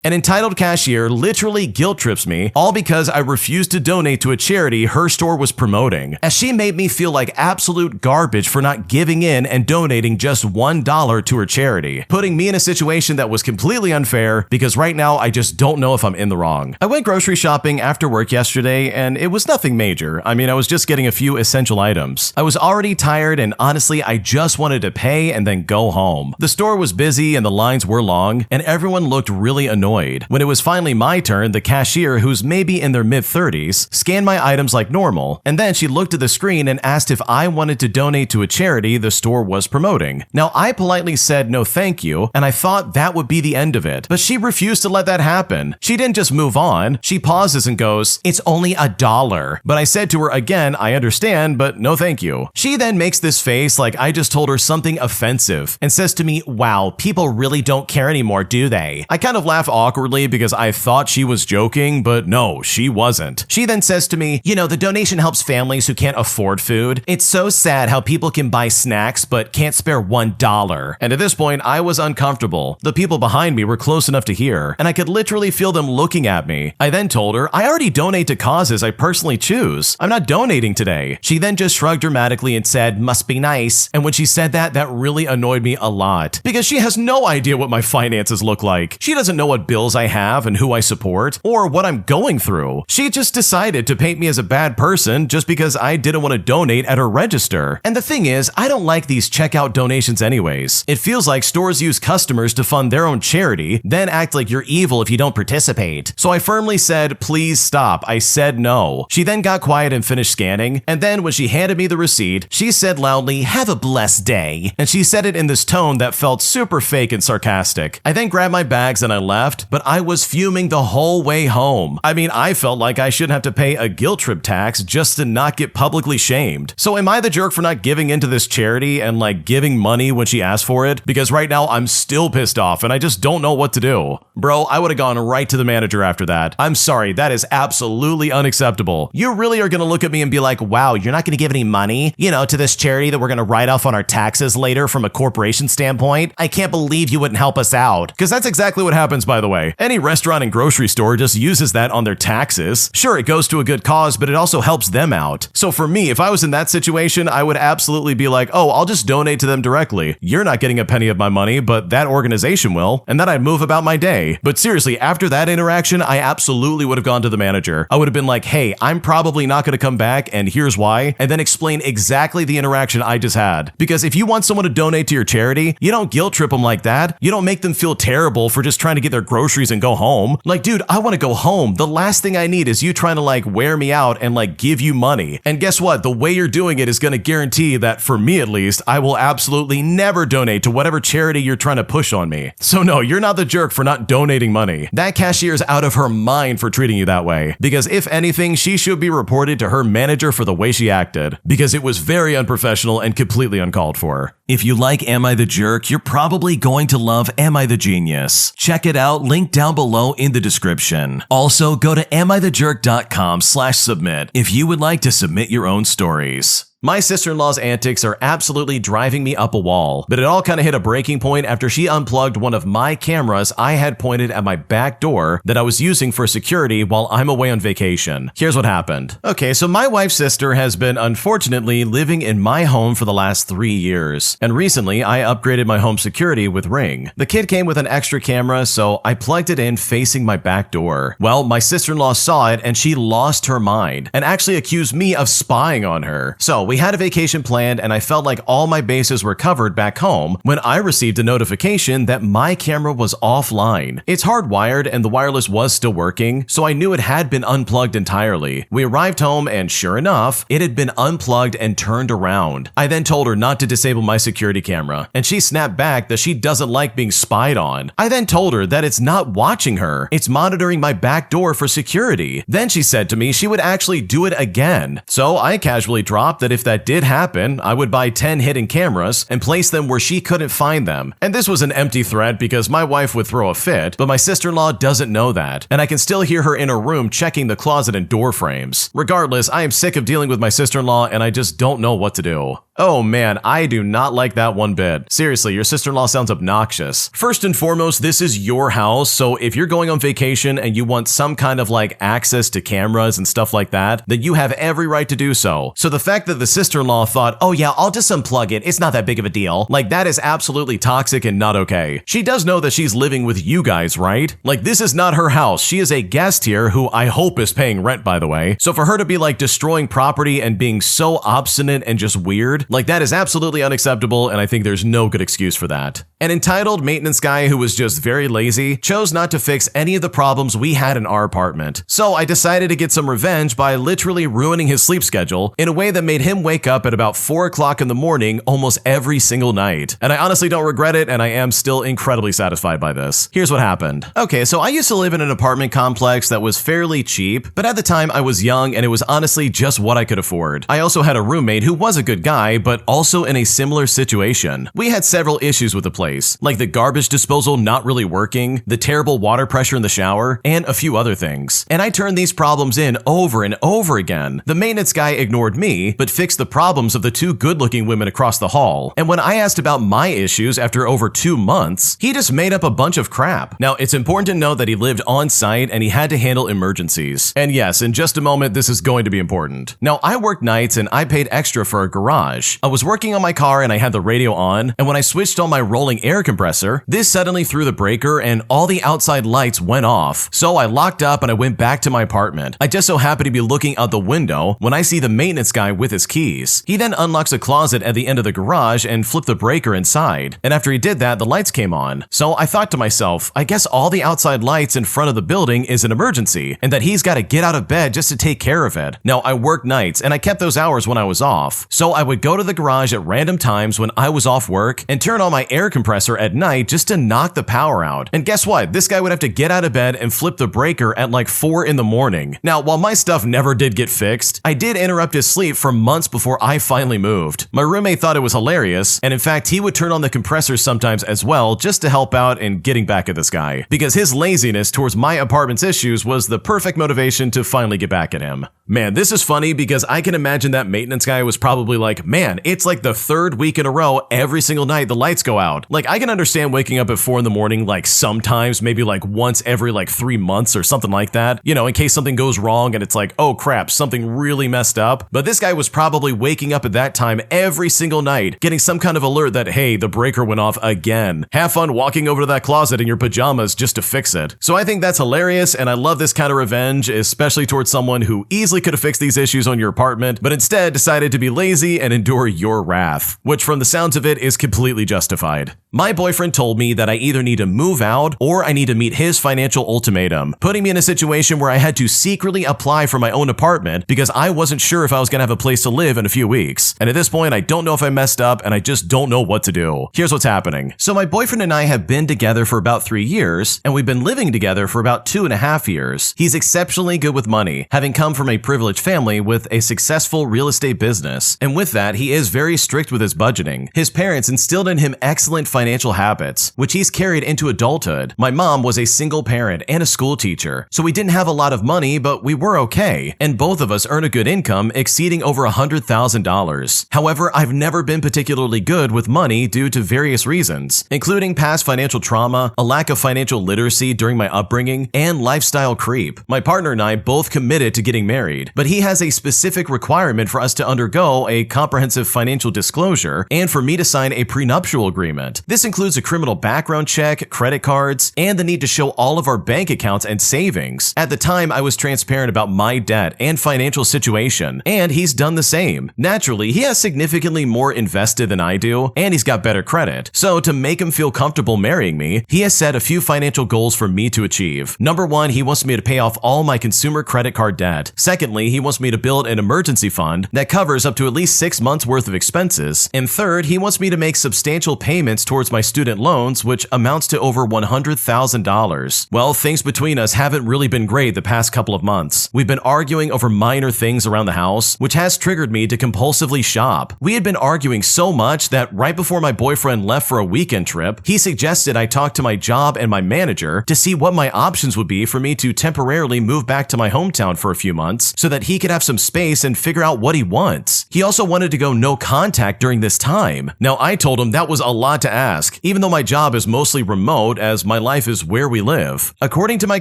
An entitled cashier literally guilt trips me, all because I refused to donate to a charity her store was promoting, as she made me feel like absolute garbage for not giving in and donating just $1 to her charity, putting me in a situation that was completely unfair because right now I just don't know if I'm in the wrong. I went grocery shopping after work yesterday and it was nothing major. I mean, I was just getting a few essential items. I was already tired and honestly, I just wanted to pay and then go home. The store was busy and the lines were long and everyone looked really annoyed. When it was finally my turn, the cashier, who's maybe in their mid-30s, scanned my items like normal, and then she looked at the screen and asked if I wanted to donate to a charity the store was promoting. Now, I politely said no thank you, and I thought that would be the end of it, but she refused to let that happen. She didn't just move on, she pauses and goes, "It's only $1." But I said to her again, "I understand, but no thank you." She then makes this face like I just told her something offensive and says to me, "Wow, people really don't care anymore, do they?" I kind of laugh awkwardly because I thought she was joking, but no, she wasn't. She then says to me, "You know, the donation helps families who can't afford food. It's so sad how people can buy snacks but can't spare $1. And at this point, I was uncomfortable. The people behind me were close enough to hear, and I could literally feel them looking at me. I then told her, "I already donate to causes I personally choose. I'm not donating today." She then just shrugged dramatically and said, "Must be nice." And when she said that, that really annoyed me a lot because she has no idea what my finances look like. She doesn't know what bills I have and who I support, or what I'm going through. She just decided to paint me as a bad person just because I didn't want to donate at her register. And the thing is, I don't like these checkout donations anyways. It feels like stores use customers to fund their own charity, then act like you're evil if you don't participate. So I firmly said, "Please stop." I said no. She then got quiet and finished scanning, and then when she handed me the receipt, she said loudly, "Have a blessed day." And she said it in this tone that felt super fake and sarcastic. I then grabbed my bags and I left, but I was fuming the whole way home. I mean, I felt like I shouldn't have to pay a guilt trip tax just to not get publicly shamed. So am I the jerk for not giving into this charity and like giving money when she asked for it? Because right now I'm still pissed off and I just don't know what to do. Bro, I would have gone right to the manager after that. "I'm sorry, that is absolutely unacceptable. You really are gonna look at me and be like, wow, you're not gonna give any money, you know, to this charity that we're gonna write off on our taxes later from a corporation standpoint? I can't believe you wouldn't help us out." Because that's exactly what happens, by the way. Any restaurant and grocery store just uses that on their taxes. Sure, it goes to a good cause, but it also helps them out. So for me, if I was in that situation, I would absolutely be like, "Oh, I'll just donate to them directly. You're not getting a penny of my money, but that organization will." And then I'd move about my day. But seriously, after that interaction, I absolutely would have gone to the manager. I would have been like, "Hey, I'm probably not going to come back, and here's why," and then explain exactly the interaction I just had. Because if you want someone to donate to your charity, you don't guilt trip them like that. You don't make them feel terrible for just trying to get their groceries and go home. Like, dude, I want to go home. The last thing I need is you trying to like wear me out and like give you money. And guess what? The way you're doing it is going to guarantee that, for me at least, I will absolutely never donate to whatever charity you're trying to push on me. So no, you're not the jerk for not donating money. That cashier's out of her mind for treating you that way. Because if anything, she should be reported to her manager for the way she acted. Because it was very unprofessional and completely uncalled for. If you like Am I the Jerk, you're probably going to love Am I the Genius. Check it out, link down below in the description. Also, go to amithejerk.com/submit if you would like to submit your own stories. My sister-in-law's antics are absolutely driving me up a wall, but it all kind of hit a breaking point after she unplugged one of my cameras I had pointed at my back door that I was using for security while I'm away on vacation. Here's what happened. Okay, so my wife's sister has been unfortunately living in my home for the last 3 years, and recently I upgraded my home security with Ring. The kit came with an extra camera, so I plugged it in facing my back door. Well, my sister-in-law saw it and she lost her mind and actually accused me of spying on her. So we had a vacation planned and I felt like all my bases were covered back home when I received a notification that my camera was offline. It's hardwired and the wireless was still working, so I knew it had been unplugged entirely. We arrived home and sure enough, it had been unplugged and turned around. I then told her not to disable my security camera, and she snapped back that she doesn't like being spied on. I then told her that it's not watching her, it's monitoring my back door for security. Then she said to me she would actually do it again. So I casually dropped that if if that did happen, I would buy 10 hidden cameras and place them where she couldn't find them. And this was an empty threat because my wife would throw a fit, but my sister-in-law doesn't know that, and I can still hear her in her room checking the closet and door frames. Regardless, I am sick of dealing with my sister-in-law and I just don't know what to do. Oh man, I do not like that one bit. Seriously, your sister-in-law sounds obnoxious. First and foremost, this is your house, so if you're going on vacation and you want some kind of like access to cameras and stuff like that, then you have every right to do so. So the fact that the sister-in-law thought, oh yeah, I'll just unplug it, it's not that big of a deal, like that is absolutely toxic and not okay. She does know that she's living with you guys, right? Like this is not her house. She is a guest here who I hope is paying rent, by the way. So for her to be like destroying property and being so obstinate and just weird, like that is absolutely unacceptable, and I think there's no good excuse for that. An entitled maintenance guy who was just very lazy chose not to fix any of the problems we had in our apartment. So I decided to get some revenge by literally ruining his sleep schedule in a way that made him wake up at about 4 o'clock in the morning almost every single night. And I honestly don't regret it, and I am still incredibly satisfied by this. Here's what happened. Okay, so I used to live in an apartment complex that was fairly cheap, but at the time I was young and it was honestly just what I could afford. I also had a roommate who was a good guy, but also in a similar situation. We had several issues with the place, like the garbage disposal not really working, the terrible water pressure in the shower, and a few other things. And I turned these problems in over and over again. The maintenance guy ignored me, but fixed the problems of the two good-looking women across the hall. And when I asked about my issues after over 2 months, he just made up a bunch of crap. Now, it's important to note that he lived on site and he had to handle emergencies. And yes, in just a moment, this is going to be important. Now, I worked nights and I paid extra for a garage. I was working on my car and I had the radio on, and when I switched on my rolling air compressor, this suddenly threw the breaker and all the outside lights went off. So I locked up and I went back to my apartment. I just so happened to be looking out the window when I see the maintenance guy with his keys. He then unlocks a closet at the end of the garage and flipped the breaker inside. And after he did that, the lights came on. So I thought to myself, I guess all the outside lights in front of the building is an emergency and that he's got to get out of bed just to take care of it. Now, I worked nights and I kept those hours when I was off. So I would go to the garage at random times when I was off work and turn on my air compressor at night just to knock the power out. And guess what? This guy would have to get out of bed and flip the breaker at like 4 in the morning. Now, while my stuff never did get fixed, I did interrupt his sleep for months before I finally moved. My roommate thought it was hilarious, and in fact, he would turn on the compressor sometimes as well just to help out in getting back at this guy, because his laziness towards my apartment's issues was the perfect motivation to finally get back at him. Man, this is funny because I can imagine that maintenance guy was probably like, man, it's like the 3rd week in a row, every single night the lights go out. Like, I can understand waking up at 4 in the morning, like sometimes, maybe like once every like 3 months or something like that, you know, in case something goes wrong and it's like, oh crap, something really messed up. But this guy was probably waking up at that time every single night, getting some kind of alert that, hey, the breaker went off again. Have fun walking over to that closet in your pajamas just to fix it. So I think that's hilarious, and I love this kind of revenge, especially towards someone who easily could have fixed these issues on your apartment, but instead decided to be lazy and endure your wrath, which from the sounds of it is completely justified. My boyfriend told me that I either need to move out or I need to meet his financial ultimatum, putting me in a situation where I had to secretly apply for my own apartment because I wasn't sure if I was going to have a place to live in a few weeks. And at this point, I don't know if I messed up and I just don't know what to do. Here's what's happening. So my boyfriend and I have been together for about 3 years, and we've been living together for about 2.5 years. He's exceptionally good with money, having come from a privileged family with a successful real estate business. And with that, he is very strict with his budgeting. His parents instilled in him excellent financial habits, which he's carried into adulthood. My mom was a single parent and a school teacher, so we didn't have a lot of money, but we were okay, and both of us earn a good income exceeding over $100,000. However, I've never been particularly good with money due to various reasons, including past financial trauma, a lack of financial literacy during my upbringing, and lifestyle creep. My partner and I both committed to getting married, but he has a specific requirement for us to undergo a comprehensive financial disclosure and for me to sign a prenuptial agreement. This includes a criminal background check, credit cards, and the need to show all of our bank accounts and savings. At the time, I was transparent about my debt and financial situation, and he's done the same. Naturally, he has significantly more invested than I do, and he's got better credit. So to make him feel comfortable marrying me, he has set a few financial goals for me to achieve. Number 1, he wants me to pay off all my consumer credit card debt. Secondly, he wants me to build an emergency fund that covers up to at least 6 months worth of expenses. And third, he wants me to make substantial payments towards my student loans, which amounts to over $100,000. Well, things between us haven't really been great the past couple of months. We've been arguing over minor things around the house, which has triggered dared me to compulsively shop. We had been arguing so much that right before my boyfriend left for a weekend trip, he suggested I talk to my job and my manager to see what my options would be for me to temporarily move back to my hometown for a few months so that he could have some space and figure out what he wants. He also wanted to go no contact during this time. Now, I told him that was a lot to ask, even though my job is mostly remote as my life is where we live. According to my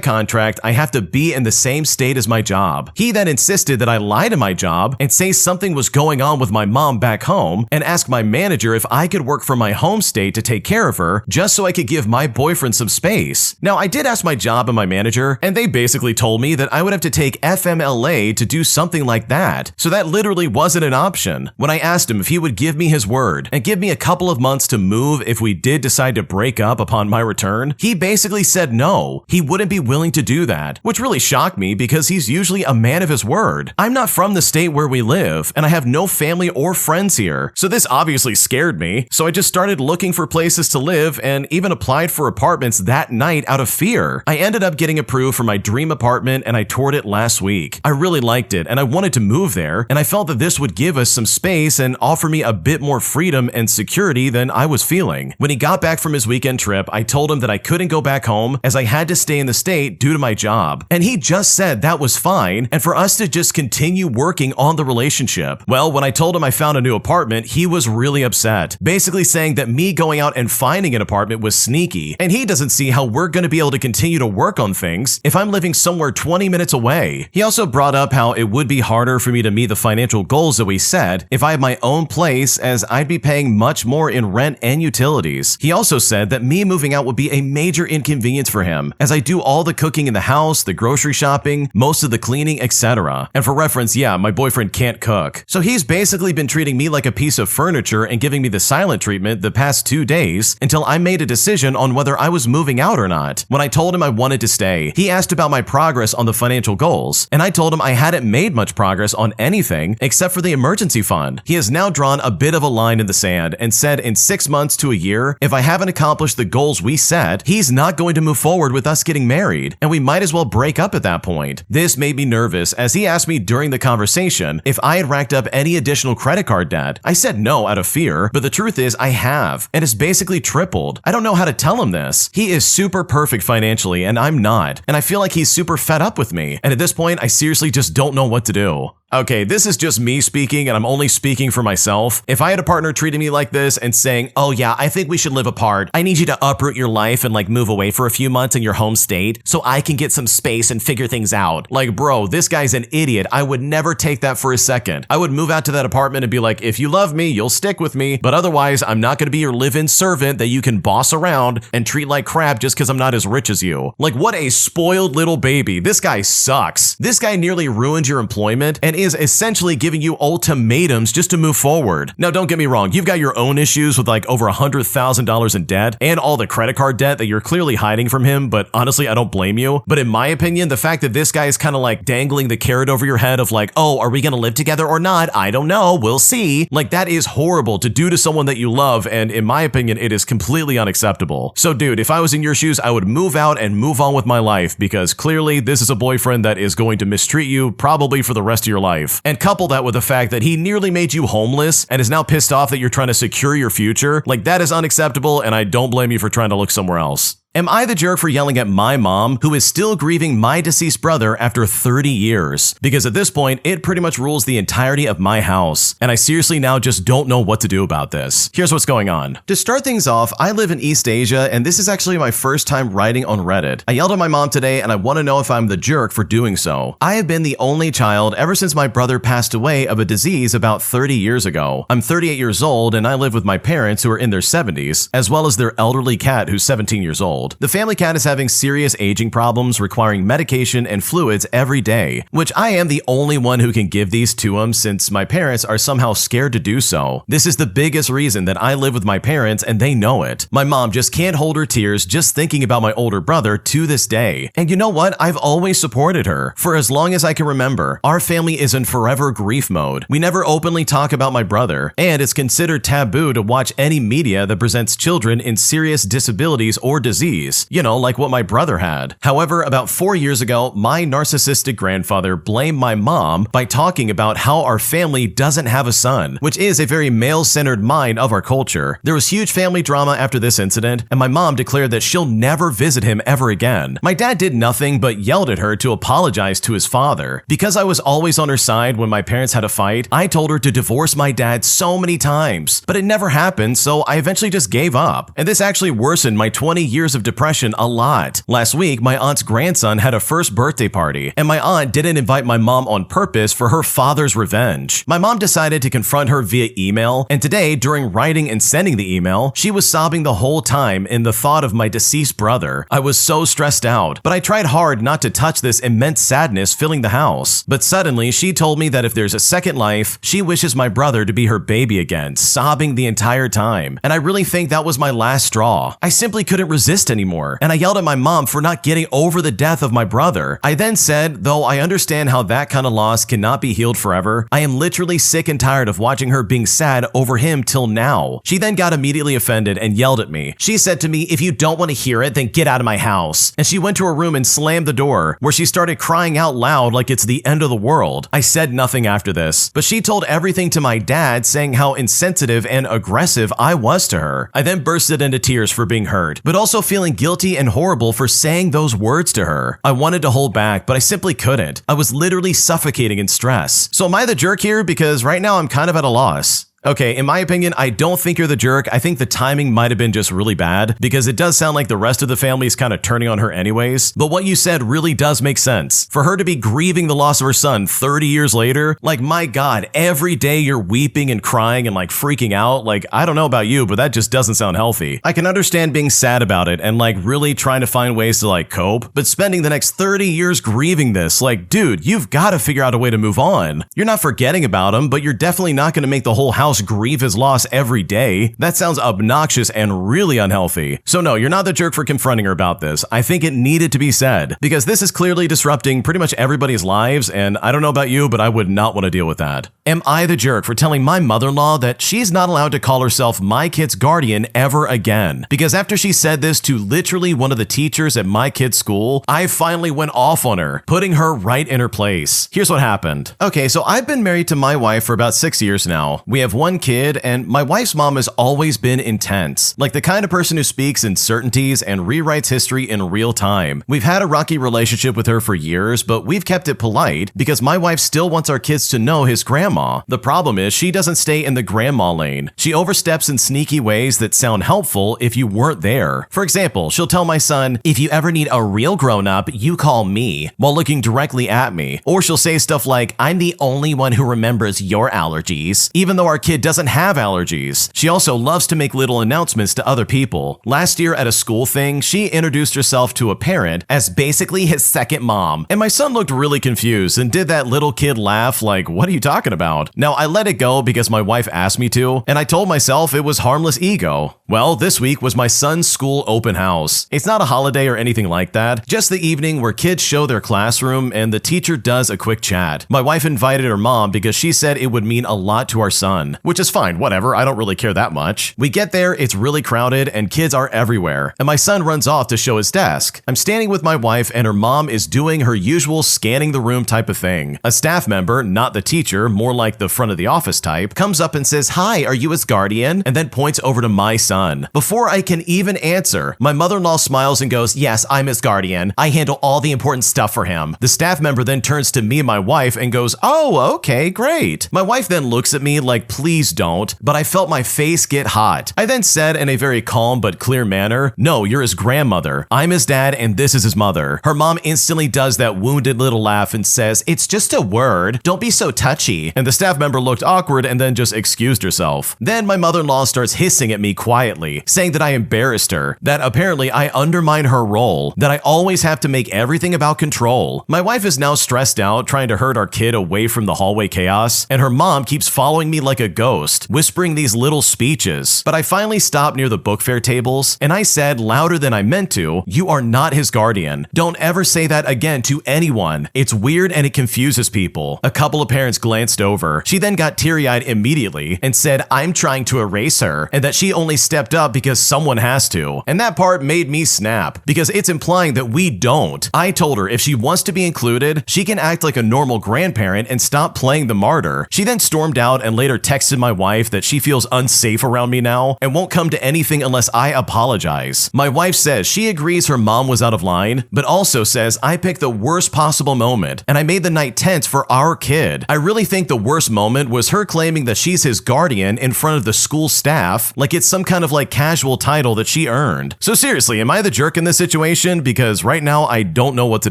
contract, I have to be in the same state as my job. He then insisted that I lie to my job and say something was going on with my mom back home and ask my manager if I could work from my home state to take care of her just so I could give my boyfriend some space. Now, I did ask my job and my manager, and they basically told me that I would have to take FMLA to do something like that. So that literally wasn't an option. When I asked him if he would give me his word and give me a couple of months to move if we did decide to break up upon my return, he basically said no, he wouldn't be willing to do that, which really shocked me because he's usually a man of his word. I'm not from the state where we live, and I have no family or friends here, so this obviously scared me. So I just started looking for places to live and even applied for apartments that night out of fear. I ended up getting approved for my dream apartment and I toured it last week. I really liked it and I wanted to move there, and I felt that this would give us some space and offer me a bit more freedom and security than I was feeling. When he got back from his weekend trip, I told him that I couldn't go back home as I had to stay in the state due to my job, and he just said that was fine and for us to just continue working on the relationship. Well, when I told him I found a new apartment, he was really upset, basically saying that me going out and finding an apartment was sneaky, and he doesn't see how we're going to be able to continue to work on things if I'm living somewhere 20 minutes away. He also brought up how it would be harder for me to meet the financial goals that we set if I had my own place, as I'd be paying much more in rent and utilities. He also said that me moving out would be a major inconvenience for him, as I do all the cooking in the house, the grocery shopping, most of the cleaning, etc. And for reference, yeah, my boyfriend can't cook. So he's basically been treating me like a piece of furniture and giving me the silent treatment the past 2 days until I made a decision on whether I was moving out or not. When I told him I wanted to stay, he asked about my progress on the financial goals, and I told him I hadn't made much progress on anything except for the emergency fund. He has now drawn a bit of a line in the sand and said in 6 months to a year, if I haven't accomplished the goals we set, he's not going to move forward with us getting married, and we might as well break up at that point. This made me nervous as he asked me during the conversation if I had racked up any additional credit card debt. I said no out of fear, but the truth is I have, and it's basically tripled. I don't know how to tell him this. He is super perfect financially and I'm not, and I feel like he's super fed up with me, and at this point I seriously just don't know what to do. Okay, this is just me speaking and I'm only speaking for myself. If I had a partner treating me like this and saying, oh yeah, I think we should live apart. I need you to uproot your life and like move away for a few months in your home state so I can get some space and figure things out. Like, bro, this guy's an idiot. I would never take that for a second. I would move out to that apartment and be like, if you love me, you'll stick with me. But otherwise, I'm not going to be your live-in servant that you can boss around and treat like crap just because I'm not as rich as you. Like, what a spoiled little baby. This guy sucks. This guy nearly ruined your employment and is essentially giving you ultimatums just to move forward. Now, don't get me wrong, you've got your own issues with like over $100,000 in debt and all the credit card debt that you're clearly hiding from him, but honestly, I don't blame you. But in my opinion, the fact that this guy is kind of like dangling the carrot over your head of like, oh, are we gonna live together or not? I don't know, we'll see. Like, that is horrible to do to someone that you love, and in my opinion, it is completely unacceptable. So dude, if I was in your shoes, I would move out and move on with my life, because clearly this is a boyfriend that is going to mistreat you probably for the rest of your life. And couple that with the fact that he nearly made you homeless and is now pissed off that you're trying to secure your future. Like, that is unacceptable, and I don't blame you for trying to look somewhere else. Am I the jerk for yelling at my mom, who is still grieving my deceased brother after 30 years? Because at this point, it pretty much rules the entirety of my house, and I seriously now just don't know what to do about this. Here's what's going on. To start things off, I live in East Asia, and this is actually my first time writing on Reddit. I yelled at my mom today, and I want to know if I'm the jerk for doing so. I have been the only child ever since my brother passed away of a disease about 30 years ago. I'm 38 years old, and I live with my parents who are in their 70s, as well as their elderly cat who's 17 years old. The family cat is having serious aging problems requiring medication and fluids every day, which I am the only one who can give these to him since my parents are somehow scared to do so. This is the biggest reason that I live with my parents, and they know it. My mom just can't hold her tears just thinking about my older brother to this day. And you know what? I've always supported her. For as long as I can remember, our family is in forever grief mode. We never openly talk about my brother, and it's considered taboo to watch any media that presents children in serious disabilities or disease disease, like what my brother had. However, about 4 years ago, my narcissistic grandfather blamed my mom by talking about how our family doesn't have a son, which is a very male-centered mind of our culture. There was huge family drama after this incident, and my mom declared that she'll never visit him ever again. My dad did nothing but yelled at her to apologize to his father. Because I was always on her side when my parents had a fight, I told her to divorce my dad so many times, but it never happened, so I eventually just gave up. And this actually worsened my 20 years of depression a lot. Last week, my aunt's grandson had a first birthday party, and my aunt didn't invite my mom on purpose for her father's revenge. My mom decided to confront her via email, and today, during writing and sending the email, she was sobbing the whole time in the thought of my deceased brother. I was so stressed out, but I tried hard not to touch this immense sadness filling the house. But suddenly, she told me that if there's a second life, she wishes my brother to be her baby again, sobbing the entire time. And I really think that was my last straw. I simply couldn't resist anymore, and I yelled at my mom for not getting over the death of my brother. I then said, though I understand how that kind of loss cannot be healed forever, I am literally sick and tired of watching her being sad over him till now. She then got immediately offended and yelled at me. She said to me, "If you don't want to hear it, then get out of my house." And she went to her room and slammed the door, where she started crying out loud like it's the end of the world. I said nothing after this, but she told everything to my dad, saying how insensitive and aggressive I was to her. I then bursted into tears for being hurt, but also feeling guilty and horrible for saying those words to her. I wanted to hold back, but I simply couldn't. I was literally suffocating in stress. So am I the jerk here? Because right now I'm kind of at a loss. Okay, in my opinion, I don't think you're the jerk. I think the timing might have been just really bad, because it does sound like the rest of the family is kind of turning on her anyways. But what you said really does make sense. For her to be grieving the loss of her son 30 years later, like, my God, every day you're weeping and crying and like freaking out. Like, I don't know about you, but that just doesn't sound healthy. I can understand being sad about it and like really trying to find ways to like cope, but spending the next 30 years grieving this, like, dude, you've got to figure out a way to move on. You're not forgetting about him, but you're definitely not going to make the whole house grieve his loss every day. That sounds obnoxious and really unhealthy. So no, you're not the jerk for confronting her about this. I think it needed to be said, because this is clearly disrupting pretty much everybody's lives, and I don't know about you, but I would not want to deal with that. Am I the jerk for telling my mother-in-law that she's not allowed to call herself my kid's guardian ever again? Because after she said this to literally one of the teachers at my kid's school, I finally went off on her, putting her right in her place. Here's what happened. Okay, so I've been married to my wife for about 6 years now. We have one kid, and my wife's mom has always been intense, like the kind of person who speaks in certainties and rewrites history in real time. We've had a rocky relationship with her for years, but we've kept it polite because my wife still wants our kids to know his grandma. The problem is she doesn't stay in the grandma lane. She oversteps in sneaky ways that sound helpful if you weren't there. For example, she'll tell my son, "If you ever need a real grown-up, you call me," while looking directly at me. Or she'll say stuff like, "I'm the only one who remembers your allergies," even though our kid doesn't have allergies. She also loves to make little announcements to other people. Last year at a school thing, she introduced herself to a parent as basically his second mom, and my son looked really confused and did that little kid laugh like, "What are you talking about?" Now, I let it go because my wife asked me to, and I told myself it was harmless ego. Well, this week was my son's school open house. It's not a holiday or anything like that, just the evening where kids show their classroom and the teacher does a quick chat. My wife invited her mom because she said it would mean a lot to our son, which is fine, whatever, I don't really care that much. We get there, it's really crowded, and kids are everywhere, and my son runs off to show his desk. I'm standing with my wife, and her mom is doing her usual scanning the room type of thing. A staff member, not the teacher, more like the front of the office type, comes up and says, "Hi, are you his guardian?" and then points over to my son. Before I can even answer, my mother-in-law smiles and goes, "Yes, I'm his guardian. I handle all the important stuff for him." The staff member then turns to me and my wife and goes, "Oh, okay, great." My wife then looks at me like, "Please don't," but I felt my face get hot. I then said in a very calm but clear manner, "No, you're his grandmother. I'm his dad and this is his mother." Her mom instantly does that wounded little laugh and says, "It's just a word. Don't be so touchy." And the staff member looked awkward and then just excused herself. Then my mother-in-law starts hissing at me quietly, saying that I embarrassed her, that apparently I undermine her role, that I always have to make everything about control. My wife is now stressed out trying to herd our kid away from the hallway chaos, and her mom keeps following me like a ghost, whispering these little speeches. But I finally stopped near the book fair tables, and I said louder than I meant to, "You are not his guardian. Don't ever say that again to anyone. It's weird and it confuses people." A couple of parents glanced over. She then got teary-eyed immediately and said, "I'm trying to erase her," and that she only stepped up because someone has to. And that part made me snap, because it's implying that we don't. I told her if she wants to be included, she can act like a normal grandparent and stop playing the martyr. She then stormed out and later texted my wife that she feels unsafe around me now and won't come to anything unless I apologize. My wife says she agrees her mom was out of line, but also says I picked the worst possible moment and I made the night tense for our kid. I really think the worst moment was her claiming that she's his guardian in front of the school staff, like it's some kind of like casual title that she earned. So seriously, am I the jerk in this situation? Because right now I don't know what to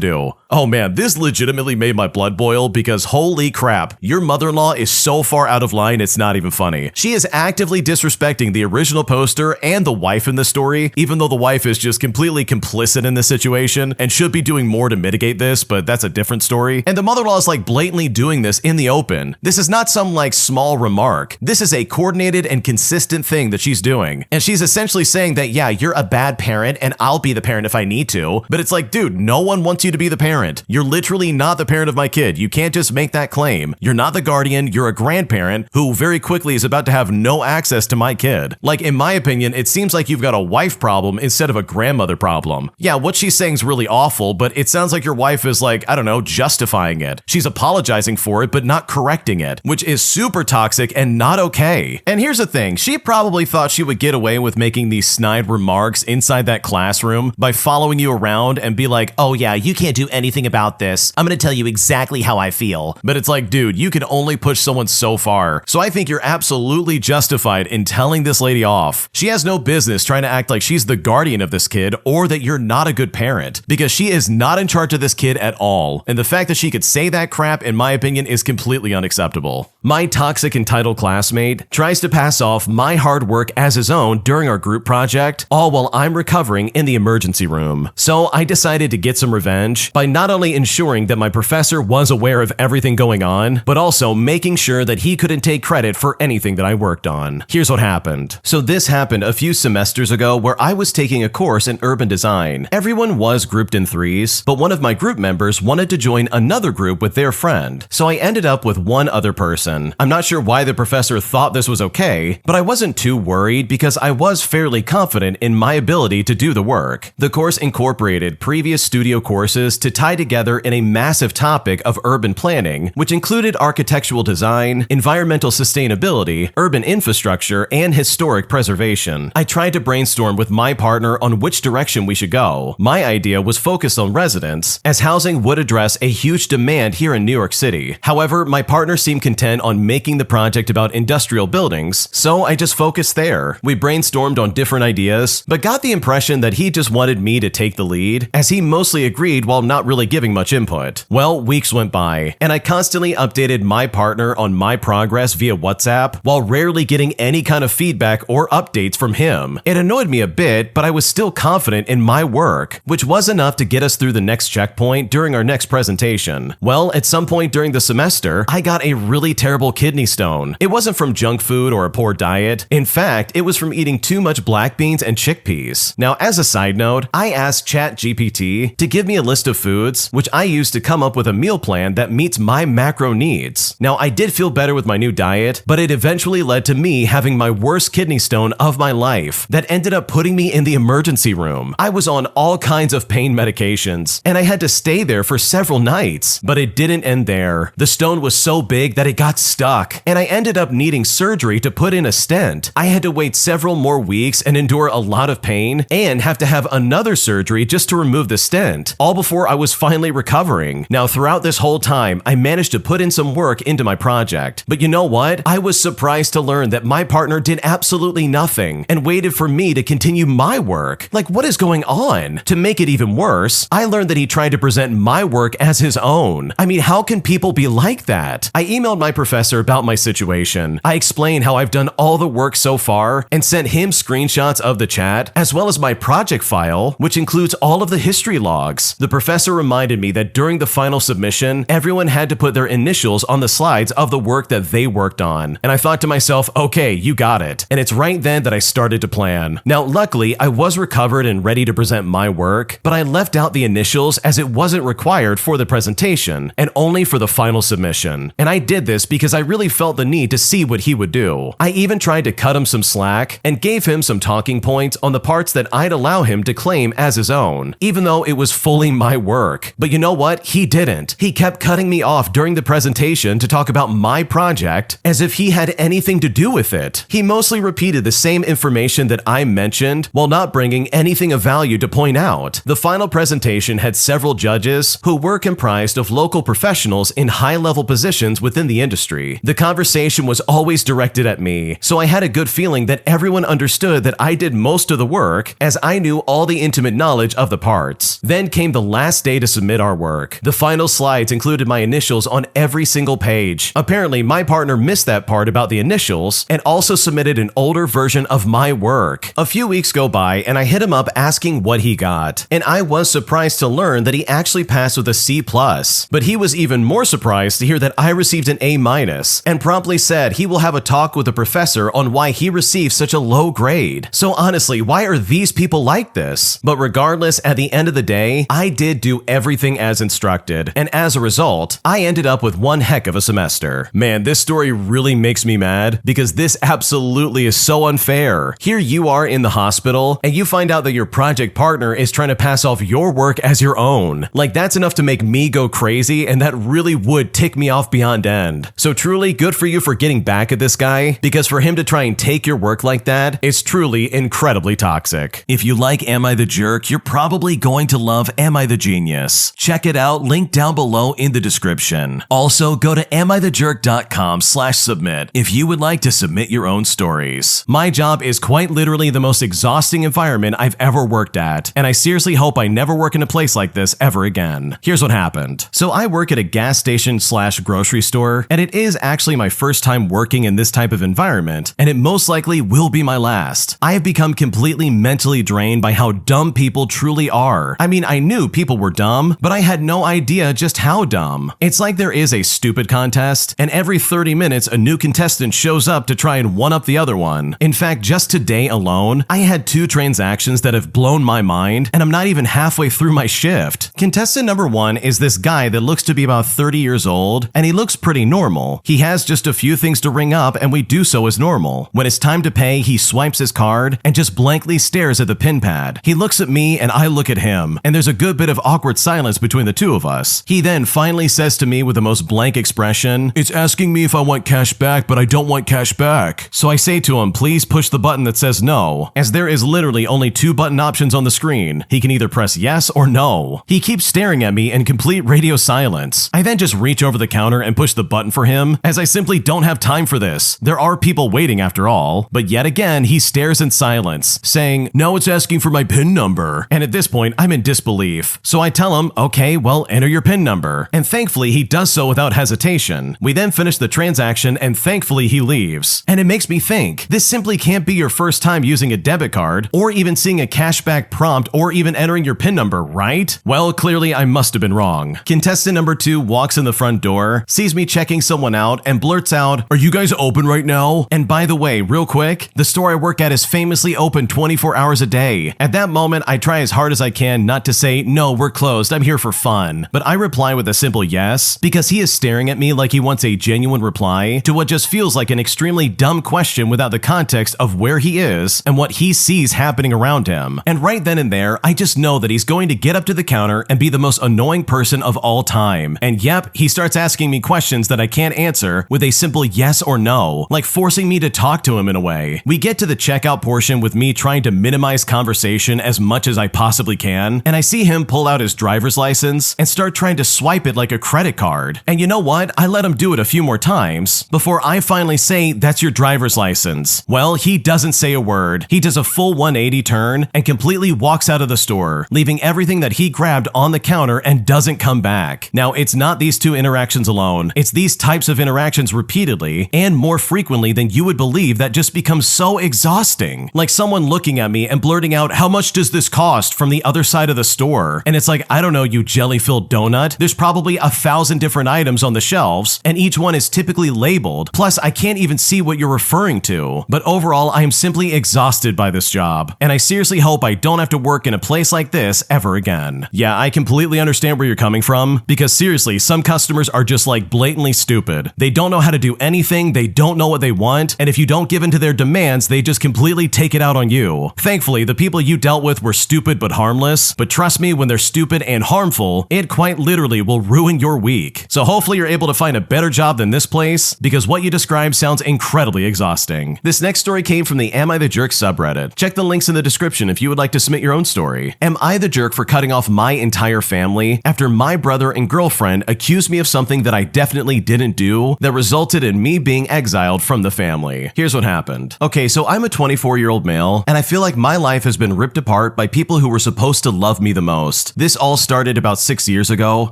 do. Oh man, this legitimately made my blood boil because holy crap, your mother-in-law is so far out of line it's not even funny. She is actively disrespecting the original poster and the wife in the story, even though the wife is just completely complicit in this situation and should be doing more to mitigate this, but that's a different story. And the mother-in-law is like blatantly doing this in the open. This is not some like small remark. This is a coordinated and consistent thing that she's doing. And she's essentially saying that, yeah, you're a bad parent and I'll be the parent if I need to. But it's like, dude, no one wants you to be the parent. You're literally not the parent of my kid. You can't just make that claim. You're not the guardian. You're a grandparent who very quickly is about to have no access to my kid. Like, in my opinion, it seems like you've got a wife problem instead of a grandmother problem. Yeah, what she's saying is really awful, but it sounds like your wife is like, I don't know, justifying it. She's apologizing for it, but not correcting it, which is super toxic and not okay. And here's the thing, she probably thought she would get away with making these snide remarks inside that classroom by following you around and be like, oh yeah, you can't do anything about this. I'm gonna tell you exactly how I feel. But it's like, dude, you can only push someone so far. So I think you're absolutely justified in telling this lady off. She has no business trying to act like she's the guardian of this kid or that you're not a good parent, because she is not in charge of this kid at all. And the fact that she could say that crap, in my opinion, is completely unacceptable. My toxic entitled classmate tries to pass off my hard work as his own during our group project, all while I'm recovering in the emergency room. So I decided to get some revenge by not only ensuring that my professor was aware of everything going on, but also making sure that he couldn't take credit for anything that I worked on. Here's what happened. So this happened a few semesters ago where I was taking a course in urban design. Everyone was grouped in threes, but one of my group members wanted to join another group with their friend. So I ended up with one other person. I'm not sure why the professor thought this was okay, but I wasn't too worried because I was fairly confident in my ability to do the work. The course incorporated previous studio courses to tie together in a massive topic of urban planning, which included architectural design, environmental sustainability, urban infrastructure, and historic preservation. I tried to brainstorm with my partner on which direction we should go. My idea was focused on residents, as housing would address a huge demand here in New York City. However, my partner seemed content on making the project about industrial buildings, so I just focused there. We brainstormed on different ideas, but got the impression that he just wanted me to take the lead, as he mostly agreed while not really giving much input. Well, weeks went by, and I constantly updated my partner on my progress via WhatsApp, while rarely getting any kind of feedback or updates from him. It annoyed me a bit, but I was still confident in my work, which was enough to get us through the next checkpoint during our next presentation. Well, at some point during the semester, I got a really terrible kidney stone. It wasn't from junk food or a poor diet. In fact, it was from eating too much black beans and chickpeas. Now, as a side note, I asked ChatGPT to give me a list of foods, which I used to come up with a meal plan that meets my macro needs. Now, I did feel better with my new diet, but it eventually led to me having my worst kidney stone of my life that ended up putting me in the emergency room. I was on all kinds of pain medications, and I had to stay there for several nights. But it didn't end there. The stone was so big that it got stuck, and I ended up needing surgery to put in a stent. I had to wait several more weeks and endure a lot of pain, and have to have another surgery just to remove the stent, all before I was finally recovering. Now, throughout this whole time, I managed to put in some work into my project. But you know what? I was surprised to learn that my partner did absolutely nothing and waited for me to continue my work. Like, what is going on? To make it even worse, I learned that he tried to present my work as his own. I mean, how can people be like that? I emailed my professor about my situation. I explained how I've done all the work so far and sent him screenshots of the chat, as well as my project file, which includes all of the history logs. The professor reminded me that during the final submission, everyone had to put their initials on the slides of the work that they worked on. on. And I thought to myself, okay, you got it. And it's right then that I started to plan. Now, luckily, I was recovered and ready to present my work, but I left out the initials as it wasn't required for the presentation and only for the final submission. And I did this because I really felt the need to see what he would do. I even tried to cut him some slack and gave him some talking points on the parts that I'd allow him to claim as his own, even though it was fully my work. But you know what? He didn't. He kept cutting me off during the presentation to talk about my project as if he had anything to do with it. He mostly repeated the same information that I mentioned while not bringing anything of value to point out. The final presentation had several judges who were comprised of local professionals in high-level positions within the industry. The conversation was always directed at me, so I had a good feeling that everyone understood that I did most of the work as I knew all the intimate knowledge of the parts. Then came the last day to submit our work. The final slides included my initials on every single page. Apparently, my partner missed that part about the initials and also submitted an older version of my work. A few weeks go by and I hit him up asking what he got, and I was surprised to learn that he actually passed with a C+, but he was even more surprised to hear that I received an A- and promptly said he will have a talk with the professor on why he received such a low grade. So honestly, why are these people like this? But regardless, at the end of the day, I did do everything as instructed, and as a result, I ended up with one heck of a semester. Man, this story really makes me mad because this absolutely is so unfair. Here you are in the hospital, and you find out that your project partner is trying to pass off your work as your own. Like, that's enough to make me go crazy, and that really would tick me off beyond end. So truly, good for you for getting back at this guy, because for him to try and take your work like that is truly incredibly toxic. If you like Am I the Jerk, you're probably going to love Am I the Genius. Check it out, link down below in the description. Also, go to amithejerk.com/submit if you would like to submit your own stories. My job is quite literally the most exhausting environment I've ever worked at, and I seriously hope I never work in a place like this ever again. Here's what happened. So I work at a gas station/grocery store, and it is actually my first time working in this type of environment, and it most likely will be my last. I have become completely mentally drained by how dumb people truly are. I mean, I knew people were dumb, but I had no idea just how dumb. It's like there is a stupid contest, and every 30 minutes a new contestant shows up to try and one-up the other one. In fact, just today alone, I had 2 transactions that have blown my mind, and I'm not even halfway through my shift. Contestant number 1 is this guy that looks to be about 30 years old, and he looks pretty normal. He has just a few things to ring up, and we do so as normal. When it's time to pay, he swipes his card and just blankly stares at the pin pad. He looks at me and I look at him, and there's a good bit of awkward silence between the two of us. He then finally says to me with the most blank expression, "It's asking me if I want cash back, but I don't want cash back." So I say to him, please push the button that says no, as there is literally only 2 button options on the screen. He can either press yes or no. He keeps staring at me in complete radio silence. I then just reach over the counter and push the button for him, as I simply don't have time for this. There are people waiting after all. But yet again, he stares in silence, saying, "No, it's asking for my PIN number." And at this point, I'm in disbelief. So I tell him, okay, well, enter your PIN number. And thankfully, he does so without hesitation. We then finish the transaction, and thankfully he leaves. And it makes me think, this simply can't be your first time using a debit card, or even seeing a cashback prompt, or even entering your PIN number, right? Well, clearly I must have been wrong. Contestant number 2 walks in the front door, sees me checking someone out, and blurts out, "Are you guys open right now?" And by the way, real quick, the store I work at is famously open 24 hours a day. At that moment, I try as hard as I can not to say, "No, we're closed, I'm here for fun." But I reply with a simple yes, because he is staring at me like he wants a genuine reply to what just feels like an extremely dumb question without the context of where he is and what he sees happening around him. And right then and there, I just know that he's going to get up to the counter and be the most annoying person of all time. And yep, he starts asking me questions that I can't answer with a simple yes or no, like forcing me to talk to him in a way. We get to the checkout portion with me trying to minimize conversation as much as I possibly can, and I see him pull out his driver's license and start trying to swipe it like a credit card. And you know what? I let him do it a few more times before I finally say, "That's your driver's license." Well, he doesn't say a word. He does a full 180 turn and completely walks out of the store, leaving everything that he grabbed on the counter and doesn't come back. Now, it's not these 2 interactions alone. It's these types of interactions repeatedly and more frequently than you would believe that just becomes so exhausting. Like someone looking at me and blurting out, "How much does this cost?" from the other side of the store. And it's like, I don't know, you jelly-filled donut. There's probably 1,000 different items on the shelves, and each one is typically labeled disabled. Plus, I can't even see what you're referring to. But overall, I am simply exhausted by this job, and I seriously hope I don't have to work in a place like this ever again. Yeah, I completely understand where you're coming from, because seriously, some customers are just like blatantly stupid. They don't know how to do anything, they don't know what they want, and if you don't give in to their demands, they just completely take it out on you. Thankfully, the people you dealt with were stupid but harmless, but trust me, when they're stupid and harmful, it quite literally will ruin your week. So hopefully you're able to find a better job than this place, because what you described sounds incredibly exhausting. This next story came from the Am I the Jerk subreddit. Check the links in the description if you would like to submit your own story. Am I the jerk for cutting off my entire family after my brother and girlfriend accused me of something that I definitely didn't do that resulted in me being exiled from the family? Here's what happened. Okay, so I'm a 24-year-old male, and I feel like my life has been ripped apart by people who were supposed to love me the most. This all started about 6 years ago,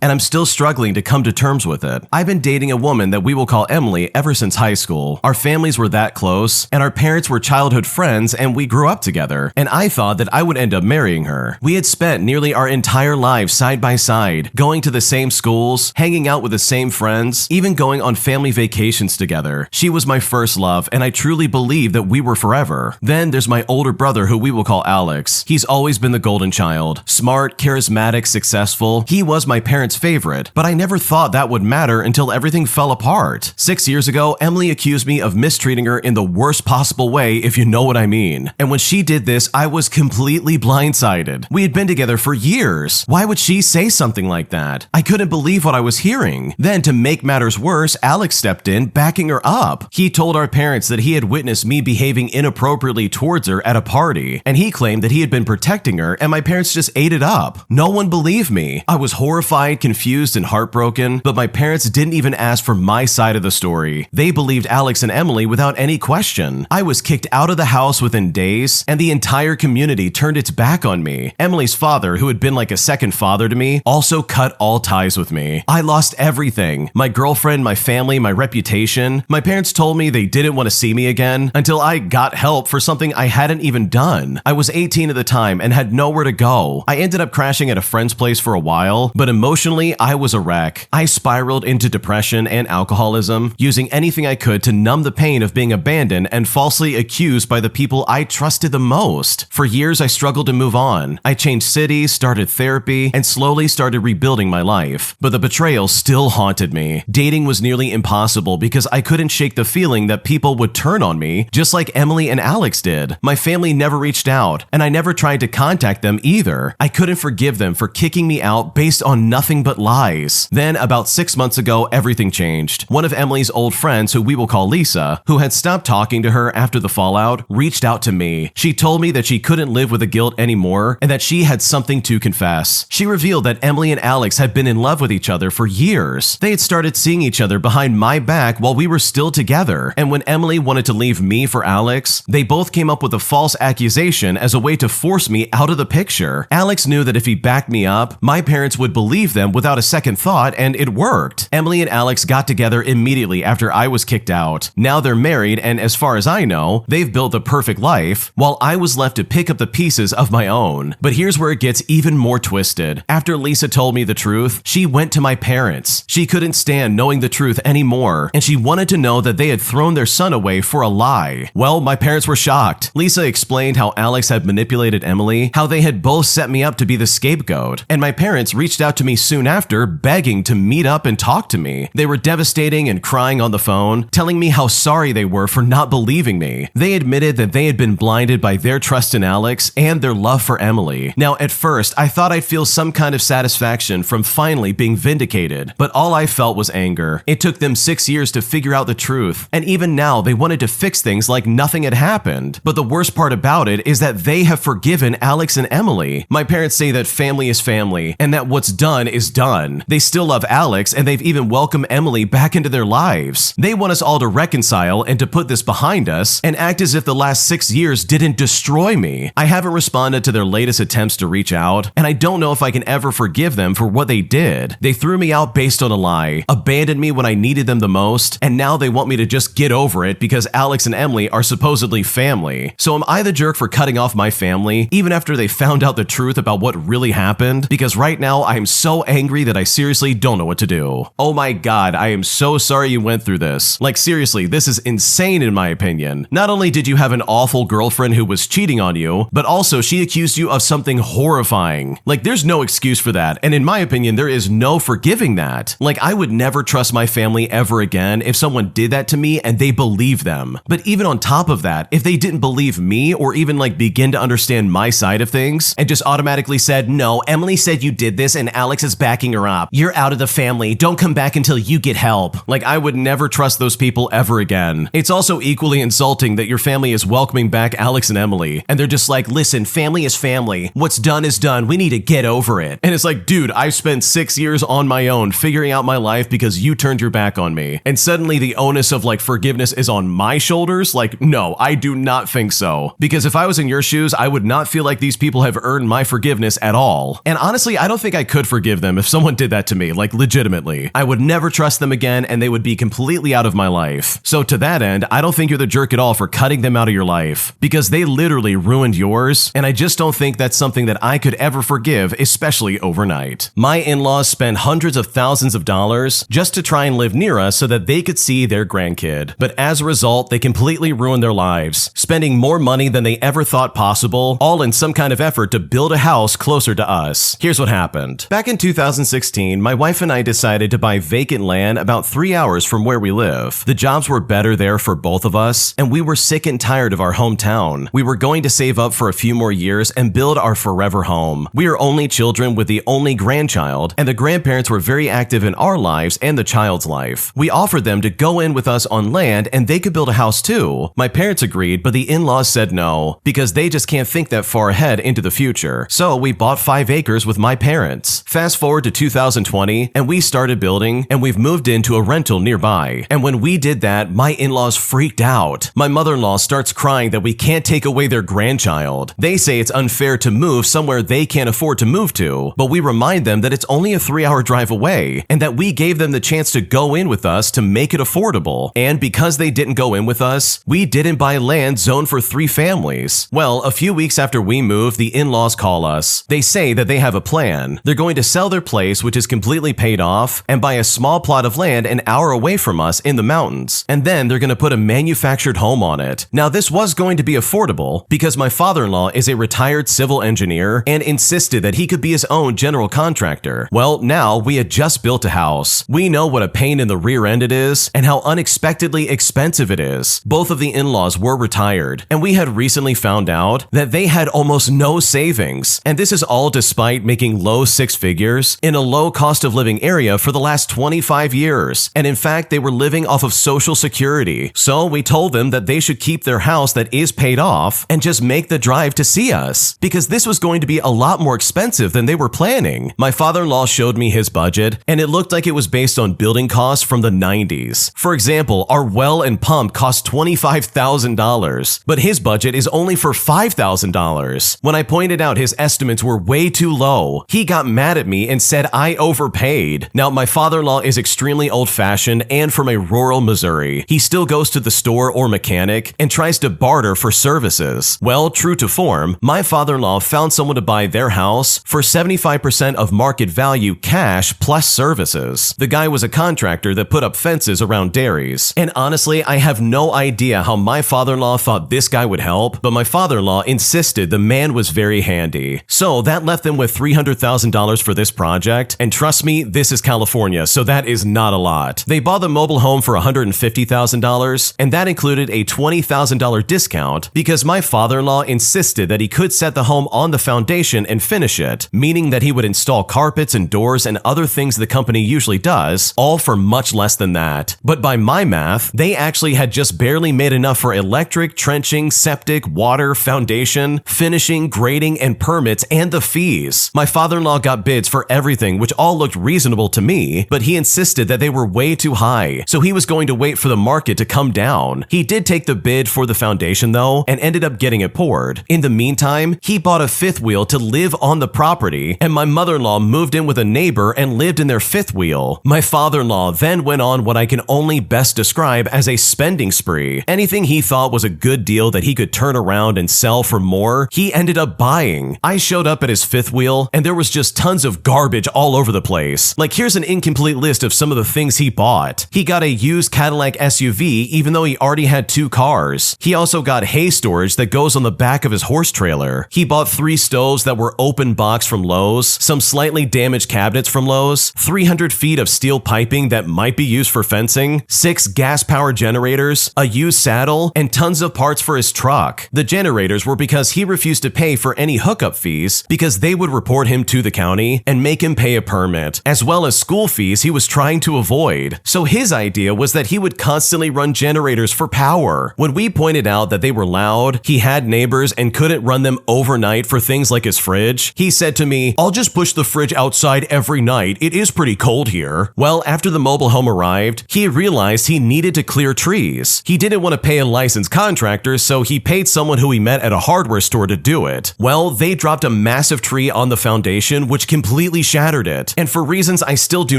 and I'm still struggling to come to terms with it. I've been dating a woman that we will call Emily ever since high school. Our families were that close, and our parents were childhood friends, and we grew up together, and I thought that I would end up marrying her. We had spent nearly our entire lives side by side, going to the same schools, hanging out with the same friends, even going on family vacations together. She was my first love, and I truly believed that we were forever. Then there's my older brother, who we will call Alex. He's always been the golden child. Smart, charismatic, successful. He was my parents' favorite, but I never thought that would matter until everything fell apart. 6 years ago, Emily accused me of mistreating her in the worst possible way, if you know what I mean. And when she did this, I was completely blindsided. We had been together for years. Why would she say something like that? I couldn't believe what I was hearing. Then, to make matters worse, Alex stepped in, backing her up. He told our parents that he had witnessed me behaving inappropriately towards her at a party, and he claimed that he had been protecting her, and my parents just ate it up. No one believed me. I was horrified, confused, and heartbroken, but my parents didn't even ask for my side of the story. They believed Alex and Emily without any question. I was kicked out of the house within days, and the entire community turned its back on me. Emily's father, who had been like a second father to me, also cut all ties with me. I lost everything. My girlfriend, my family, my reputation. My parents told me they didn't want to see me again until I got help for something I hadn't even done. I was 18 at the time and had nowhere to go. I ended up crashing at a friend's place for a while, but emotionally, I was a wreck. I spiraled into depression and alcoholism, using anything I could to numb the pain of being abandoned and falsely accused by the people I trusted the most. For years, I struggled to move on. I changed cities, started therapy, and slowly started rebuilding my life. But the betrayal still haunted me. Dating was nearly impossible because I couldn't shake the feeling that people would turn on me, just like Emily and Alex did. My family never reached out, and I never tried to contact them either. I couldn't forgive them for kicking me out based on nothing but lies. Then, about 6 months ago, everything changed. One of Emily's old friends, who we will call Lisa, who had stopped talking to her after the fallout, reached out to me. She told me that she couldn't live with the guilt anymore and that she had something to confess. She revealed that Emily and Alex had been in love with each other for years. They had started seeing each other behind my back while we were still together, and when Emily wanted to leave me for Alex, they both came up with a false accusation as a way to force me out of the picture. Alex knew that if he backed me up, my parents would believe them without a second thought, and it worked. Emily and Alex got together immediately after I was kicked out. Now they're married, and as far as I know, they've built the perfect life, while I was left to pick up the pieces of my own. But here's where it gets even more twisted. After Lisa told me the truth, she went to my parents. She couldn't stand knowing the truth anymore, and she wanted to know that they had thrown their son away for a lie. Well, my parents were shocked. Lisa explained how Alex had manipulated Emily, how they had both set me up to be the scapegoat, and my parents reached out to me soon after, begging to meet up and talk to me. They were devastating and crying on the phone, telling me how sorry they were for not believing me. They admitted that they had been blinded by their trust in Alex and their love for Emily. Now, at first, I thought I'd feel some kind of satisfaction from finally being vindicated, but all I felt was anger. It took them 6 years to figure out the truth, and even now they wanted to fix things like nothing had happened. But the worst part about it is that they have forgiven Alex and Emily. My parents say that family is family, and that what's done is done. They still love Alex, and they've even welcomed Emily back into their lives. They want us all to reconcile and to put this behind us, and act as if the last 6 years didn't destroy me. I haven't responded to their latest attempts to reach out, and I don't know if I can ever forgive them for what they did. They threw me out based on a lie, abandoned me when I needed them the most, and now they want me to just get over it because Alex and Emily are supposedly family. So am I the jerk for cutting off my family, even after they found out the truth about what really happened? Because right now I am so angry that I seriously don't know what to do. Oh my god, I am so sorry you went went through this. Like seriously, this is insane in my opinion. Not only did you have an awful girlfriend who was cheating on you, but also she accused you of something horrifying. Like there's no excuse for that, and in my opinion, there is no forgiving that. Like I would never trust my family ever again if someone did that to me and they believed them. But even on top of that, if they didn't believe me or even like begin to understand my side of things and just automatically said, no, Emily said you did this and Alex is backing her up. You're out of the family. Don't come back until you get help. Like I would never trust those people ever again. It's also equally insulting that your family is welcoming back Alex and Emily and they're just like, listen, family is family. What's done is done. We need to get over it. And it's like, dude, I've spent 6 years on my own figuring out my life because you turned your back on me. And suddenly the onus of like forgiveness is on my shoulders? Like, no, I do not think so. Because if I was in your shoes, I would not feel like these people have earned my forgiveness at all. And honestly, I don't think I could forgive them if someone did that to me, like legitimately. I would never trust them again and they would be completely out of my life. So to that end, I don't think you're the jerk at all for cutting them out of your life because they literally ruined yours. And I just don't think that's something that I could ever forgive, especially overnight. My in-laws spent hundreds of thousands of dollars just to try and live near us so that they could see their grandkid. But as a result, they completely ruined their lives, spending more money than they ever thought possible, all in some kind of effort to build a house closer to us. Here's what happened. Back in 2016, my wife and I decided to buy vacant land about 3 hours from where we live. The jobs were better there for both of us, and we were sick and tired of our hometown. We were going to save up for a few more years and build our forever home. We are only children with the only grandchild, and the grandparents were very active in our lives and the child's life. We offered them to go in with us on land and they could build a house too. My parents agreed, but the in-laws said no, because they just can't think that far ahead into the future. So we bought 5 acres with my parents. Fast forward to 2020, and we started building, and we've moved into a rental nearby. And when we did that, my in-laws freaked out. My mother-in-law starts crying that we can't take away their grandchild. They say it's unfair to move somewhere they can't afford to move to, but we remind them that it's only a 3-hour drive away, and that we gave them the chance to go in with us to make it affordable. And because they didn't go in with us, we didn't buy land zoned for 3 families. Well, a few weeks after we moved, the in-laws call us. They say that they have a plan. They're going to sell their place, which is completely paid off, and buy a small plot of land an hour away from us in the mountains. And then they're going to put a manufactured home on it. Now, this was going to be affordable because my father-in-law is a retired civil engineer and insisted that he could be his own general contractor. Well, now we had just built a house. We know what a pain in the rear end it is and how unexpectedly expensive it is. Both of the in-laws were retired, and we had recently found out that they had almost no savings. And this is all despite making low 6 figures in a low cost of living area for the last 25 years. And in fact, they were living off of Social Security. So we told them that they should keep their house that is paid off and just make the drive to see us, because this was going to be a lot more expensive than they were planning. My father-in-law showed me his budget, and it looked like it was based on building costs from the 90s. For example, our well and pump cost $25,000, but his budget is only for $5,000. When I pointed out his estimates were way too low, he got mad at me and said I overpaid. Now, my father-in-law is extremely old-fashioned and from a rural Missouri. He still goes to the store or mechanic and tries to barter for services. Well, true to form, my father-in-law found someone to buy their house for 75% of market value cash plus services. The guy was a contractor that put up fences around dairies. And honestly, I have no idea how my father-in-law thought this guy would help, but my father-in-law insisted the man was very handy. So that left them with $300,000 for this project, and trust me, this is California, so that is not a lot. They bought the mobile home for $150,000, and that included a $20,000 discount because my father-in-law insisted that he could set the home on the foundation and finish it, meaning that he would install carpets and doors and other things the company usually does, all for much less than that. But by my math, they actually had just barely made enough for electric, trenching, septic, water, foundation, finishing, grading, and permits, and the fees. My father-in-law got bids for everything, which all looked reasonable to me, but he insisted that they were way too high, so he was going to wait for the market to come down. He did take the bid for the foundation though, and ended up getting it poured. In the meantime, he bought a fifth wheel to live on the property, and my mother-in-law moved in with a neighbor and lived in their fifth wheel. My father-in-law then went on what I can only best describe as a spending spree. Anything he thought was a good deal that he could turn around and sell for more, he ended up buying. I showed up at his fifth wheel, and there was just tons of garbage all over the place. Like, here's an incomplete list of some of the things he bought. He got a used Cadillac SUV even though he already had 2 cars. He also got hay storage that goes on the back of his horse trailer. He bought 3 stoves that were open box from Lowe's, some slightly damaged cabinets from Lowe's, 300 feet of steel piping that might be used for fencing, 6 gas-powered generators, a used saddle, and tons of parts for his truck. The generators were because he refused to pay for any hookup fees because they would report him to the county and make him pay a permit, as well as school fees he was trying to avoid. So his idea was that he would constantly run generators for power. When we pointed out that they were loud, he had neighbors and couldn't run them overnight for things like his fridge, he said to me, "I'll just push the fridge outside every night. It is pretty cold here." Well, after the mobile home arrived, he realized he needed to clear trees. He didn't want to pay a licensed contractor, so he paid someone who he met at a hardware store to do it. Well, they dropped a massive tree on the foundation, which completely shattered it. And for reasons I still do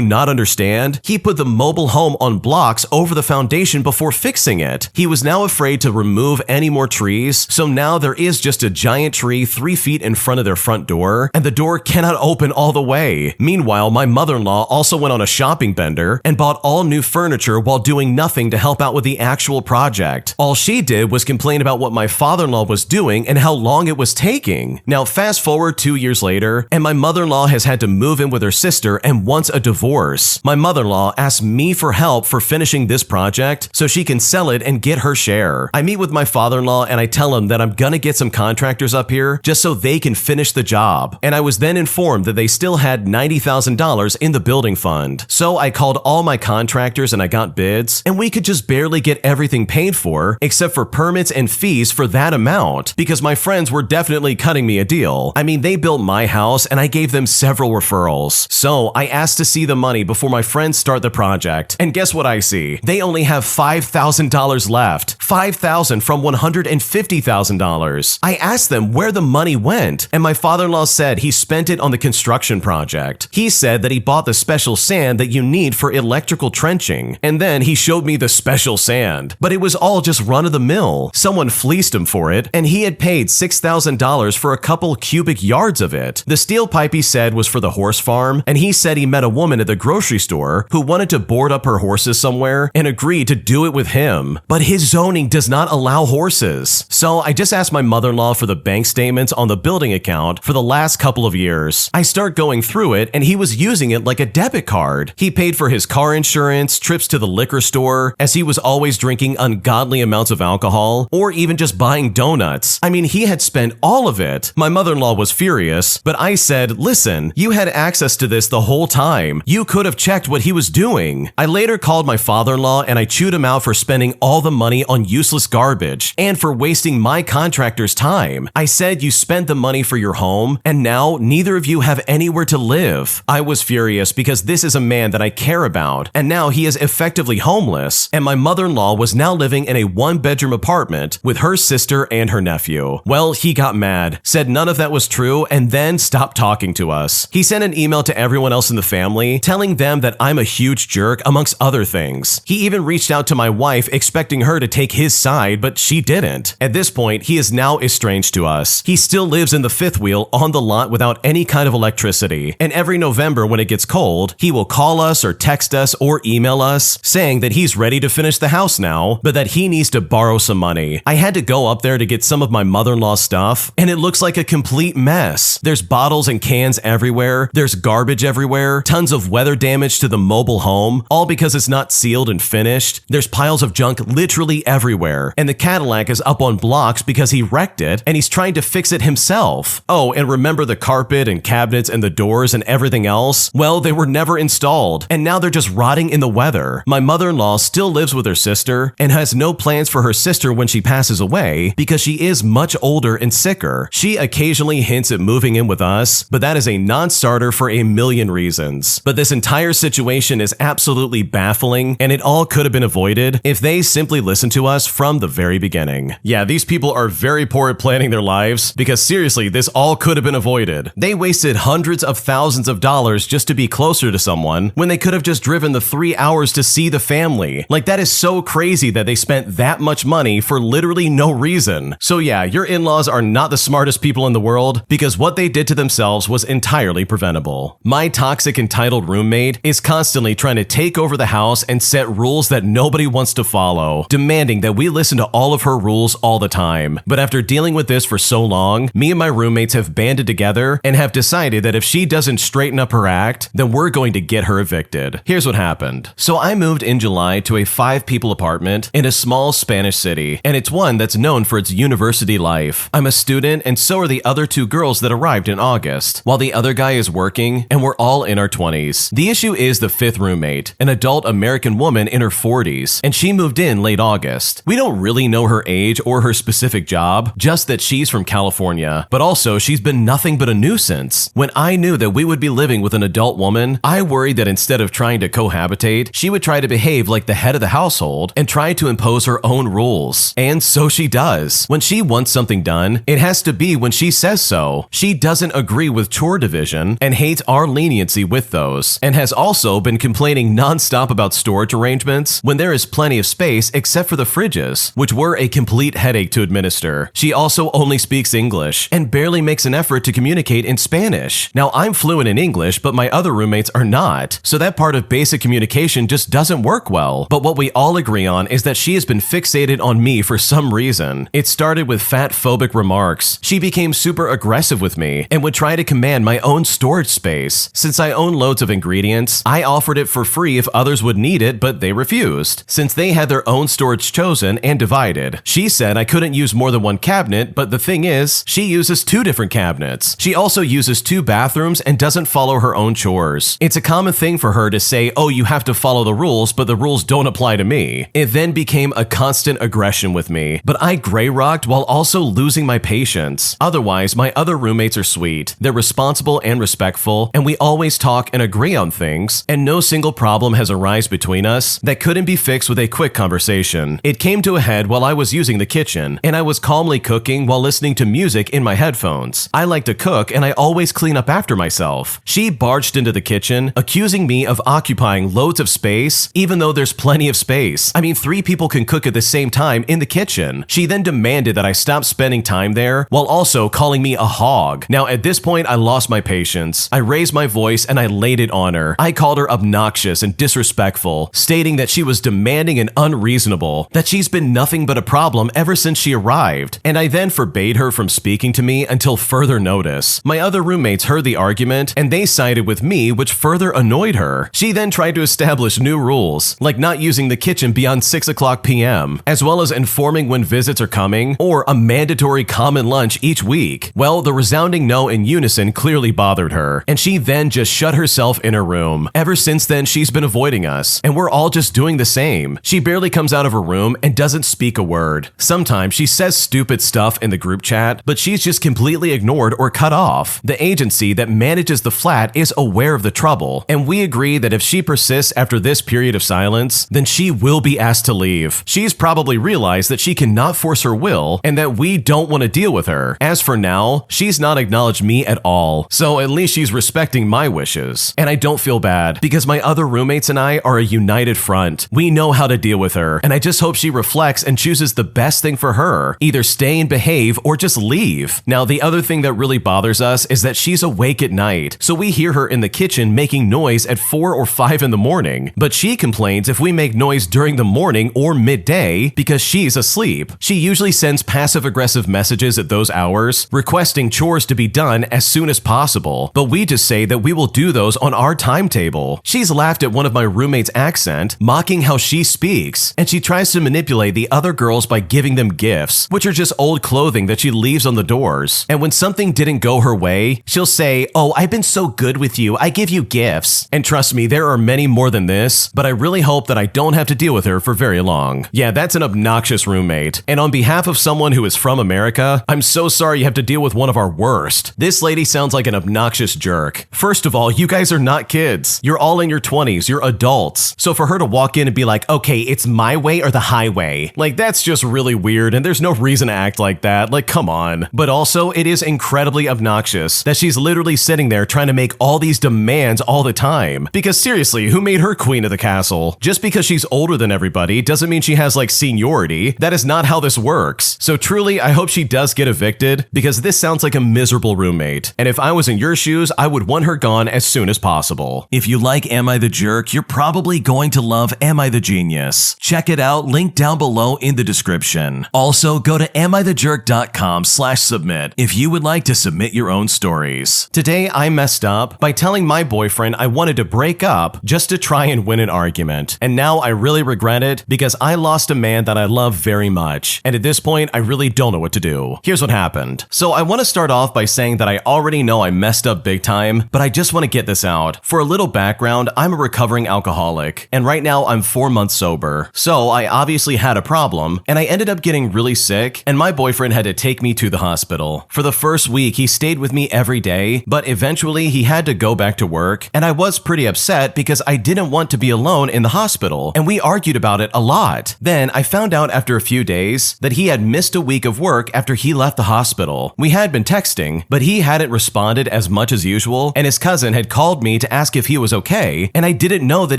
not understand, he put the mobile home on blocks over the foundation before fixing it. He was now afraid to remove any more trees, so now there is just a giant tree 3 feet in front of their front door, and the door cannot open all the way. Meanwhile, my mother-in-law also went on a shopping bender and bought all new furniture while doing nothing to help out with the actual project. All she did was complain about what my father-in-law was doing and how long it was taking. Now, fast forward 2 years later, and my mother-in-law has had to move in with her sister and wants a divorce. My mother-in-law asked me for help for finishing this project so she can sell it and get her share. I meet with my father-in-law and I tell him that I'm gonna get some contractors up here just so they can finish the job. And I was then informed that they still had $90,000 in the building fund. So I called all my contractors and I got bids, and we could just barely get everything paid for except for permits and fees for that amount because my friends were definitely cutting me a deal. I mean, they built my house and I gave them several referrals. So I asked to see the money before my friends start the project. And guess what I see? They only have $5,000 left. $5,000 from $150,000. I asked them where the money went, and my father-in-law said he spent it on the construction project. He said that he bought the special sand that you need for electrical trenching, and then he showed me the special sand. But it was all just run-of-the-mill. Someone fleeced him for it, and he had paid $6,000 for a couple cubic yards of it. The steel pipe he said was for the horse farm, and he said he met a woman at the grocery store who wanted to board up her horses somewhere and agreed to do it with him. But his zoning does not allow horses. So I just asked my mother-in-law for the bank statements on the building account for the last couple of years. I start going through it and he was using it like a debit card. He paid for his car insurance, trips to the liquor store, as he was always drinking ungodly amounts of alcohol, or even just buying donuts. I mean, he had spent all of it. My mother-in-law was furious, but I said, listen, you had access to this the whole time. You could have checked what he was doing. I later called my father-in-law and I chewed him out for spending all the money on useless garbage and for wasting my contractor's time. I said you spent the money for your home and now neither of you have anywhere to live. I was furious because this is a man that I care about and now he is effectively homeless, and my mother-in-law was now living in a 1-bedroom apartment with her sister and her nephew. Well, he got mad, said none of that was true, and then stopped talking to us. He sent an email to everyone else in the family telling them that I'm a huge jerk amongst other things. He even reached out to my wife expecting her to take his side, but she didn't. At this point, he is now estranged to us. He still lives in the fifth wheel on the lot without any kind of electricity, and every November when it gets cold, he will call us or text us or email us saying that he's ready to finish the house now, but that he needs to borrow some money. I had to go up there to get some of my mother-in-law's stuff, and it looks like a complete mess. There's bottles and cans everywhere, there's garbage everywhere, tons of weather damage to the mobile home, all because it's not sealed and finished. There's piles of junk literally everywhere, and the Cadillac is up on blocks because he wrecked it, and he's trying to fix it himself. Oh, and remember the carpet and cabinets and the doors and everything else? Well, they were never installed, and now they're just rotting in the weather. My mother-in-law still lives with her sister and has no plans for her sister when she passes away because she is much older and sicker. She occasionally hints at moving in with us, but that is a non-starter for a million reasons. But this entire situation is absolutely baffling, and it all could have been avoided if they simply listened to us from the very beginning. Yeah, these people are very poor at planning their lives because seriously, this all could have been avoided. They wasted hundreds of thousands of dollars just to be closer to someone when they could have just driven the 3 hours to see the family. Like, that is so crazy that they spent that much money for literally no reason. So yeah, your in-laws are not the smartest people in the world because what they did to themselves was entirely preventable. My toxic entitled roommate is constantly trying to take over the the house and set rules that nobody wants to follow, demanding that we listen to all of her rules all the time. But after dealing with this for so long, me and my roommates have banded together and have decided that if she doesn't straighten up her act, then we're going to get her evicted. Here's what happened. So I moved in July to a 5-people apartment in a small Spanish city, and it's one that's known for its university life. I'm a student, and so are the other 2 girls that arrived in August, while the other guy is working, and we're all in our 20s. The issue is the 5th roommate, an adult American woman in her 40s, and she moved in late August. We don't really know her age or her specific job, just that she's from California, but also she's been nothing but a nuisance. When I knew that we would be living with an adult woman, I worried that instead of trying to cohabitate, she would try to behave like the head of the household and try to impose her own rules. And so she does. When she wants something done, it has to be when she says so. She doesn't agree with chore division and hates our leniency with those, and has also been complaining nonstop about storage arrangements when there is plenty of space except for the fridges, which were a complete headache to administer. She also only speaks English and barely makes an effort to communicate in Spanish. Now, I'm fluent in English, but my other roommates are not, so that part of basic communication just doesn't work well. But what we all agree on is that she has been fixated on me for some reason. It started with fat-phobic remarks. She became super aggressive with me and would try to command my own storage space. Since I own loads of ingredients, I offered it for free if others would need it, but they refused, since they had their own storage chosen and divided. She said I couldn't use more than one cabinet, but the thing is, she uses 2 different cabinets. She also uses 2 bathrooms and doesn't follow her own chores. It's a common thing for her to say, oh, you have to follow the rules, but the rules don't apply to me. It then became a constant aggression with me, but I gray rocked while also losing my patience. Otherwise, my other roommates are sweet. They're responsible and respectful, and we always talk and agree on things, and no single problem has arisen between us that couldn't be fixed with a quick conversation. It came to a head while I was using the kitchen, and I was calmly cooking while listening to music in my headphones. I like to cook, and I always clean up after myself. She barged into the kitchen, accusing me of occupying loads of space, even though there's plenty of space. I mean, 3 people can cook at the same time in the kitchen. She then demanded that I stop spending time there, while also calling me a hog. Now, at this point, I lost my patience. I raised my voice and I laid it on her. I called her obnoxious and disrespectful, stating that she was demanding and unreasonable, that she's been nothing but a problem ever since she arrived, and I then forbade her from speaking to me until further notice. My other roommates heard the argument, and they sided with me, which further annoyed her. She then tried to establish new rules, like not using the kitchen beyond 6:00 p.m., as well as informing when visits are coming, or a mandatory common lunch each week. Well, the resounding no in unison clearly bothered her, and she then just shut herself in her room. Ever since then, she's been avoiding us, and we're all just doing the same. She barely comes out of her room and doesn't speak a word. Sometimes she says stupid stuff in the group chat, but she's just completely ignored or cut off. The agency that manages the flat is aware of the trouble, and we agree that if she persists after this period of silence, then she will be asked to leave. She's probably realized that she cannot force her will, and that we don't want to deal with her. As for now, she's not acknowledged me at all, so at least she's respecting my wishes. And I don't feel bad, because my other roommates and I are a united front. We know how to deal with her, and I just hope she reflects and chooses the best thing for her. Either stay and behave, or just leave. Now, the other thing that really bothers us is that she's awake at night, so we hear her in the kitchen making noise at 4 or 5 in the morning, but she complains if we make noise during the morning or midday because she's asleep. She usually sends passive-aggressive messages at those hours, requesting chores to be done as soon as possible, but we just say that we will do those on our timetable. She's laughed at one of my roommates' accent, mocking how she speaks, and she tries to manipulate the other girls by giving them gifts, which are just old clothing that she leaves on the doors. And when something didn't go her way, she'll say, "Oh, I've been so good with you, I give you gifts." And trust me, there are many more than this, but I really hope that I don't have to deal with her for very long. Yeah, that's an obnoxious roommate. And on behalf of someone who is from America, I'm so sorry you have to deal with one of our worst. This lady sounds like an obnoxious jerk. First of all, you guys are not kids. You're all in your 20s, you're adults. So for her to walk in and be like, okay, it's my way or the highway, like that's just really weird, and there's no reason to act like that. Like, come on. But also, it is incredibly obnoxious that she's literally sitting there trying to make all these demands all the time. Because seriously, who made her queen of the castle? Just because she's older than everybody doesn't mean she has like seniority. That is not how this works. So truly, I hope she does get evicted, because this sounds like a miserable roommate. And if I was in your shoes, I would want her gone as soon as possible. If you like Am I the Jerk, you're you're probably going to love Am I the Genius? Check it out, link down below in the description. Also, go to amithejerk.com/submit if you would like to submit your own stories. Today, I messed up by telling my boyfriend I wanted to break up just to try and win an argument. And now I really regret it because I lost a man that I love very much. And at this point, I really don't know what to do. Here's what happened. So I want to start off by saying that I already know I messed up big time, but I just want to get this out. For a little background, I'm a recovering alcoholic, and right now I'm 4 months sober. So I obviously had a problem, and I ended up getting really sick, and my boyfriend had to take me to the hospital. For the first week, he stayed with me every day, but eventually he had to go back to work, and I was pretty upset because I didn't want to be alone in the hospital, and we argued about it a lot. Then I found out after a few days that he had missed a week of work after he left the hospital. We had been texting, but he hadn't responded as much as usual, and his cousin had called me to ask if he was okay, and I didn't know that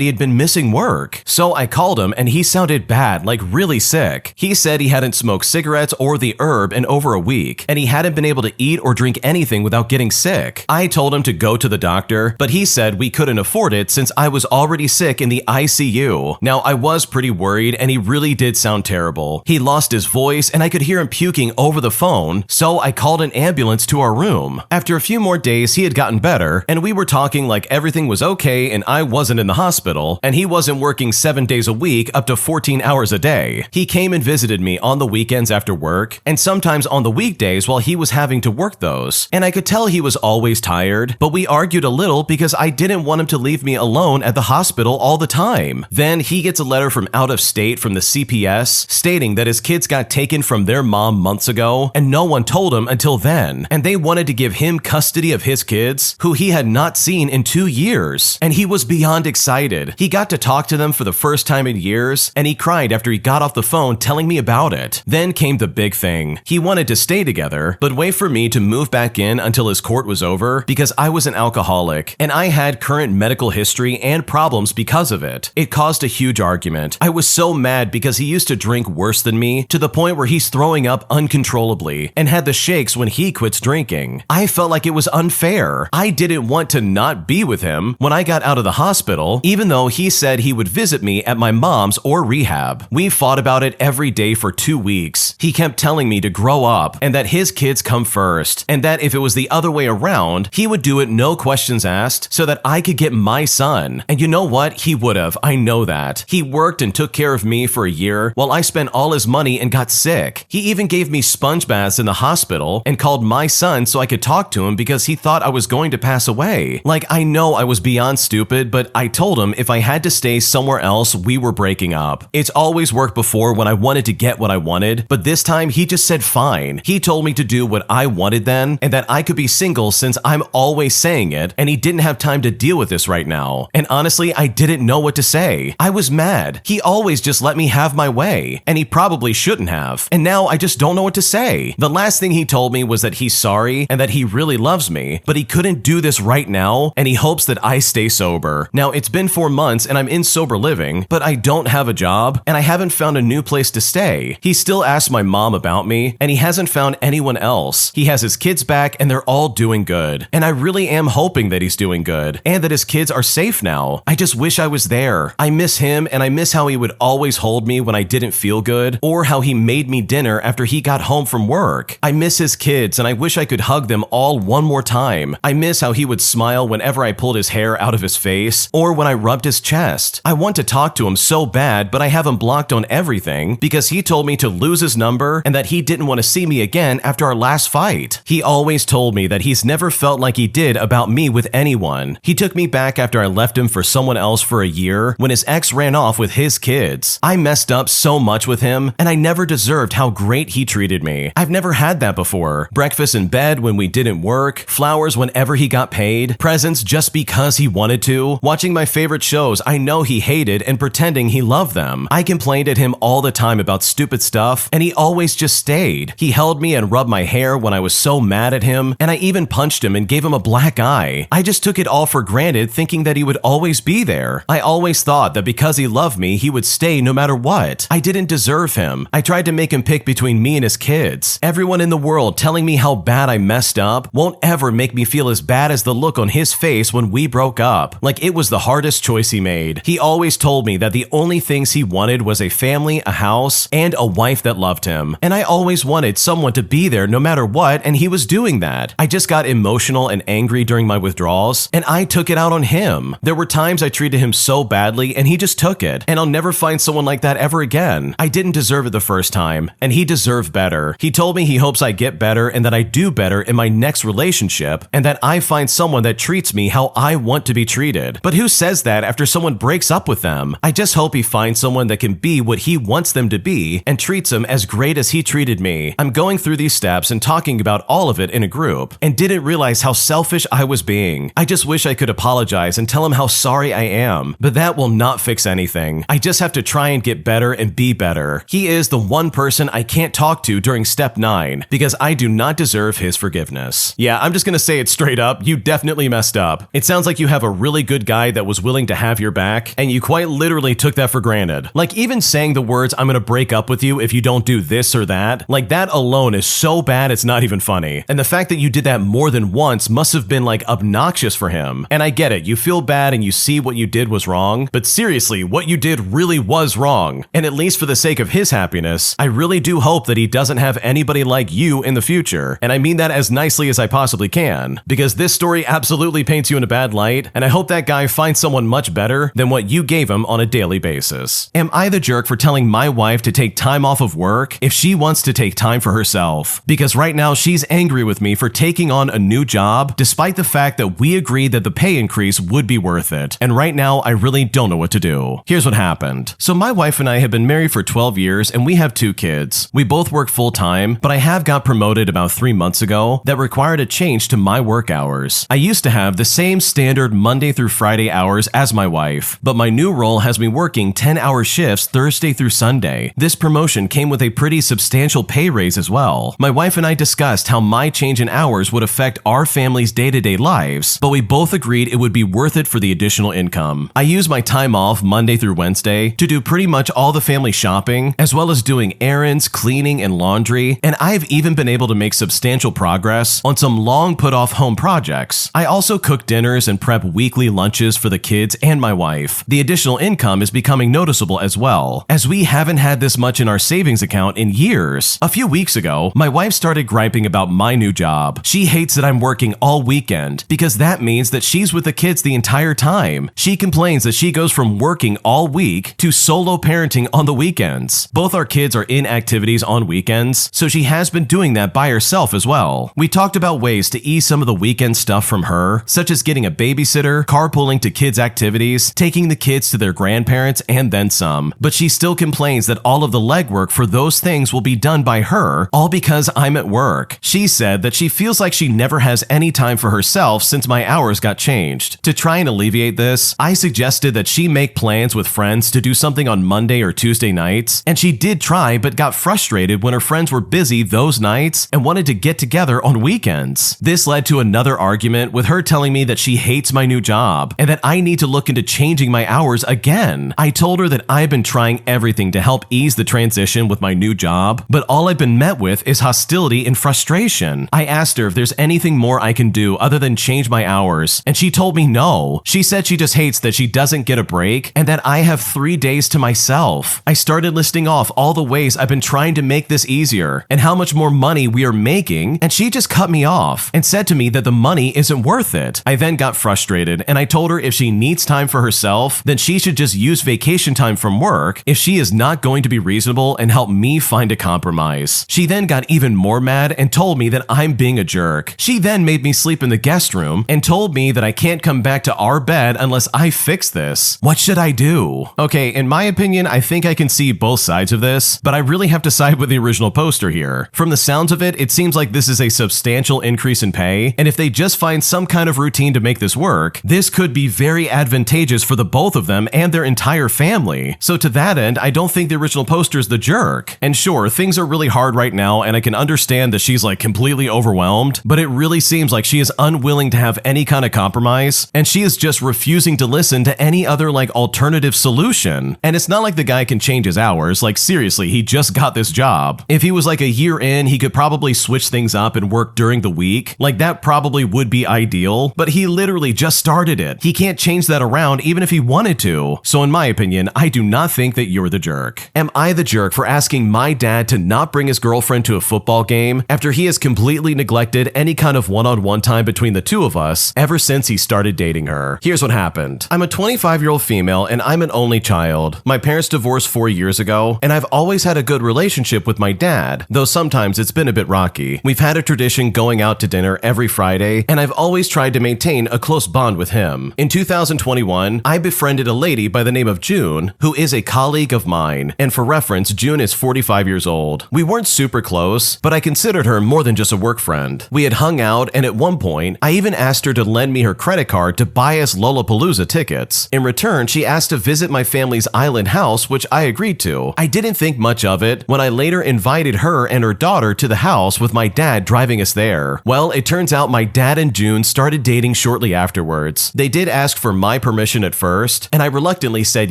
he had been missing work. So I called him, and he sounded bad, like really sick. He said he hadn't smoked cigarettes or the herb in over a week, and he hadn't been able to eat or drink anything without getting sick. I told him to go to the doctor, but he said we couldn't afford it since I was already sick in the ICU. Now, I was pretty worried, and he really did sound terrible. He lost his voice, and I could hear him puking over the phone, so I called an ambulance to our room. After a few more days, he had gotten better, and we were talking like everything was okay and I wasn't in the hospital, and he wasn't working 7 days a week up to 14 hours a day. He came and visited me on the weekends after work, and sometimes on the weekdays while he was having to work those, and I could tell he was always tired, but we argued a little because I didn't want him to leave me alone at the hospital all the time. Then he gets a letter from out of state from the CPS stating that his kids got taken from their mom months ago, and no one told him until then, and they wanted to give him custody of his kids, who he had not seen in 2 years, and he was beyond excited. He got to talk to them for the first time in years, and he cried after he got off the phone telling me about it. Then came the big thing. He wanted to stay together, but wait for me to move back in until his court was over because I was an alcoholic, and I had current medical history and problems because of it. It caused a huge argument. I was so mad because he used to drink worse than me, to the point where he's throwing up uncontrollably and had the shakes when he quits drinking. I felt like it was unfair. I didn't want to not be with him when I got out of the hospital, even though he said he would visit me at my mom's or rehab. We fought about it every day for 2 weeks. He kept telling me to grow up and that his kids come first, and that if it was the other way around, he would do it no questions asked so that I could get my son. And you know what? He would have. I know that. He worked and took care of me for a year while I spent all his money and got sick. He even gave me sponge baths in the hospital and called my son so I could talk to him because he thought I was going to pass away. Like, I know I was beyond stupid, but I told him if I had to stay somewhere else, we were breaking up. It's always worked before when I wanted to get what I wanted, but this time he just said fine. He told me to do what I wanted then, and that I could be single since I'm always saying it, and he didn't have time to deal with this right now. And honestly, I didn't know what to say. I was mad. He always just let me have my way, and he probably shouldn't have. And now I just don't know what to say. The last thing he told me was that he's sorry and that he really loves me, but he couldn't do this right now, and he hopes that I stay sober. Now, it's been 4 months and I'm in sober living, but I don't have a job and I haven't found a new place to stay. He still asks my mom about me, and he hasn't found anyone else. He has his kids back and they're all doing good, and I really am hoping that he's doing good and that his kids are safe now. I just wish I was there. I miss him, and I miss how he would always hold me when I didn't feel good, or how he made me dinner after he got home from work. I miss his kids, and I wish I could hug them all one more time. I miss how he would smile whenever I pulled his hair out of his face, or when I rubbed his chest. I want to talk to him so bad, but I have him blocked on everything because he told me to lose his number and that he didn't want to see me again after our last fight. He always told me that he's never felt like he did about me with anyone. He took me back after I left him for someone else for a year when his ex ran off with his kids. I messed up so much with him, and I never deserved how great he treated me. I've never had that before. Breakfast in bed when we didn't work, flowers whenever he got paid, presents just because he wanted to, watching my favorite shows I know he hated and pretending he loved them. I complained at him all the time about stupid stuff, and he always just stayed. He held me and rubbed my hair when I was so mad at him, and I even punched him and gave him a black eye. I just took it all for granted, thinking that he would always be there. I always thought that because he loved me, he would stay no matter what. I didn't deserve him. I tried to make him pick between me and his kids. Everyone in the world telling me how bad I messed up won't ever make me feel as bad as the look on his face when we broke up. Like it was the hardest smartest choice he made. He always told me that the only things he wanted was a family, a house, and a wife that loved him. And I always wanted someone to be there no matter what, and he was doing that. I just got emotional and angry during my withdrawals, and I took it out on him. There were times I treated him so badly, and he just took it. And I'll never find someone like that ever again. I didn't deserve it the first time, and he deserved better. He told me he hopes I get better and that I do better in my next relationship, and that I find someone that treats me how I want to be treated. But who says that after someone breaks up with them? I just hope he finds someone that can be what he wants them to be and treats them as great as he treated me. I'm going through these steps and talking about all of it in a group, and didn't realize how selfish I was being. I just wish I could apologize and tell him how sorry I am, but that will not fix anything. I just have to try and get better and be better. He is the one person I can't talk to during step 9 because I do not deserve his forgiveness. Yeah, I'm just gonna say it straight up. You definitely messed up. It sounds like you have a really good guy that was willing to have your back, and you quite literally took that for granted. Like, even saying the words, "I'm gonna break up with you if you don't do this or that," like that alone is so bad it's not even funny. And the fact that you did that more than once must have been like obnoxious for him. And I get it, you feel bad and you see what you did was wrong, but seriously, what you did really was wrong. And at least for the sake of his happiness, I really do hope that he doesn't have anybody like you in the future. And I mean that as nicely as I possibly can, because this story absolutely paints you in a bad light, and I hope that guy finds someone much better than what you gave him on a daily basis. Am I the jerk for telling my wife to take time off of work if she wants to take time for herself? Because right now she's angry with me for taking on a new job, despite the fact that we agreed that the pay increase would be worth it. And right now I really don't know what to do. Here's what happened. So my wife and I have been married for 12 years and we have 2 kids. We both work full time, but I have got promoted about 3 months ago that required a change to my work hours. I used to have the same standard Monday through Friday hours as my wife, but my new role has me working 10-hour shifts Thursday through Sunday. This promotion came with a pretty substantial pay raise as well. My wife and I discussed how my change in hours would affect our family's day-to-day lives, but we both agreed it would be worth it for the additional income. I use my time off Monday through Wednesday to do pretty much all the family shopping, as well as doing errands, cleaning, and laundry, and I've even been able to make substantial progress on some long put-off home projects. I also cook dinners and prep weekly lunches for the kids and my wife. The additional income is becoming noticeable as well, as we haven't had this much in our savings account in years. A few weeks ago, my wife started griping about my new job. She hates that I'm working all weekend because that means that she's with the kids the entire time. She complains that she goes from working all week to solo parenting on the weekends. Both our kids are in activities on weekends, so she has been doing that by herself as well. We talked about ways to ease some of the weekend stuff from her, such as getting a babysitter, carpooling to kids' activities, taking the kids to their grandparents, and then some. But she still complains that all of the legwork for those things will be done by her, all because I'm at work. She said that she feels like she never has any time for herself since my hours got changed. To try and alleviate this, I suggested that she make plans with friends to do something on Monday or Tuesday nights, and she did try but got frustrated when her friends were busy those nights and wanted to get together on weekends. This led to another argument with her telling me that she hates my new job and that I need to look into changing my hours again. I told her that I've been trying everything to help ease the transition with my new job, but all I've been met with is hostility and frustration. I asked her if there's anything more I can do other than change my hours, and she told me no. She said she just hates that she doesn't get a break and that I have 3 days to myself. I started listing off all the ways I've been trying to make this easier and how much more money we are making, and she just cut me off and said to me that the money isn't worth it. I then got frustrated and I told her if she needs time for herself, then she should just use vacation time from work if she is not going to be reasonable and help me find a compromise. She then got even more mad and told me that I'm being a jerk. She then made me sleep in the guest room and told me that I can't come back to our bed unless I fix this. What should I do? Okay, in my opinion, I think I can see both sides of this, but I really have to side with the original poster here. From the sounds of it, it seems like this is a substantial increase in pay, and if they just find some kind of routine to make this work, this could be very advantageous for the both of them and their entire family. So to that end, I don't think the original poster is the jerk. And sure, things are really hard right now, and I can understand that she's like completely overwhelmed, but it really seems like she is unwilling to have any kind of compromise, and she is just refusing to listen to any other like alternative solution. And it's not like the guy can change his hours. Like seriously, he just got this job. If he was like a year in, he could probably switch things up and work during the week. Like that probably would be ideal, but he literally just started it. He can't change change that around even if he wanted to. So in my opinion, I do not think that you're the jerk. Am I the jerk for asking my dad to not bring his girlfriend to a football game after he has completely neglected any kind of one-on-one time between the two of us ever since he started dating her? Here's what happened. I'm a 25-year-old female and I'm an only child. My parents divorced 4 years ago, and I've always had a good relationship with my dad, though sometimes it's been a bit rocky. We've had a tradition going out to dinner every Friday, and I've always tried to maintain a close bond with him. In 2021, I befriended a lady by the name of June, who is a colleague of mine, and for reference, June is 45 years old. We weren't super close, but I considered her more than just a work friend. We had hung out, and at one point, I even asked her to lend me her credit card to buy us Lollapalooza tickets. In return, she asked to visit my family's island house, which I agreed to. I didn't think much of it when I later invited her and her daughter to the house with my dad driving us there. Well, it turns out my dad and June started dating shortly afterwards. They did ask for my permission at first, and I reluctantly said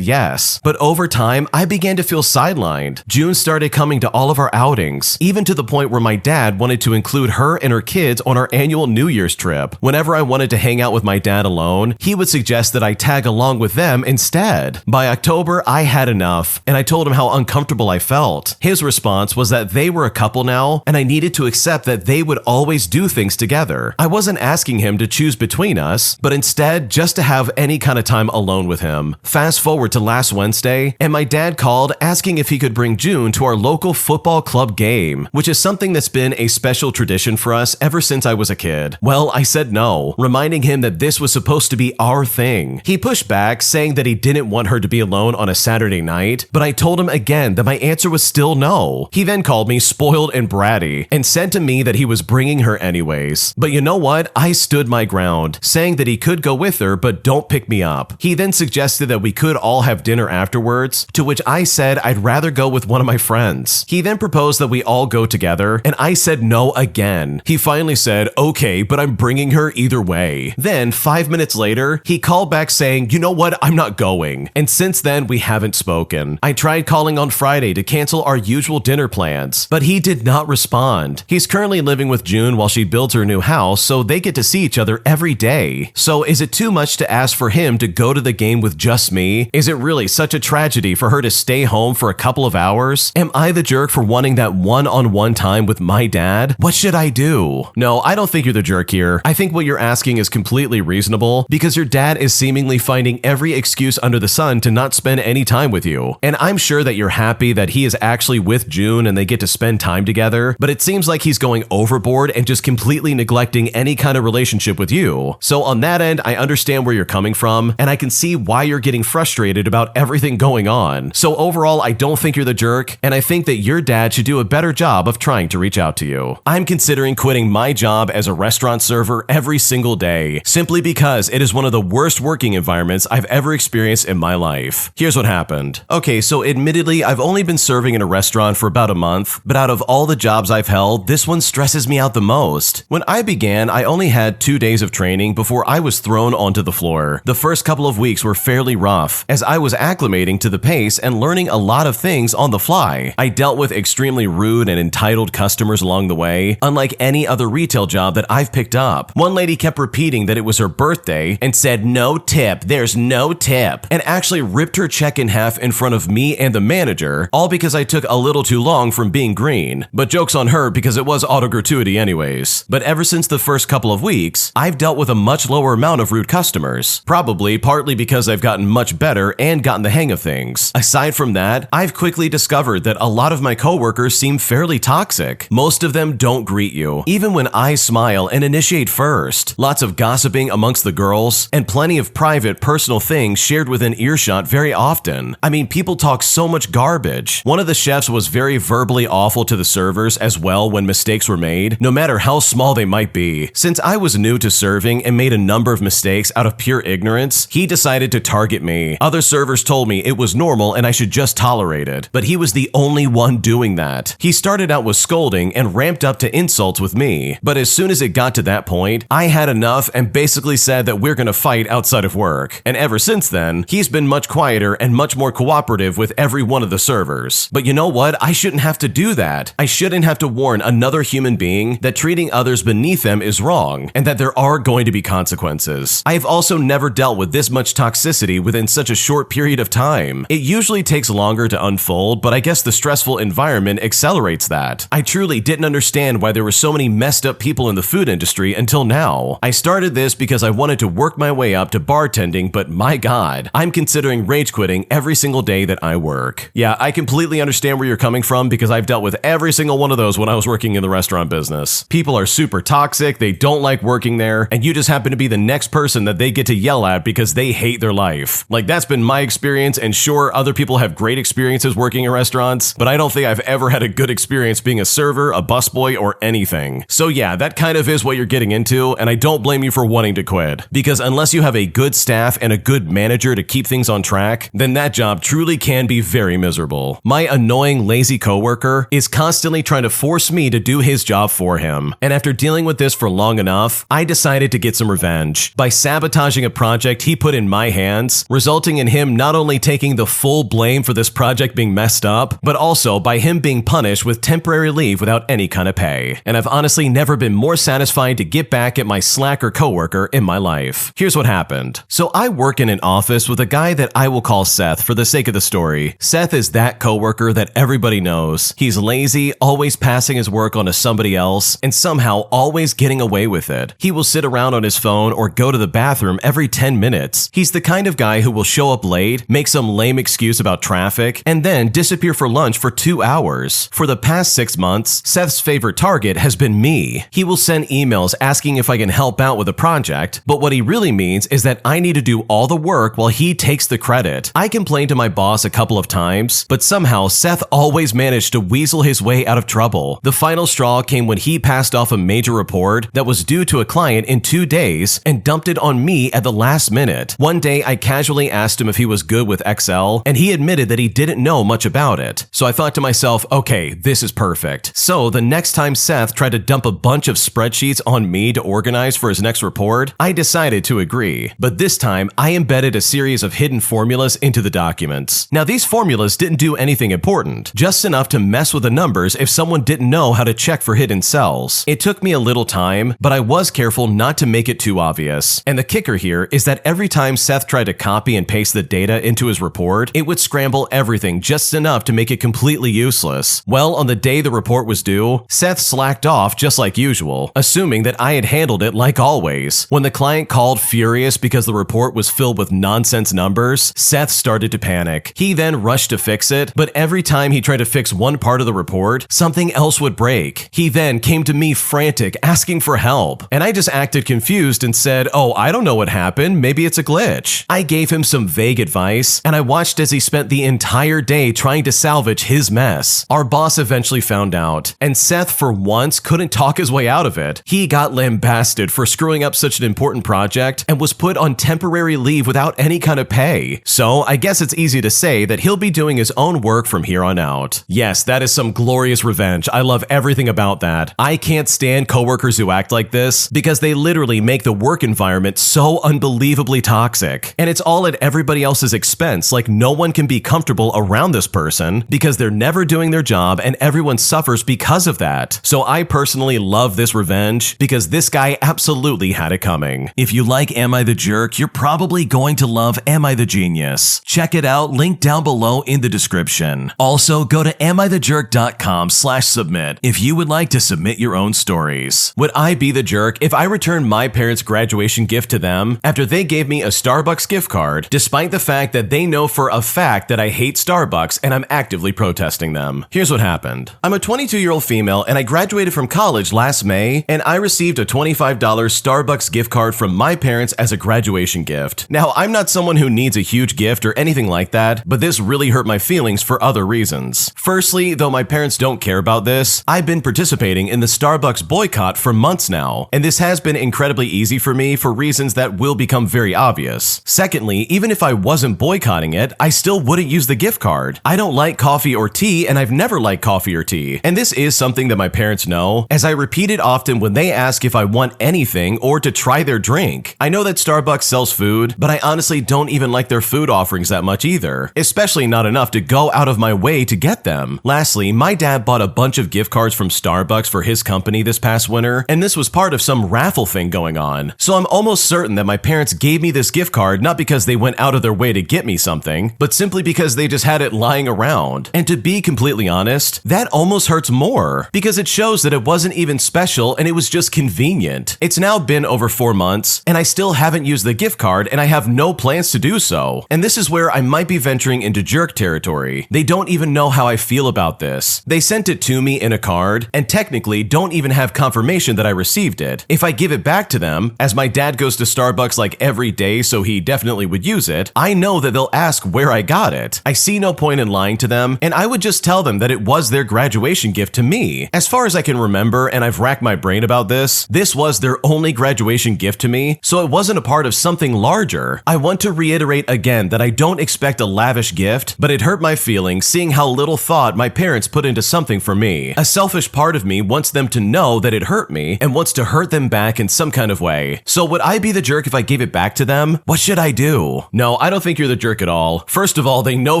yes. But over time, I began to feel sidelined. June started coming to all of our outings, even to the point where my dad wanted to include her and her kids on our annual New Year's trip. Whenever I wanted to hang out with my dad alone, he would suggest that I tag along with them instead. By October, I had enough, and I told him how uncomfortable I felt. His response was that they were a couple now, and I needed to accept that they would always do things together. I wasn't asking him to choose between us, but instead just to have any kind of time alone with him. Fast forward to last Wednesday, and my dad called asking if he could bring June to our local football club game, which is something that's been a special tradition for us ever since I was a kid. Well, I said no, reminding him that this was supposed to be our thing. He pushed back, saying that he didn't want her to be alone on a Saturday night, but I told him again that my answer was still no. He then called me spoiled and bratty and said to me that he was bringing her anyways. But you know what? I stood my ground, saying that he could go with her, but don't pick me up. He then suggested that we could all have dinner afterwards, to which I said I'd rather go with one of my friends. He then proposed that we all go together, and I said no again. He finally said, okay, but I'm bringing her either way. Then, 5 minutes later, he called back saying, you know what, I'm not going. And since then, we haven't spoken. I tried calling on Friday to cancel our usual dinner plans, but he did not respond. He's currently living with June while she builds her new house, so they get to see each other every day. So is it too much to ask for him to go to the game with just me? Is it really such a tragedy for her to stay home for a couple of hours? Am I the jerk for wanting that one-on-one time with my dad? What should I do? No, I don't think you're the jerk here. I think what you're asking is completely reasonable because your dad is seemingly finding every excuse under the sun to not spend any time with you. And I'm sure that you're happy that he is actually with June and they get to spend time together, but it seems like he's going overboard and just completely neglecting any kind of relationship with you. So on that end, I understand where you're coming from, and I can see why you're getting frustrated about everything going on. So overall, I don't think you're the jerk, and I think that your dad should do a better job of trying to reach out to you. I'm considering quitting my job as a restaurant server every single day, simply because it is one of the worst working environments I've ever experienced in my life. Here's what happened. Okay, so admittedly, I've only been serving in a restaurant for about a month, but out of all the jobs I've held, this one stresses me out the most. When I began, I only had 2 days of training before I was thrown onto the floor. The first couple of weeks were fairly rough, as I was acclimating to the pace and learning a lot of things on the fly. I dealt with extremely rude and entitled customers along the way, unlike any other retail job that I've picked up. One lady kept repeating that it was her birthday and said, "No tip, there's no tip," and actually ripped her check in half in front of me and the manager, all because I took a little too long from being green. But joke's on her because it was auto gratuity anyways. But ever since the first couple of weeks, I've dealt with a much lower amount of rude customers, probably partly because I've gotten much better and gotten the hang of things. Aside from that, I've quickly discovered that a lot of my coworkers seem fairly toxic. Most of them don't greet you, even when I smile and initiate first. Lots of gossiping amongst the girls, and plenty of private, personal things shared within earshot very often. I mean, people talk so much garbage. One of the chefs was very verbally awful to the servers as well when mistakes were made, no matter how small they might be. Since I was new to serving and made a number of mistakes out of pure ignorance, he decided to target me. Other servers told me it was normal and I should just tolerate it, but he was the only one doing that. He started out with scolding and ramped up to insults with me, but as soon as it got to that point, I had enough and basically said that we're gonna fight outside of work. And ever since then, he's been much quieter and much more cooperative with every one of the servers. But you know what? I shouldn't have to do that. I shouldn't have to warn another human being that treating others beneath them is wrong and that there are going to be consequences. I've also never never dealt with this much toxicity within such a short period of time. It usually takes longer to unfold, but I guess the stressful environment accelerates that. I truly didn't understand why there were so many messed up people in the food industry until now. I started this because I wanted to work my way up to bartending, but my God, I'm considering rage quitting every single day that I work. Yeah, I completely understand where you're coming from because I've dealt with every single one of those when I was working in the restaurant business. People are super toxic, they don't like working there, and you just happen to be the next person that they get to yell at because they hate their life. Like, that's been my experience, and sure, other people have great experiences working in restaurants, but I don't think I've ever had a good experience being a server, a busboy, or anything. So yeah, that kind of is what you're getting into, and I don't blame you for wanting to quit. Because unless you have a good staff and a good manager to keep things on track, then that job truly can be very miserable. My annoying, lazy coworker is constantly trying to force me to do his job for him. And after dealing with this for long enough, I decided to get some revenge by sabotaging a project he put in my hands, resulting in him not only taking the full blame for this project being messed up, but also by him being punished with temporary leave without any kind of pay. And I've honestly never been more satisfied to get back at my slacker coworker in my life. Here's what happened. So I work in an office with a guy that I will call Seth for the sake of the story. Seth is that coworker that everybody knows. He's lazy, always passing his work on to somebody else, and somehow always getting away with it. He will sit around on his phone or go to the bathroom every 10 minutes. He's the kind of guy who will show up late, make some lame excuse about traffic, and then disappear for lunch for 2 hours. For the past 6 months, Seth's favorite target has been me. He will send emails asking if I can help out with a project, but what he really means is that I need to do all the work while he takes the credit. I complained to my boss a couple of times, but somehow Seth always managed to weasel his way out of trouble. The final straw came when he passed off a major report that was due to a client in 2 days and dumped it on me at the last minute. One day, I casually asked him if he was good with Excel, and he admitted that he didn't know much about it. So I thought to myself, okay, this is perfect. So the next time Seth tried to dump a bunch of spreadsheets on me to organize for his next report, I decided to agree. But this time, I embedded a series of hidden formulas into the documents. Now, these formulas didn't do anything important, just enough to mess with the numbers if someone didn't know how to check for hidden cells. It took me a little time, but I was careful not to make it too obvious. And the kicker here is that every time Seth tried to copy and paste the data into his report, it would scramble everything just enough to make it completely useless. Well, on the day the report was due, Seth slacked off just like usual, assuming that I had handled it like always. When the client called furious because the report was filled with nonsense numbers, Seth started to panic. He then rushed to fix it, but every time he tried to fix one part of the report, something else would break. He then came to me frantic, asking for help, and I just acted confused and said, "Oh, I don't know what happened, maybe it's a glitch." I gave him some vague advice, and I watched as he spent the entire day trying to salvage his mess. Our boss eventually found out, and Seth for once couldn't talk his way out of it. He got lambasted for screwing up such an important project and was put on temporary leave without any kind of pay. So I guess it's easy to say that he'll be doing his own work from here on out. Yes, that is some glorious revenge. I love everything about that. I can't stand coworkers who act like this because they literally make the work environment so unbelievably toxic. And it's all at everybody else's expense, like no one can be comfortable around this person because they're never doing their job and everyone suffers because of that. So I personally love this revenge because this guy absolutely had it coming. If you like Am I the Jerk, you're probably going to love Am I the Genius. Check it out, link down below in the description. Also, go to amithejerk.com/submit if you would like to submit your own stories. Would I be the jerk if I returned my parents' graduation gift to them after they gave me a Starbucks gift card, despite the fact that they know for a fact that I hate Starbucks and I'm actively protesting them? Here's what happened. I'm a 22-year-old female and I graduated from college last May, and I received a $25 Starbucks gift card from my parents as a graduation gift. Now, I'm not someone who needs a huge gift or anything like that, but this really hurt my feelings for other reasons. Firstly, though my parents don't care about this, I've been participating in the Starbucks boycott for months now, and this has been incredibly easy for me for reasons that will become very obvious. Secondly, even if I wasn't boycotting it, I still wouldn't use the gift card. I don't like coffee or tea, and I've never liked coffee or tea. And this is something that my parents know, as I repeat it often when they ask if I want anything or to try their drink. I know that Starbucks sells food, but I honestly don't even like their food offerings that much either, especially not enough to go out of my way to get them. Lastly, my dad bought a bunch of gift cards from Starbucks for his company this past winter, and this was part of some raffle thing going on. So I'm almost certain that my parents parents gave me this gift card not because they went out of their way to get me something, but simply because they just had it lying around. And to be completely honest, that almost hurts more because it shows that it wasn't even special and it was just convenient. It's now been over 4 months and I still haven't used the gift card and I have no plans to do so. And this is where I might be venturing into jerk territory. They don't even know how I feel about this. They sent it to me in a card and technically don't even have confirmation that I received it. If I give it back to them, as my dad goes to Starbucks like every day so he definitely would use it, I know that they'll ask where I got it. I see no point in lying to them and I would just tell them that it was their graduation gift to me. As far as I can remember, and I've racked my brain about this was their only graduation gift to me, so it wasn't a part of something larger. I want to reiterate again that I don't expect a lavish gift, but it hurt my feelings seeing how little thought my parents put into something for me. A selfish part of me wants them to know that it hurt me and wants to hurt them back in some kind of way. So would I be the jerk if I gave it back to them? What should I do? No, I don't think you're the jerk at all. First of all, they know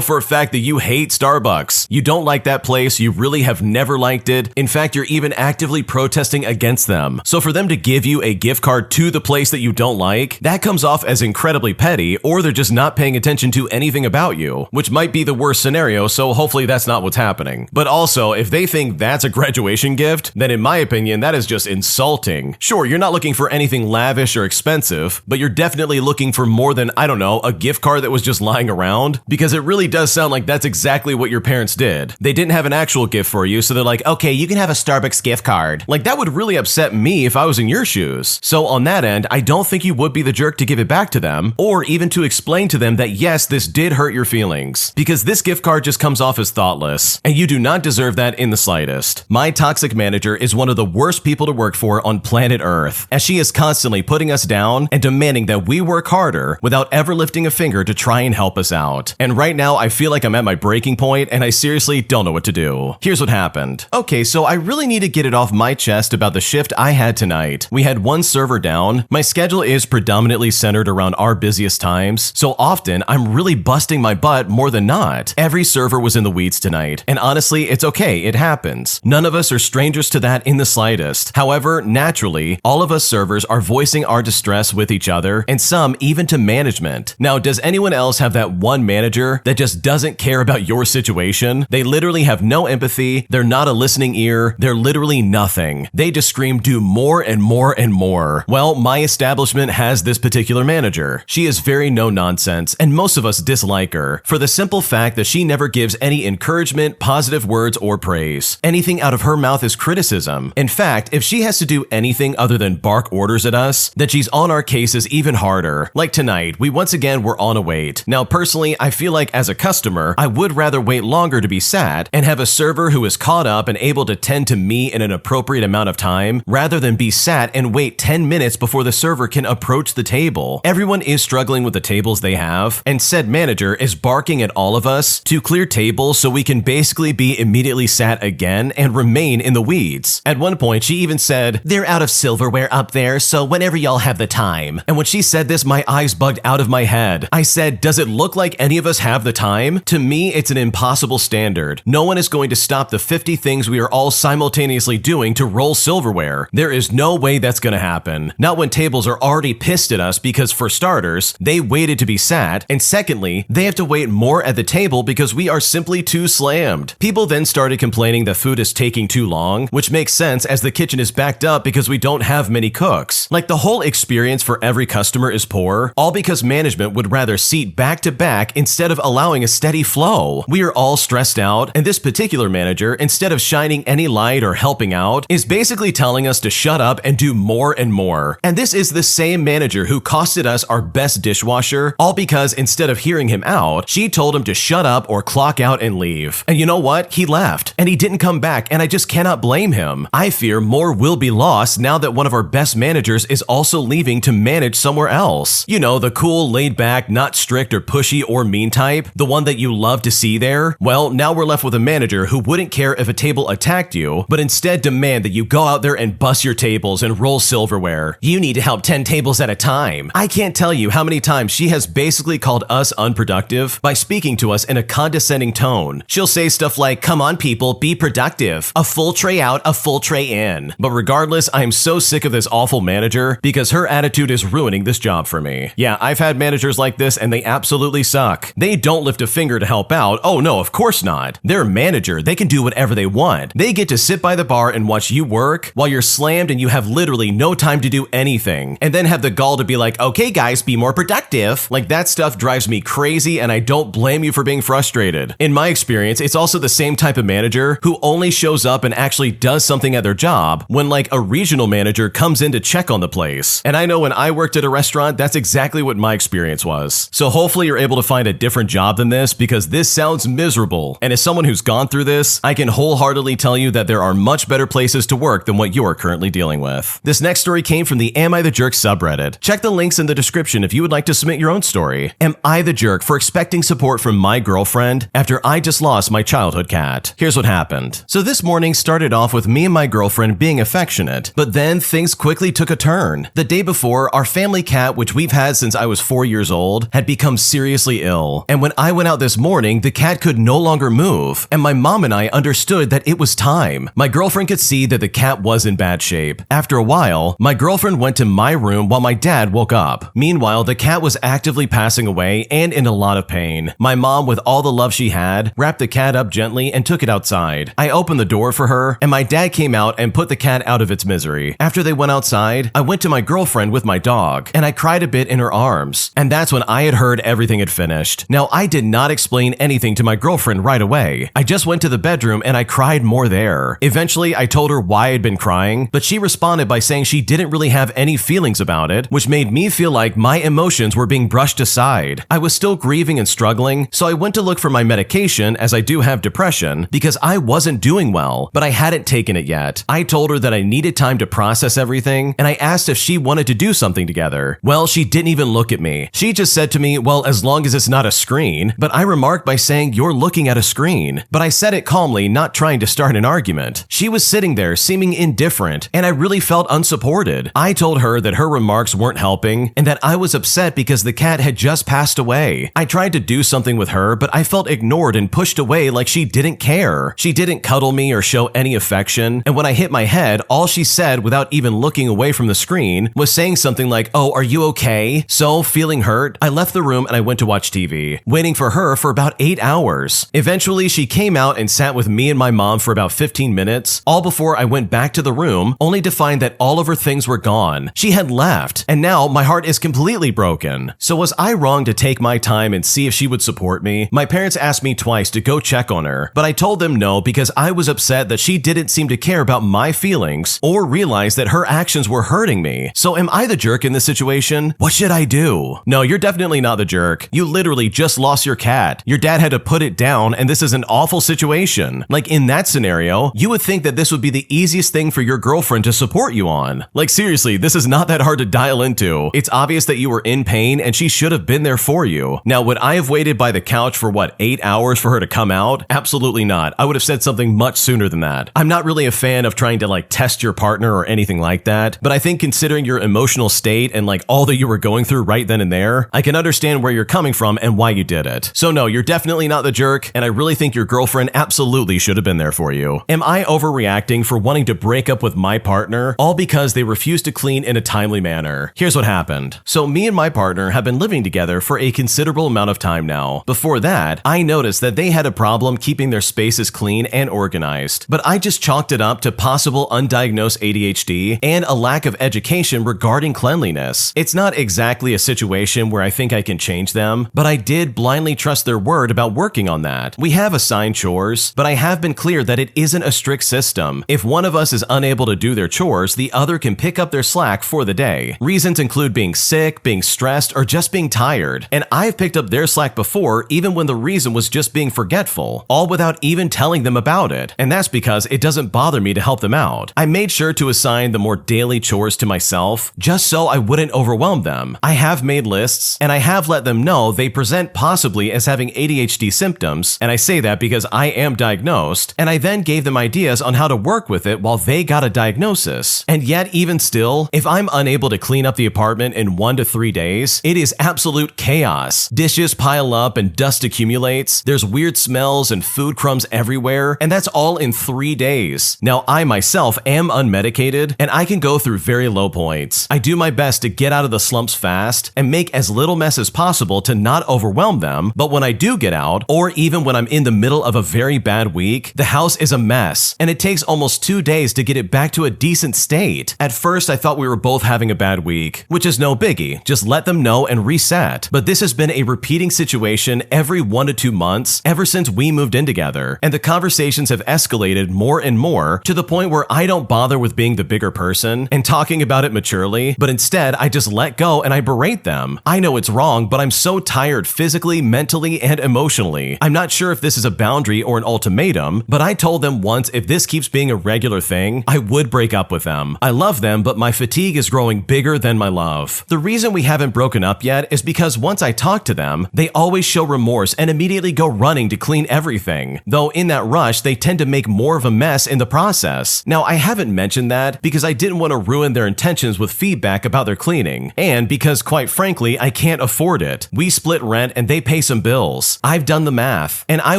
for a fact that you hate Starbucks. You don't like that place. You really have never liked it. In fact, you're even actively protesting against them. So for them to give you a gift card to the place that you don't like, that comes off as incredibly petty, or they're just not paying attention to anything about you, which might be the worst scenario, so hopefully that's not what's happening. But also, if they think that's a graduation gift, then in my opinion, that is just insulting. Sure, you're not looking for anything lavish or expensive, but you're definitely looking for more than, I don't know, a gift card that was just lying around, because it really does sound like that's exactly what your parents did. They didn't have an actual gift for you, so they're like, okay, you can have a Starbucks gift card. Like, that would really upset me if I was in your shoes. So on that end, I don't think you would be the jerk to give it back to them, or even to explain to them that yes, this did hurt your feelings, because this gift card just comes off as thoughtless, and you do not deserve that in the slightest. My toxic manager is one of the worst people to work for on planet Earth, as she is constantly putting us down and demanding that we work harder without ever lifting a finger to try and help us out. And right now, I feel like I'm at my breaking point, and I seriously don't know what to do. Here's what happened. Okay, so I really need to get it off my chest about the shift I had tonight. We had one server down. My schedule is predominantly centered around our busiest times, so often I'm really busting my butt more than not. Every server was in the weeds tonight, and honestly, it's okay, it happens. None of us are strangers to that in the slightest. However, naturally, all of us servers are voicing our distress with each other, and some even to management. Now, does anyone else have that one manager that just doesn't care about your situation? They literally have no empathy, they're not a listening ear, they're literally nothing. They just scream, do more and more and more. Well, my establishment has this particular manager. She is very no-nonsense, and most of us dislike her for the simple fact that she never gives any encouragement, positive words, or praise. Anything out of her mouth is criticism. In fact, if she has to do anything other than bark orders at us, then she's on our cases even harder. Like tonight, we once again were on a wait. Now, personally, I feel like as a customer, I would rather wait longer to be sat and have a server who is caught up and able to tend to me in an appropriate amount of time, rather than be sat and wait 10 minutes before the server can approach the table. Everyone is struggling with the tables they have, and said manager is barking at all of us to clear tables so we can basically be immediately sat again and remain in the weeds. At one point, she even said, "They're out of silverware up there, so whenever y'all have the time." And when she said this, my eyes bugged out of my head. I said, does it look like any of us have the time? To me, it's an impossible standard. No one is going to stop the 50 things we are all simultaneously doing to roll silverware. There is no way that's gonna happen. Not when tables are already pissed at us because, for starters, they waited to be sat, and secondly, they have to wait more at the table because we are simply too slammed. People then started complaining that food is taking too long, which makes sense as the kitchen is backed up because we don't have many cooks. Like, the whole experience for every customer is poor, all because management would rather seat back to back instead of allowing a steady flow. We are all stressed out, and this particular manager, instead of shining any light or helping out, is basically telling us to shut up and do more and more. And this is the same manager who costed us our best dishwasher, all because instead of hearing him out, she told him to shut up or clock out and leave. And you know what? He left, and he didn't come back, and I just cannot blame him. I fear more will be lost now that one of our best managers is also leaving to manage somewhere else. You know, the cool, laid back, not strict or pushy or mean type, the one that you love to see there. Well, now we're left with a manager who wouldn't care if a table attacked you, but instead demand that you go out there and bust your tables and roll silverware. You need to help 10 tables at a time. I can't tell you how many times she has basically called us unproductive by speaking to us in a condescending tone. She'll say stuff like, "Come on people, be productive. A full tray out, a full tray in." But regardless, I am so sick of this awful manager because her attitude is and ruining this job for me. Yeah, I've had managers like this and they absolutely suck. They don't lift a finger to help out. Oh no, of course not. They're a manager. They can do whatever they want. They get to sit by the bar and watch you work while you're slammed and you have literally no time to do anything, and then have the gall to be like, okay guys, be more productive. Like, that stuff drives me crazy, and I don't blame you for being frustrated. In my experience, it's also the same type of manager who only shows up and actually does something at their job when like a regional manager comes in to check on the place. And I know when I worked at a restaurant, that's exactly what my experience was. So hopefully you're able to find a different job than this, because this sounds miserable. And as someone who's gone through this, I can wholeheartedly tell you that there are much better places to work than what you're currently dealing with. This next story came from the Am I the Jerk subreddit. Check the links in the description if you would like to submit your own story. Am I the jerk for expecting support from my girlfriend after I just lost my childhood cat? Here's what happened. So this morning started off with me and my girlfriend being affectionate, but then things quickly took a turn. The day before, our family cat, which we've had since I was 4 years old, had become seriously ill. And when I went out this morning, the cat could no longer move, and my mom and I understood that it was time. My girlfriend could see that the cat was in bad shape. After a while, my girlfriend went to my room while my dad woke up. Meanwhile, the cat was actively passing away and in a lot of pain. My mom, with all the love she had, wrapped the cat up gently and took it outside. I opened the door for her, and my dad came out and put the cat out of its misery. After they went outside, I went to my girlfriend with my dog, and I cried a bit in her arms. And that's when I had heard everything had finished. Now, I did not explain anything to my girlfriend right away. I just went to the bedroom and I cried more there. Eventually, I told her why I'd been crying, but she responded by saying she didn't really have any feelings about it, which made me feel like my emotions were being brushed aside. I was still grieving and struggling, so I went to look for my medication, as I do have depression, because I wasn't doing well, but I hadn't taken it yet. I told her that I needed time to process everything, and I asked if she wanted to do something together. Well, she didn't even look at me. She just said to me, well, as long as it's not a screen, but I remarked by saying, you're looking at a screen. But I said it calmly, not trying to start an argument. She was sitting there seeming indifferent, and I really felt unsupported. I told her that her remarks weren't helping, and that I was upset because the cat had just passed away. I tried to do something with her, but I felt ignored and pushed away like she didn't care. She didn't cuddle me or show any affection, and when I hit my head, all she said without even looking away from the screen was saying something like, oh, are you okay? So, feeling hurt, I left the room and I went to watch TV, waiting for her for about 8 hours. Eventually, she came out and sat with me and my mom for about 15 minutes, all before I went back to the room, only to find that all of her things were gone. She had left, and now my heart is completely broken. So was I wrong to take my time and see if she would support me? My parents asked me twice to go check on her, but I told them no because I was upset that she didn't seem to care about my feelings or realize that her actions were hurting me. So am I the jerk in this situation? What should I do? No, you're definitely not the jerk. You literally just lost your cat. Your dad had to put it down, and this is an awful situation. Like, in that scenario, you would think that this would be the easiest thing for your girlfriend to support you on. Like, seriously, this is not that hard to dial into. It's obvious that you were in pain and she should have been there for you. Now, would I have waited by the couch for 8 hours for her to come out? Absolutely not. I would have said something much sooner than that. I'm not really a fan of trying to test your partner or anything like that, but I think considering your emotional state and all that you were going through right then and there, I can understand where you're coming from and why you did it. So no, you're definitely not the jerk, and I really think your girlfriend absolutely should have been there for you. Am I overreacting for wanting to break up with my partner all because they refused to clean in a timely manner? Here's what happened. So me and my partner have been living together for a considerable amount of time now. Before that, I noticed that they had a problem keeping their spaces clean and organized, but I just chalked it up to possible undiagnosed ADHD and a lack of education regarding cleanliness. It's not exactly a situation where I think I can change them, but I did blindly trust their word about working on that. We have assigned chores, but I have been clear that it isn't a strict system. If one of us is unable to do their chores, the other can pick up their slack for the day. Reasons include being sick, being stressed, or just being tired. And I've picked up their slack before, even when the reason was just being forgetful, all without even telling them about it. And that's because it doesn't bother me to help them out. I made sure to assign the more daily chores to myself, just so I wouldn't overwhelm them. I have made lists, and I have let them know they present possibly as having ADHD symptoms, and I say that because I am diagnosed, and I then gave them ideas on how to work with it while they got a diagnosis. And yet, even still, if I'm unable to clean up the apartment in 1 to 3 days, it is absolute chaos. Dishes pile up and dust accumulates, there's weird smells and food crumbs everywhere, and that's all in 3 days. Now, I myself am unmedicated, and I can go through very low points. I do my best best to get out of the slumps fast and make as little mess as possible to not overwhelm them, but when I do get out, or even when I'm in the middle of a very bad week, the house is a mess, and it takes almost 2 days to get it back to a decent state. At first, I thought we were both having a bad week, which is no biggie, just let them know and reset. But this has been a repeating situation every 1 to 2 months ever since we moved in together, and the conversations have escalated more and more to the point where I don't bother with being the bigger person and talking about it maturely, but instead I just let go and I berate them. I know it's wrong, but I'm so tired physically, mentally, and emotionally. I'm not sure if this is a boundary or an ultimatum, but I told them once if this keeps being a regular thing, I would break up with them. I love them, but my fatigue is growing bigger than my love. The reason we haven't broken up yet is because once I talk to them, they always show remorse and immediately go running to clean everything. Though in that rush, they tend to make more of a mess in the process. Now, I haven't mentioned that because I didn't want to ruin their intentions with feedback about their cleaning, and because quite frankly, I can't afford it. We split rent and they pay some bills. I've done the math, and I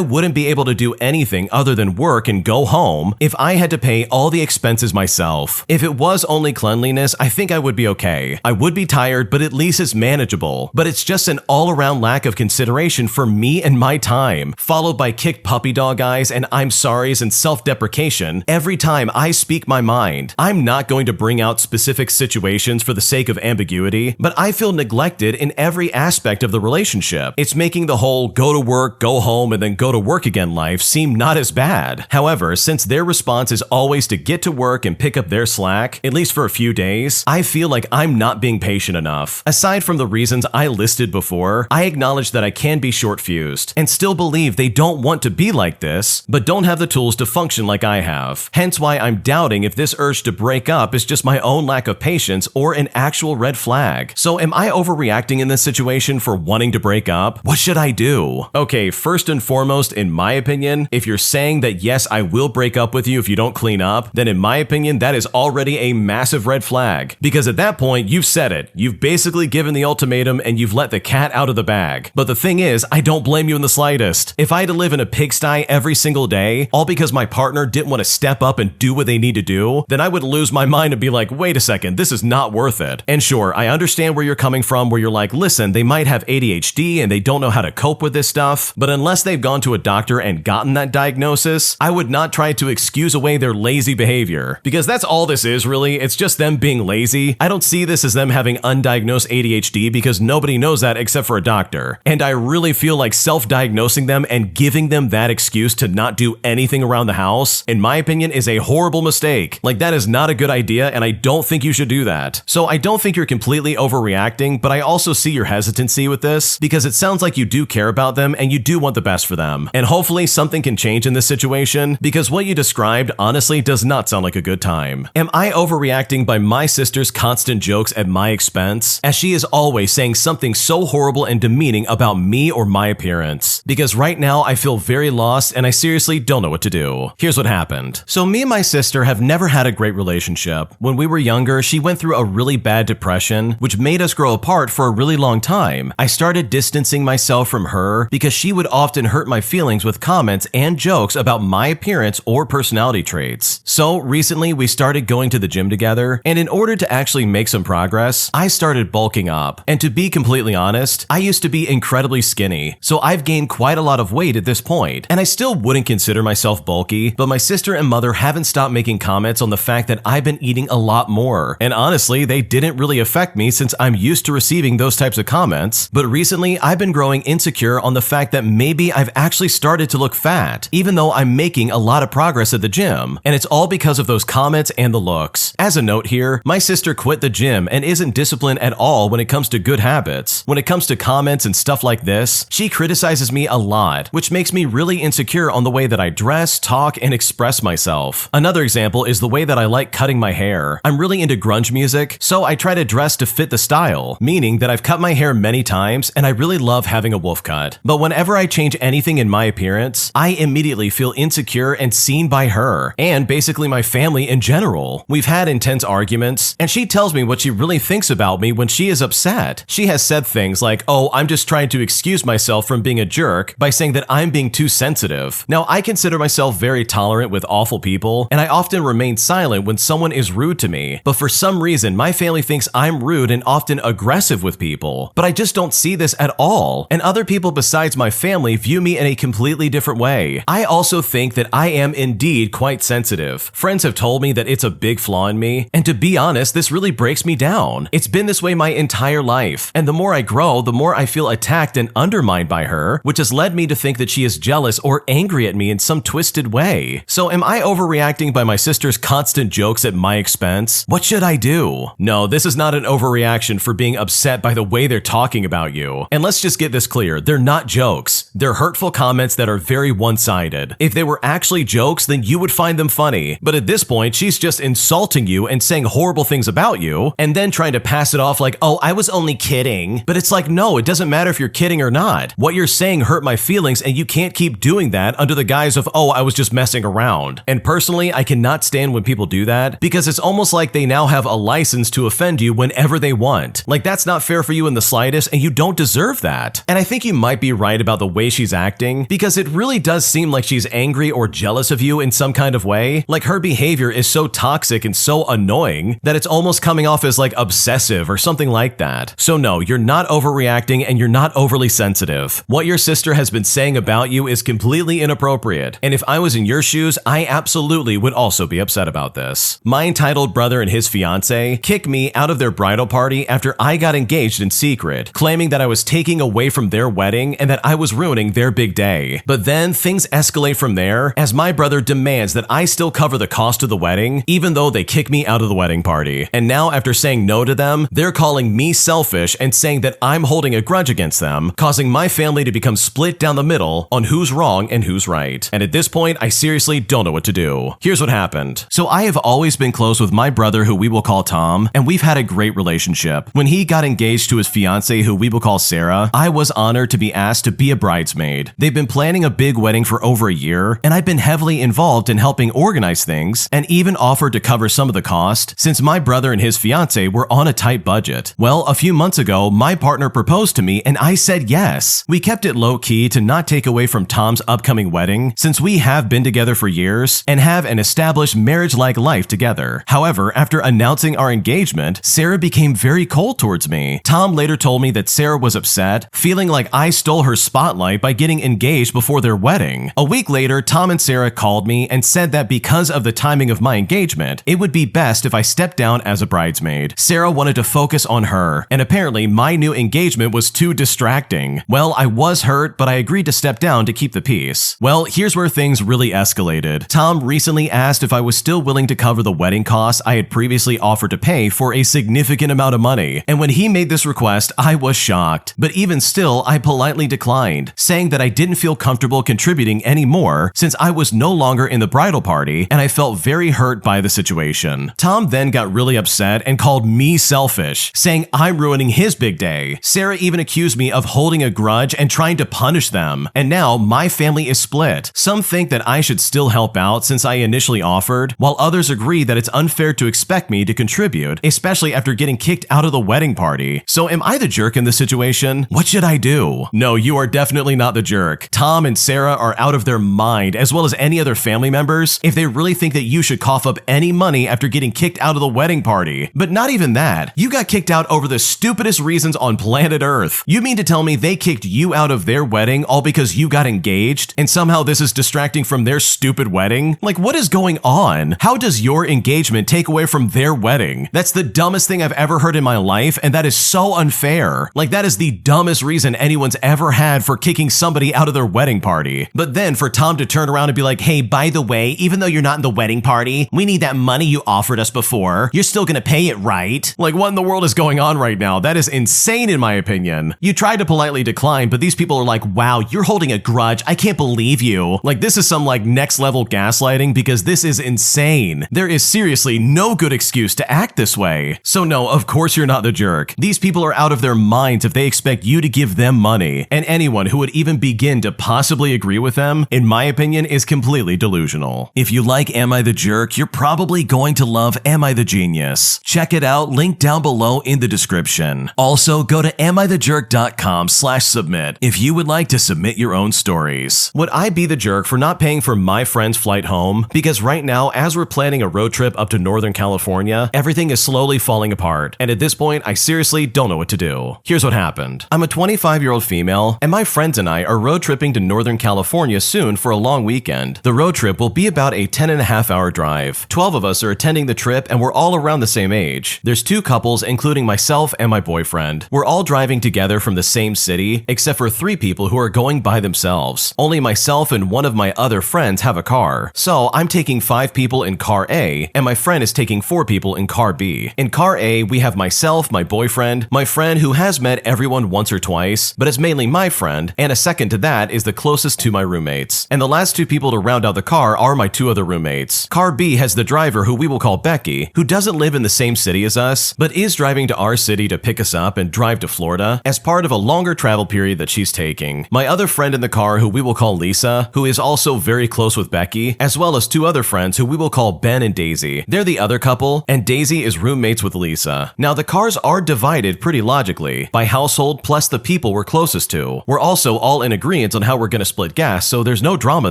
wouldn't be able to do anything other than work and go home if I had to pay all the expenses myself. If it was only cleanliness, I think I would be okay. I would be tired, but at least it's manageable. But it's just an all-around lack of consideration for me and my time, followed by kicked puppy dog eyes and I'm sorry's and self-deprecation every time I speak my mind. I'm not going to bring out specific situations for the sake of ambiguity, but I feel neglected in every aspect of the relationship. It's making the whole go to work, go home, and then go to work again life seem not as bad. However, since their response is always to get to work and pick up their slack, at least for a few days, I feel like I'm not being patient enough. Aside from the reasons I listed before, I acknowledge that I can be short-fused and still believe they don't want to be like this, but don't have the tools to function like I have. Hence why I'm doubting if this urge to break up is just my own lack of patience or an actual red flag. So am I overreacting in this situation for wanting to break up? What should I do? Okay, first and foremost, in my opinion, if you're saying that yes, I will break up with you if you don't clean up, then in my opinion, that is already a massive red flag. Because at that point, you've said it. You've basically given the ultimatum and you've let the cat out of the bag. But the thing is, I don't blame you in the slightest. If I had to live in a pigsty every single day, all because my partner didn't want to step up and do what they need to do, then I would lose my mind and be like, wait a second, this is not worth it. And sure, I understand where you're coming from, where you're like, listen, they might have ADHD and they don't know how to cope with this stuff, but unless they've gone to a doctor and gotten that diagnosis, I would not try to excuse away their lazy behavior. Because that's all this is really, it's just them being lazy. I don't see this as them having undiagnosed ADHD because nobody knows that except for a doctor. And I really feel like self-diagnosing them and giving them that excuse to not do anything around the house, in my opinion, is a horrible mistake. Like, that is not a good idea, and I don't think you should do that. So I don't think you're completely overreacting, but I also see your hesitancy with this because it sounds like you do care about them and you do want the best for them. And hopefully something can change in this situation because what you described honestly does not sound like a good time. Am I overreacting by my sister's constant jokes at my expense, as she is always saying something so horrible and demeaning about me or my appearance? Because right now I feel very lost and I seriously don't know what to do. Here's what happened. So me and my sister have never had a great relationship. When we were younger, she went through a really bad depression, which made us grow apart for a really long time. I started distancing myself from her because she would often hurt my feelings with comments and jokes about my appearance or personality traits. So recently we started going to the gym together, and in order to actually make some progress, I started bulking up. And to be completely honest, I used to be incredibly skinny, so I've gained quite a lot of weight at this point, and I still wouldn't consider myself bulky, but my sister and mother haven't stopped making comments on the fact that I've been eating a lot more. And honestly, they didn't really affect me since I'm used to receiving those types of comments, but recently I've been growing insecure on the fact that maybe I've actually started to look fat, even though I'm making a lot of progress at the gym, and it's all because of those comments and the looks. As a note here, my sister quit the gym and isn't disciplined at all when it comes to good habits. When it comes to comments and stuff like this, she criticizes me a lot, which makes me really insecure on the way that I dress, talk, and express myself. Another example is the way that I like cutting my hair. I'm really into grunge music, so I try to dress to fit the style, meaning that I've cut my hair many times and I really love having a wolf cut. But whenever I change anything in my appearance, I immediately feel insecure and seen by her, and basically my family in general. We've had intense arguments, and she tells me what she really thinks about me when she is upset. She has said things like, oh, I'm just trying to excuse myself from being a jerk by saying that I'm being too sensitive. Now, I consider myself very tolerant with awful people, and I often remain silent when someone is rude to me, but for some reason, my family family thinks I'm rude and often aggressive with people, but I just don't see this at all. And other people besides my family view me in a completely different way. I also think that I am indeed quite sensitive. Friends have told me that it's a big flaw in me, and to be honest, this really breaks me down. It's been this way my entire life, and the more I grow, the more I feel attacked and undermined by her, which has led me to think that she is jealous or angry at me in some twisted way. So am I overreacting by my sister's constant jokes at my expense? What should I do? No, this is not an overreaction for being upset by the way they're talking about you. And let's just get this clear, they're not jokes. They're hurtful comments that are very one-sided. If they were actually jokes, then you would find them funny. But at this point, she's just insulting you and saying horrible things about you, and then trying to pass it off like, oh, I was only kidding. But it's like, no, it doesn't matter if you're kidding or not. What you're saying hurt my feelings, and you can't keep doing that under the guise of, oh, I was just messing around. And personally, I cannot stand when people do that, because it's almost like they now have a license to offend you whenever they want. Like, that's not fair for you in the slightest, and you don't deserve that. And I think you might be right about the way she's acting, because it really does seem like she's angry or jealous of you in some kind of way. Like, her behavior is so toxic and so annoying that it's almost coming off as like obsessive or something like that. So no, you're not overreacting and you're not overly sensitive. What your sister has been saying about you is completely inappropriate. And if I was in your shoes, I absolutely would also be upset about this. My entitled brother and his fiance kicked me out of their bridal party after I got engaged in secret, claiming that I was taking away from their wedding and that I was ruining their big day. But then things escalate from there as my brother demands that I still cover the cost of the wedding, even though they kick me out of the wedding party. And now after saying no to them, they're calling me selfish and saying that I'm holding a grudge against them, causing my family to become split down the middle on who's wrong and who's right. And at this point, I seriously don't know what to do. Here's what happened. So I have always been close with my brother, who we will call Tom, and we've had a great relationship. When he got engaged to his fiance, who we will call Sarah, I was honored to be asked to be a bridesmaid. They've been planning a big wedding for over a year, and I've been heavily involved in helping organize things and even offered to cover some of the cost since my brother and his fiance were on a tight budget. Well, a few months ago, my partner proposed to me and I said yes. We kept it low-key to not take away from Tom's upcoming wedding since we have been together for years and have an established marriage-like life together. However, after announcing our engagement, Sarah became very cold towards me. Tom later told me that Sarah was upset, feeling like I stole her spotlight by getting engaged before their wedding. A week later, Tom and Sarah called me and said that because of the timing of my engagement, it would be best if I stepped down as a bridesmaid. Sarah wanted to focus on her, and apparently my new engagement was too distracting. Well, I was hurt, but I agreed to step down to keep the peace. Well, here's where things really escalated. Tom recently asked if I was still willing to cover the wedding costs I had previously offered to pay for a significant amount of money, and when he made this request, I was shocked. But even still, I politely declined, saying that I didn't feel comfortable contributing anymore since I was no longer in the bridal party, and I felt very hurt by the situation. Tom then got really upset and called me selfish, saying I'm ruining his big day. Sarah even accused me of holding a grudge and trying to punish them, and now my family is split. Some think that I should still help out since I initially offered, while others agree that it's unfair to expect me to contribute, especially after getting kicked out of the wedding party. So am I the jerk in this situation? What should I do? No, you are definitely not the jerk. Tom and Sarah are out of their mind, as well as any other family members, if they really think that you should cough up any money after getting kicked out of the wedding party. But not even that. You got kicked out over the stupidest reasons on planet Earth. You mean to tell me they kicked you out of their wedding all because you got engaged, and somehow this is distracting from their stupid wedding? Like, what is going on? How does your engagement take away from their wedding? That's the dumbest thing I've ever heard in my life, and that is so unfair. Like, that is the dumbest reason anyone's ever had for kicking somebody out of their wedding party. But then for Tom to turn around and be like, hey, by the way, even though you're not in the wedding party, we need that money you offered us before. You're still gonna pay it, right? Like, what in the world is going on right now? That is insane in my opinion. You tried to politely decline, but these people are like, wow, you're holding a grudge. I can't believe you. Like, this is some like next level gaslighting, because this is insane. There is seriously no good excuse to act this way. So no, of course you're not the jerk. These people are out of their minds if they expect you to give them money, and anyone who would even begin to possibly agree with them, in my opinion, is completely delusional. If you like Am I the Jerk, you're probably going to love Am I the Genius. Check it out, link down below in the description. Also, go to amIthejerk.com/submit if you would like to submit your own stories. Would I be the jerk for not paying for my friend's flight home? Because right now, as we're planning a road trip up to Northern California, everything is slow slowly falling apart, and at this point, I seriously don't know what to do. Here's what happened. I'm a 25-year-old female, and my friends and I are road tripping to Northern California soon for a long weekend. The road trip will be about a 10.5-hour drive. 12 of us are attending the trip, and we're all around the same age. There's 2 couples, including myself and my boyfriend. We're all driving together from the same city, except for 3 people who are going by themselves. Only myself and one of my other friends have a car. So I'm taking 5 people in car A, and my friend is taking 4 people in car B. In car A, we have myself, my boyfriend, my friend who has met everyone once or twice, but is mainly my friend, and a second to that is the closest to my roommates. And the last 2 people to round out the car are my 2 other roommates. Car B has the driver, who we will call Becky, who doesn't live in the same city as us, but is driving to our city to pick us up and drive to Florida as part of a longer travel period that she's taking. My other friend in the car, who we will call Lisa, who is also very close with Becky, as well as 2 other friends who we will call Ben and Daisy. They're the other couple, and Daisy is roommates with Lisa. Now, the cars are divided pretty logically by household plus the people we're closest to. We're also all in agreement on how we're gonna split gas, so there's no drama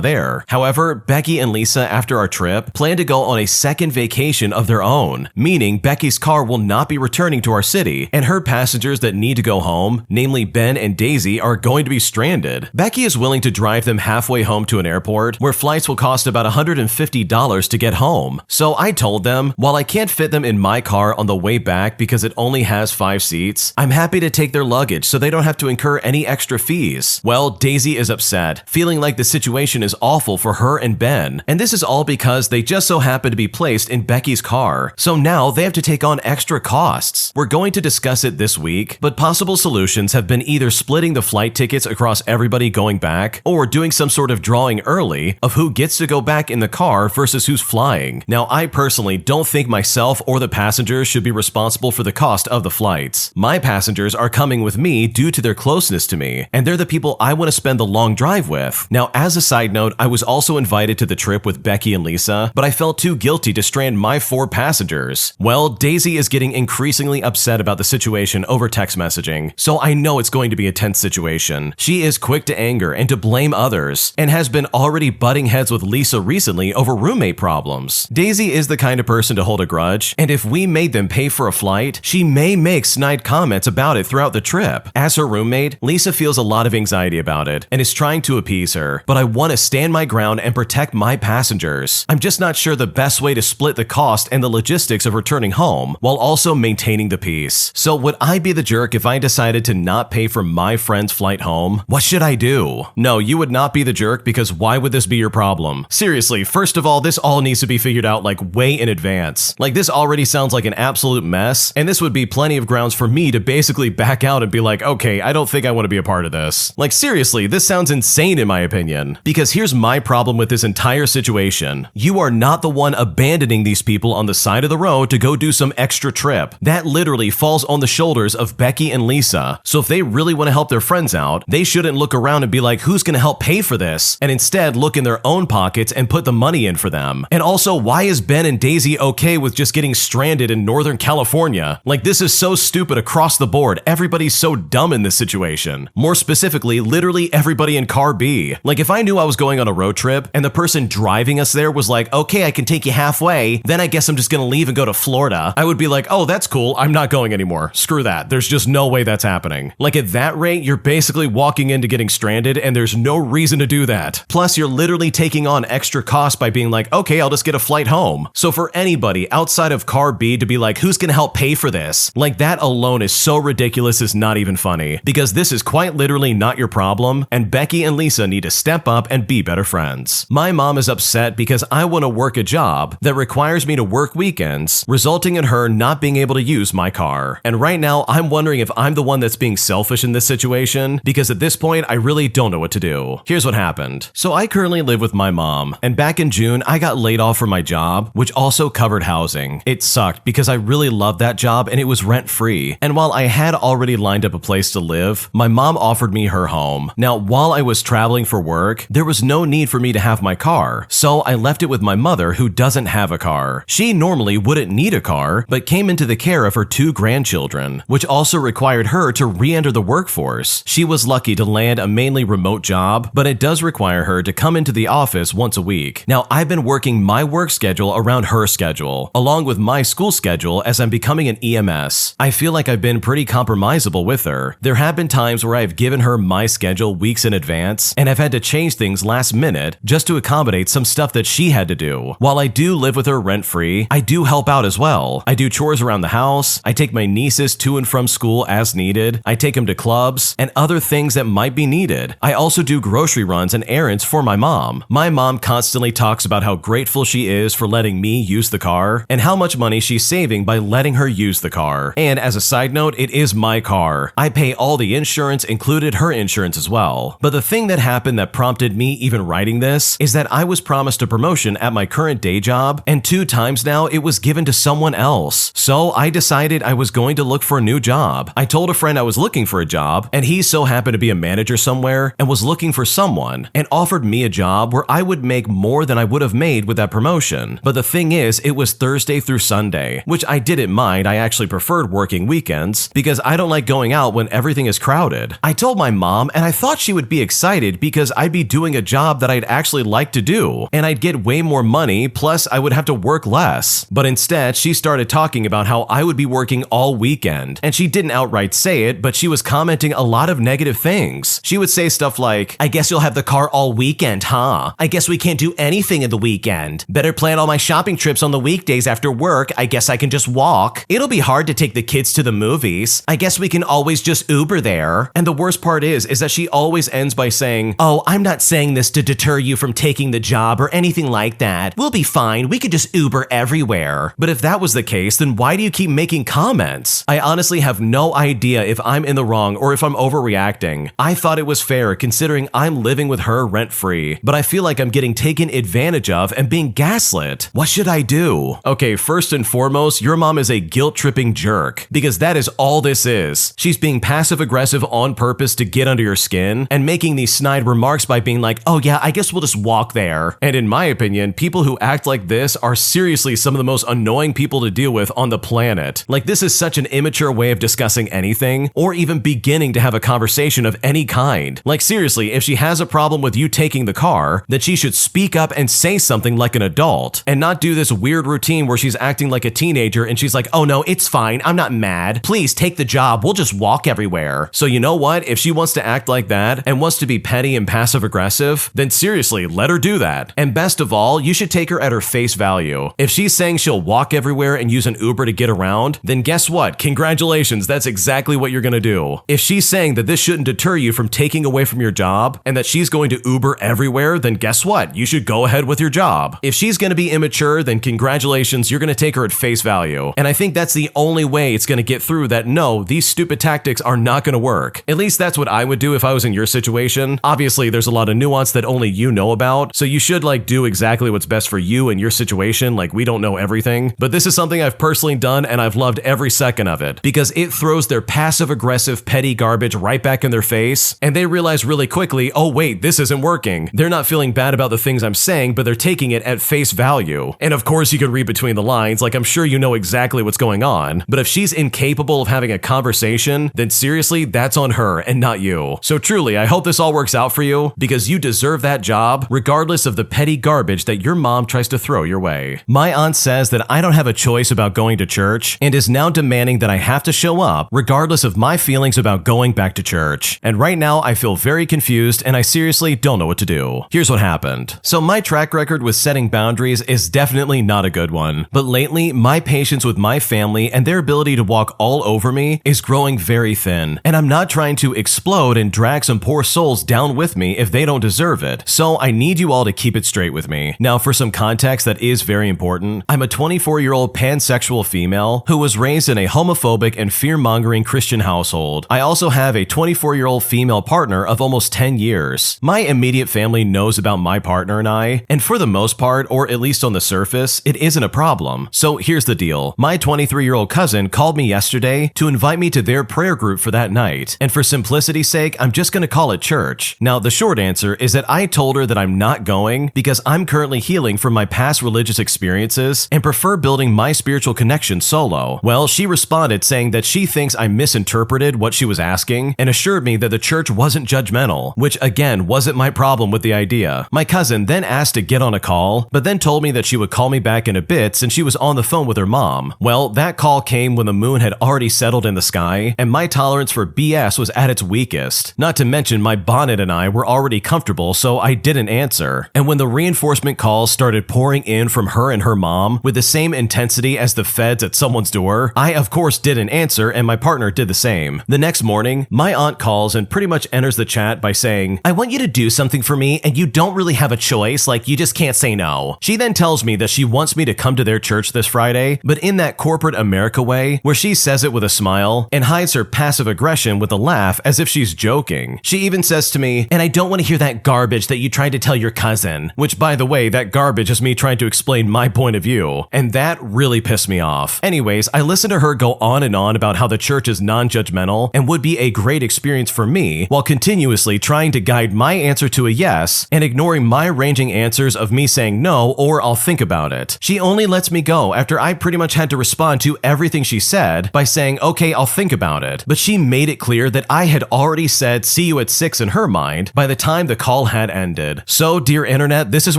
there. However, Becky and Lisa, after our trip, plan to go on a second vacation of their own, meaning Becky's car will not be returning to our city, and her passengers that need to go home, namely Ben and Daisy, are going to be stranded. Becky is willing to drive them halfway home to an airport, where flights will cost about $150 to get home. So I told them, while I can't fit them in my car on the way back because it only has 5 seats, I'm happy to take their luggage so they don't have to incur any extra fees. Well, Daisy is upset, feeling like the situation is awful for her and Ben, and this is all because they just so happen to be placed in Becky's car, so now they have to take on extra costs. We're going to discuss it this week, but possible solutions have been either splitting the flight tickets across everybody going back, or doing some sort of drawing early of who gets to go back in the car versus who's flying. Now, I personally don't think myself or the passengers should be responsible for the cost of the flights. My passengers are coming with me due to their closeness to me, and they're the people I want to spend the long drive with. Now, as a side note, I was also invited to the trip with Becky and Lisa, but I felt too guilty to strand my 4 passengers. Well, Daisy is getting increasingly upset about the situation over text messaging, so I know it's going to be a tense situation. She is quick to anger and to blame others, and has been already butting heads with Lisa recently over roommate problems. Daisy is the kind of person to hold a grudge, and if we made them pay for a flight, she may make snide comments about it throughout the trip. As her roommate, Lisa feels a lot of anxiety about it, and is trying to appease her, but I want to stand my ground and protect my passengers. I'm just not sure the best way to split the cost and the logistics of returning home, while also maintaining the peace. So would I be the jerk if I decided to not pay for my friend's flight home? What should I do? No, you would not be the jerk, because why would this be your problem? Seriously, first of all, this all needs to be figured out like way in advance. Like, this already sounds like an absolute mess, and this would be plenty of grounds for me to basically back out and be like, okay, I don't think I want to be a part of this. Like, seriously, this sounds insane in my opinion. Because here's my problem with this entire situation. You are not the one abandoning these people on the side of the road to go do some extra trip. That literally falls on the shoulders of Becky and Lisa. So if they really want to help their friends out, they shouldn't look around and be like, who's going to help pay for this? And instead look in their own pockets and put the money in for them. And also, why is Ben and Daisy okay with just getting stranded in Northern California? Like, this is so stupid across the board. Everybody's so dumb in this situation. More specifically, literally everybody in car B. Like, if I knew I was going on a road trip and the person driving us there was like, okay, I can take you halfway, then I guess I'm just gonna leave and go to Florida, I would be like, oh, that's cool, I'm not going anymore. Screw that. There's just no way that's happening. Like, at that rate, you're basically walking into getting stranded, and there's no reason to do that. Plus, you're literally taking on extra cost by being like, okay, I'll just get a flight home. So for anybody outside of car B to be like, who's gonna help pay for this? Like, that alone is so ridiculous it's not even funny. Because this is quite literally not your problem, and Becky and Lisa need to step up and be better friends. My mom is upset because I want to work a job that requires me to work weekends, resulting in her not being able to use my car. And right now, I'm wondering if I'm the one that's being selfish in this situation, because at this point, I really don't know what to do. Here's what happened. So I currently live with my mom, and back in June, I got laid off from my job, which also covered housing. It sucked because I really loved that job and it was rent-free. And while I had already lined up a place to live, my mom offered me her home. Now, while I was traveling for work, there was no need for me to have my car, so I left it with my mother, who doesn't have a car. She normally wouldn't need a car, but came into the care of her 2 grandchildren, which also required her to re-enter the workforce. She was lucky to land a mainly remote job, but it does require her to come into the office once a week. Now, I've been working my work schedule around her schedule, along with my school schedule schedule as I'm becoming an EMS. I feel like I've been pretty compromisable with her. There have been times where I have given her my schedule weeks in advance and have had to change things last minute just to accommodate some stuff that she had to do. While I do live with her rent-free, I do help out as well. I do chores around the house, I take my nieces to and from school as needed, I take them to clubs, and other things that might be needed. I also do grocery runs and errands for my mom. My mom constantly talks about how grateful she is for letting me use the car and how much money she's saving by letting her use the car. And as a side note, it is my car. I pay all the insurance, included her insurance as well. But the thing that happened that prompted me even writing this is that I was promised a promotion at my current day job, and 2 times now it was given to someone else. So I decided I was going to look for a new job. I told a friend I was looking for a job, and he so happened to be a manager somewhere and was looking for someone and offered me a job where I would make more than I would have made with that promotion. But the thing is, it was Thursday through Sunday, which I didn't mind. I actually preferred working weekends because I don't like going out when everything is crowded. I told my mom, and I thought she would be excited because I'd be doing a job that I'd actually like to do, and I'd get way more money, plus I would have to work less. But instead, she started talking about how I would be working all weekend, and she didn't outright say it, but she was commenting a lot of negative things. She would say stuff like, "I guess you'll have the car all weekend, huh? I guess we can't do anything in the weekend. Better plan all my shopping trips on the weekdays after work. I guess I can just walk. It'll be hard to take the kids to the movies. I guess we can always just Uber there." And the worst part is that she always ends by saying, "Oh, I'm not saying this to deter you from taking the job or anything like that. We'll be fine. We could just Uber everywhere." But if that was the case, then why do you keep making comments? I honestly have no idea if I'm in the wrong or if I'm overreacting. I thought it was fair considering I'm living with her rent-free, but I feel like I'm getting taken advantage of and being gaslit. What should I do? Okay, first and foremost, your mom is a guilt-tripping jerk, because that is all this is. She's being passive-aggressive on purpose to get under your skin and making these snide remarks by being like, "Oh yeah, I guess we'll just walk there." And in my opinion, people who act like this are seriously some of the most annoying people to deal with on the planet. Like, this is such an immature way of discussing anything, or even beginning to have a conversation of any kind. Like, seriously, if she has a problem with you taking the car, then she should speak up and say something like an adult, and not do this weird routine where she's acting like a teenager and she's like, "Oh no, it's fine, I'm not mad. Please take the job, we'll just walk everywhere." So you know what? If she wants to act like that and wants to be petty and passive-aggressive, then seriously, let her do that. And best of all, you should take her at her face value. If she's saying she'll walk everywhere and use an Uber to get around, then guess what? Congratulations, that's exactly what you're gonna do. If she's saying that this shouldn't deter you from taking away from your job and that she's going to Uber everywhere, then guess what? You should go ahead with your job. If she's gonna be immature, then congratulations, you're gonna take her at face value. And I think that's the only way it's gonna get through that no, these stupid tactics are not gonna work. At least that's what I would do if I was in your situation. Obviously, there's a lot of nuance that only you know about, so you should do exactly what's best for you and your situation. We don't know everything, but this is something I've personally done and I've loved every second of it, because it throws their passive-aggressive petty garbage right back in their face, and they realize really quickly, oh wait, this isn't working. They're not feeling bad about the things I'm saying, but they're taking it at face value. And of course you can read between the lines, I'm sure you know exactly what's going on, but if she's incapable of having a conversation, then seriously, that's on her and not you. So truly, I hope this all works out for you, because you deserve that job, regardless of the petty garbage that your mom tries to throw your way. My aunt says that I don't have a choice about going to church, and is now demanding that I have to show up, regardless of my feelings about going back to church. And right now, I feel very confused, and I seriously don't know what to do. Here's what happened. So my track record with setting boundaries is definitely not a good one, but lately, my patience with my family and their ability to walk all over me is growing very thin, and I'm not trying to explode and drag some poor souls down with me if they don't deserve it. So I need you all to keep it straight with me. Now, for some context that is very important, I'm a 24-year-old pansexual female who was raised in a homophobic and fear-mongering Christian household. I also have a 24-year-old female partner of almost 10 years. My immediate family knows about my partner and I, and for the most part, or at least on the surface, it isn't a problem. So here's the deal. My 23-year-old cousin called me yesterday to invite me to their prayer group for that night, and for simplicity's sake, I'm just gonna call it church. Now, the short answer is that I told her that I'm not going because I'm currently healing from my past religious experiences and prefer building my spiritual connection solo. Well, she responded saying that she thinks I misinterpreted what she was asking and assured me that the church wasn't judgmental, which again wasn't my problem with the idea. My cousin then asked to get on a call, but then told me that she would call me back in a bit since she was on the phone phone with her mom. Well, that call came when the moon had already settled in the sky, and my tolerance for BS was at its weakest. Not to mention my bonnet and I were already comfortable, so I didn't answer. And when the reinforcement calls started pouring in from her and her mom with the same intensity as the feds at someone's door, I of course didn't answer, and my partner did the same. The next morning, my aunt calls and pretty much enters the chat by saying, "I want you to do something for me, and you don't really have a choice, like you just can't say no." She then tells me that she wants me to come to their church this Friday, but in that corporate America way, where she says it with a smile and hides her passive aggression with a laugh as if she's joking. She even says to me, "And I don't want to hear that garbage that you tried to tell your cousin," which, by the way, that garbage is me trying to explain my point of view, and that really pissed me off. Anyways, I listened to her go on and on about how the church is non-judgmental and would be a great experience for me, while continuously trying to guide my answer to a yes and ignoring my ranging answers of me saying no or I'll think about it. She only lets me go after I pretty much had to respond to everything she said by saying, "Okay, I'll think about it." But she made it clear that I had already said "see you at 6" in her mind by the time the call had ended. So, dear internet, this is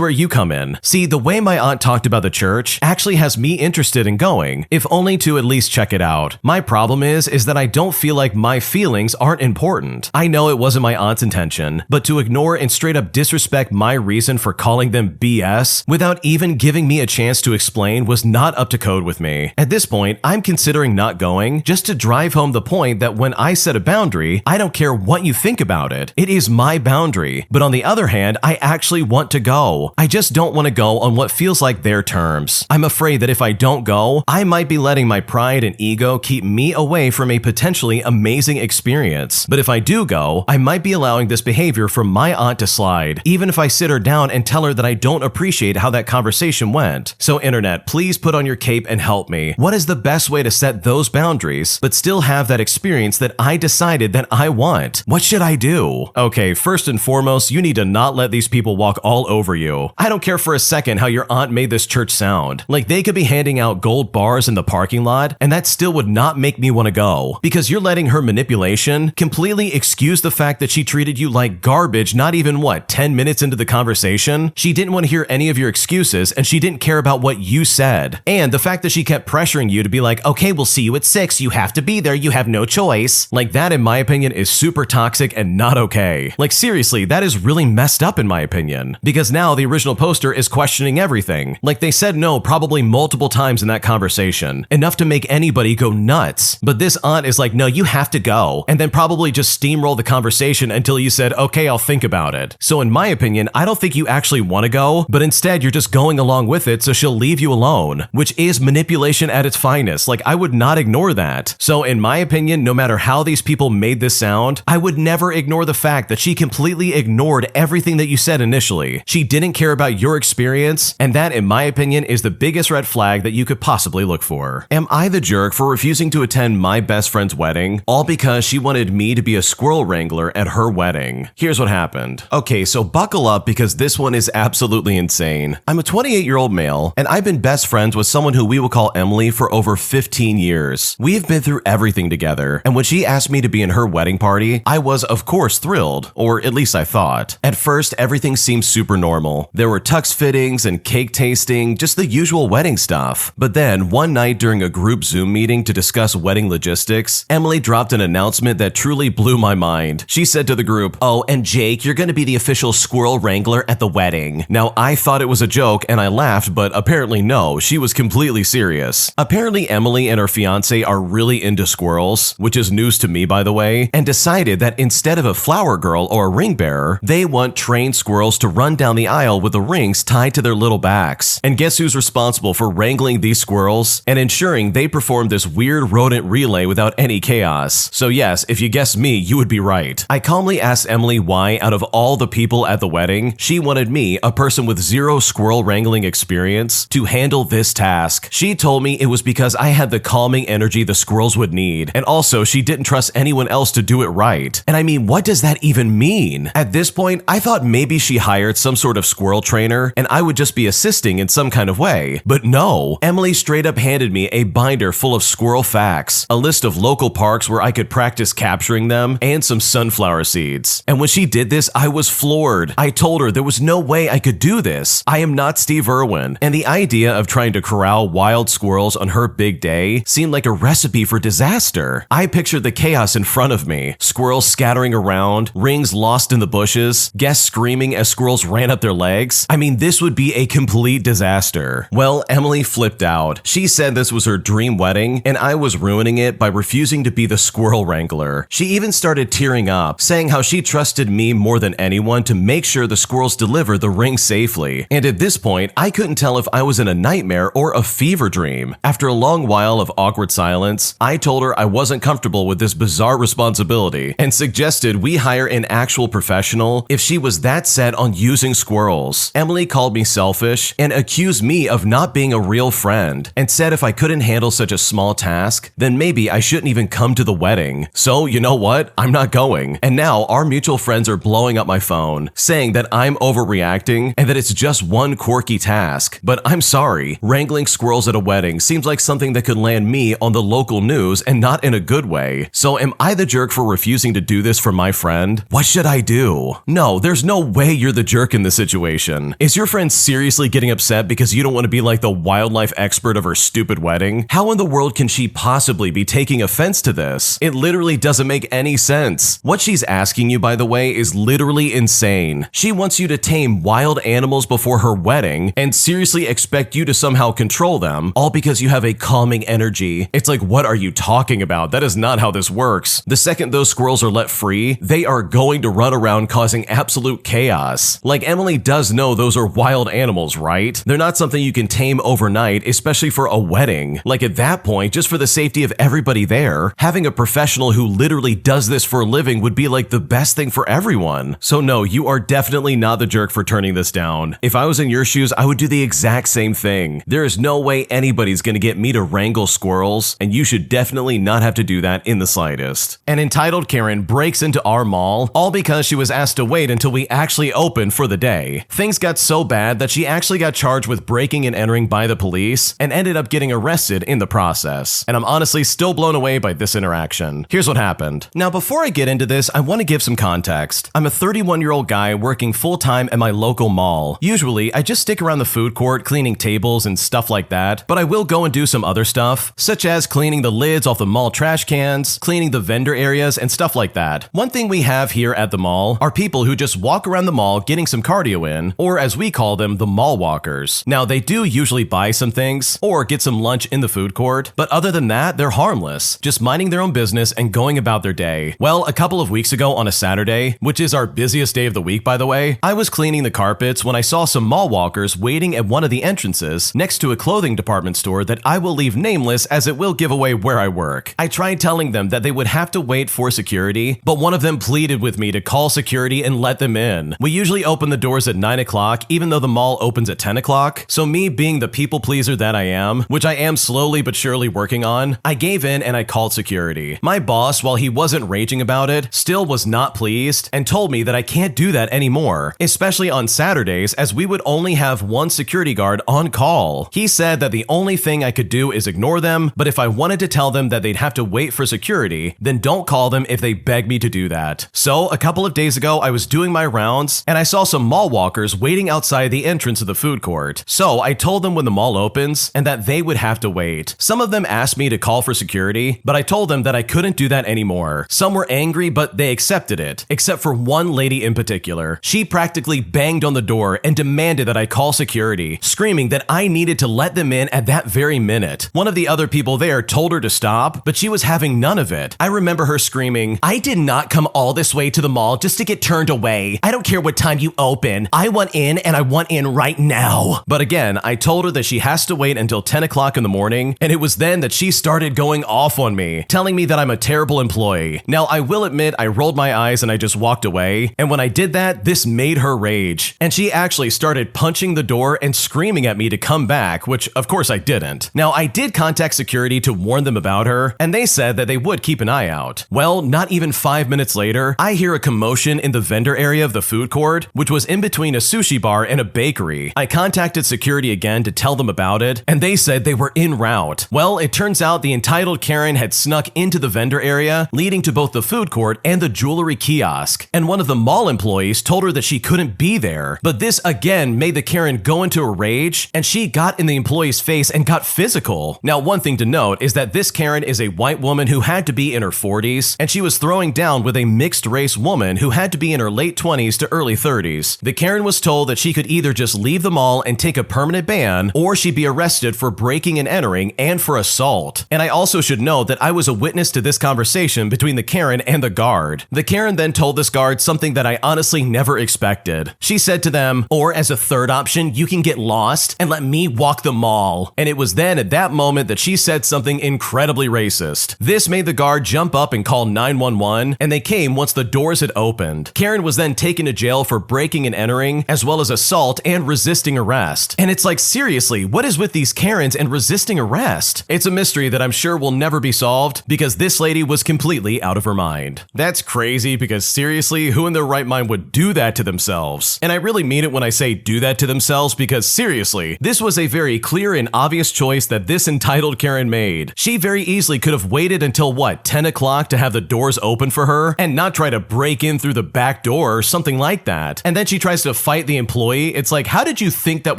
where you come in. See, the way my aunt talked about the church actually has me interested in going, if only to at least check it out. My problem is that I don't feel like my feelings aren't important. I know it wasn't my aunt's intention, but to ignore and straight up disrespect my reason for calling them BS without even giving me a chance to explain was not up to code with me. At this point, I'm considering not going just to drive home the point that when I set a boundary, I don't care what you think about it. It is my boundary. But on the other hand, I actually want to go. I just don't want to go on what feels like their terms. I'm afraid that if I don't go, I might be letting my pride and ego keep me away from a potentially amazing experience. But if I do go, I might be allowing this behavior from my aunt to slide, even if I sit her down and tell her that I don't appreciate how that conversation went. So internet, please put on your cape and help me. What is the best way to set those boundaries, but still have that experience that I decided that I want? What should I do? Okay, first and foremost, you need to not let these people walk all over you. I don't care for a second how your aunt made this church sound. Like, they could be handing out gold bars in the parking lot, and that still would not make me want to go. Because you're letting her manipulation completely excuse the fact that she treated you like garbage not even, 10 minutes into the conversation? She didn't want to hear any of your excuses, and she didn't care about what you said. And the fact that she kept pressuring you to be like, "Okay, we'll see you at 6, you have to be there, you have no choice." Like, that, in my opinion, is super toxic and not okay. Like, seriously, that is really messed up in my opinion. Because now the original poster is questioning everything. Like, they said no probably multiple times in that conversation, enough to make anybody go nuts. But this aunt is like, "No, you have to go," and then probably just steamroll the conversation until you said, "Okay, I'll think about it." So in my opinion, I don't think you actually want to go, but instead you're just going along with it so she'll leave you alone, which is manipulation at its finest. Like, I would not ignore that. So in my opinion, no matter how these people made this sound, I would never ignore the fact that she completely ignored everything that you said initially. She didn't care about your experience, and that, in my opinion, is the biggest red flag that you could possibly look for. Am I the jerk for refusing to attend my best friend's wedding, all because she wanted me to be a squirrel wrangler at her wedding? Here's what happened. Okay, so buckle up because this one is absolutely insane. I'm a 28-year-old male, and I've been best friends with someone who we will call Emily for over 15 years. We've been through everything together, and when she asked me to be in her wedding party, I was, of course, thrilled, or at least I thought. At first, everything seemed super normal. There were tux fittings and cake tasting, just the usual wedding stuff. But then, one night during a group Zoom meeting to discuss wedding logistics, Emily dropped an announcement that truly blew my mind. She said to the group, "Oh, and Jake, you're going to be the official squirrel wrangler at the wedding." Now, I thought it was a joke and I laughed, but apparently no, she was completely serious. Apparently, Emily and her fiance are really into squirrels, which is news to me, by the way, and decided that instead of a flower girl or a ring bearer, they want trained squirrels to run down the aisle with the rings tied to their little backs. And guess who's responsible for wrangling these squirrels and ensuring they perform this weird rodent relay without any chaos? So yes, if you guessed me, you would be right. I calmly asked Emily why, out of all the people at the wedding, she wanted me, a person with zero squirrel wrangling experience, to handle this task. She told me it was because I had the calming energy the squirrels would need, and also she didn't trust anyone else to do it right. And I mean, what does that even mean? At this point, I thought maybe she hired some sort of squirrel trainer and I would just be assisting in some kind of way. But no, Emily straight up handed me a binder full of squirrel facts, a list of local parks where I could practice capturing them, and some sunflower seeds. And when she did this, I was floored. I told her there was no way I could do this. I am not Steve Irwin, and the idea of trying to corral how wild squirrels on her big day seemed like a recipe for disaster. I pictured the chaos in front of me, squirrels scattering around, rings lost in the bushes, guests screaming as squirrels ran up their legs. I mean, this would be a complete disaster. Well, Emily flipped out. She said this was her dream wedding, and I was ruining it by refusing to be the squirrel wrangler. She even started tearing up, saying how she trusted me more than anyone to make sure the squirrels deliver the ring safely. And at this point, I couldn't tell if I was in a nightmare or a fever dream. After a long while of awkward silence, I told her I wasn't comfortable with this bizarre responsibility and suggested we hire an actual professional if she was that set on using squirrels. Emily called me selfish and accused me of not being a real friend and said if I couldn't handle such a small task, then maybe I shouldn't even come to the wedding. So, you know what? I'm not going. And now our mutual friends are blowing up my phone, saying that I'm overreacting and that it's just one quirky task. But I'm sorry, wrangling squirrels at a wedding seems like something that could land me on the local news and not in a good way. So am I the jerk for refusing to do this for my friend? What should I do? No, there's no way you're the jerk in this situation. Is your friend seriously getting upset because you don't want to be like the wildlife expert of her stupid wedding? How in the world can she possibly be taking offense to this? It literally doesn't make any sense. What she's asking you, by the way, is literally insane. She wants you to tame wild animals before her wedding and seriously expect you to somehow control them, all because you have a calming energy. It's like, what are you talking about? That is not how this works. The second those squirrels are let free, they are going to run around causing absolute chaos. Like, Emily does know those are wild animals, right? They're not something you can tame overnight, especially for a wedding. Like, at that point, just for the safety of everybody there, having a professional who literally does this for a living would be like the best thing for everyone. So no, you are definitely not the jerk for turning this down. If I was in your shoes, I would do the exact same thing. There is no way anybody's gonna get me to wrangle squirrels, and you should definitely not have to do that in the slightest. An entitled Karen breaks into our mall, all because she was asked to wait until we actually opened for the day. Things got so bad that she actually got charged with breaking and entering by the police and ended up getting arrested in the process. And I'm honestly still blown away by this interaction. Here's what happened. Now, before I get into this, I want to give some context. I'm a 31-year-old guy working full-time at my local mall. Usually, I just stick around the food court cleaning tables and stuff like that, but I will go and do some other stuff, such as cleaning the lids off the mall trash cans, cleaning the vendor areas, and stuff like that. One thing we have here at the mall are people who just walk around the mall getting some cardio in, or as we call them, the mall walkers. Now, they do usually buy some things or get some lunch in the food court, but other than that, they're harmless, just minding their own business and going about their day. Well, a couple of weeks ago on a Saturday, which is our busiest day of the week, by the way, I was cleaning the carpets when I saw some mall walkers waiting at one of the entrances next to a clothing department store that I will leave nameless as it will give away where I work. I tried telling them that they would have to wait for security, but one of them pleaded with me to call security and let them in. We usually open the doors at 9 o'clock, even though the mall opens at 10 o'clock, so me being the people pleaser that I am, which I am slowly but surely working on, I gave in and I called security. My boss, while he wasn't raging about it, still was not pleased and told me that I can't do that anymore, especially on Saturdays, as we would only have one security guard on call. He said that the only thing I could do is ignore them, but if I wanted to tell them that they'd have to wait for security, then don't call them if they beg me to do that. So a couple of days ago, I was doing my rounds and I saw some mall walkers waiting outside the entrance of the food court. So I told them when the mall opens and that they would have to wait. Some of them asked me to call for security, but I told them that I couldn't do that anymore. Some were angry, but they accepted it, except for one lady in particular. She practically banged on the door and demanded that I call security, screaming that I needed to let them in at that very minute. One of the other people there told her to stop, but she was having none of it. I remember her screaming, "I did not come all this way to the mall just to get turned away. I don't care what time you open. I want in and I want in right now." But again, I told her that she has to wait until 10 o'clock in the morning, and it was then that she started going off on me, telling me that I'm a terrible employee. Now, I will admit I rolled my eyes and I just walked away, and when I did that, this made her rage, and she actually started punching the door and screaming at me to come back, which of course I didn't. Now, I did contact security to warn them about her, and they said that they would keep an eye out. Well, not even 5 minutes later, I hear a commotion in the vendor area of the food court, which was in between a sushi bar and a bakery. I contacted security again to tell them about it, and they said they were en route. Well, it turns out the entitled Karen had snuck into the vendor area, leading to both the food court and the jewelry kiosk, and one of the mall employees told her that she couldn't be there. But this again made the Karen go into a rage, and she got in the employee's face and got physical. Now, one thing to note is that this Karen is a white woman who had to be in her 40s, and she was throwing down with a mixed-race woman who had to be in her late 20s to early 30s. The Karen was told that she could either just leave the mall and take a permanent ban, or she'd be arrested for breaking and entering and for assault. And I also should note that I was a witness to this conversation between the Karen and the guard. The Karen then told this guard something that I honestly never expected. She said to them, "Or as a third option, you can get lost and let me walk the mall." And it was then at that moment that she said something incredibly racist. This made the guard jump up and call 911, and they came once the doors had opened. Karen was then taken to jail for breaking and entering, as well as assault and resisting arrest. And it's like, seriously, what is with these Karens and resisting arrest? It's a mystery that I'm sure will never be solved because this lady was completely out of her mind. That's crazy because seriously, who in their right mind would do that to themselves? And I really mean it when I say do that to themselves because seriously, this was a very clear and obvious choice that this entitled Karen made. She very easily could have waited until 10 o'clock to have the doors open for her and not try to break in through the back door or something like that. And then she tries to fight the employee. It's like, how did you think that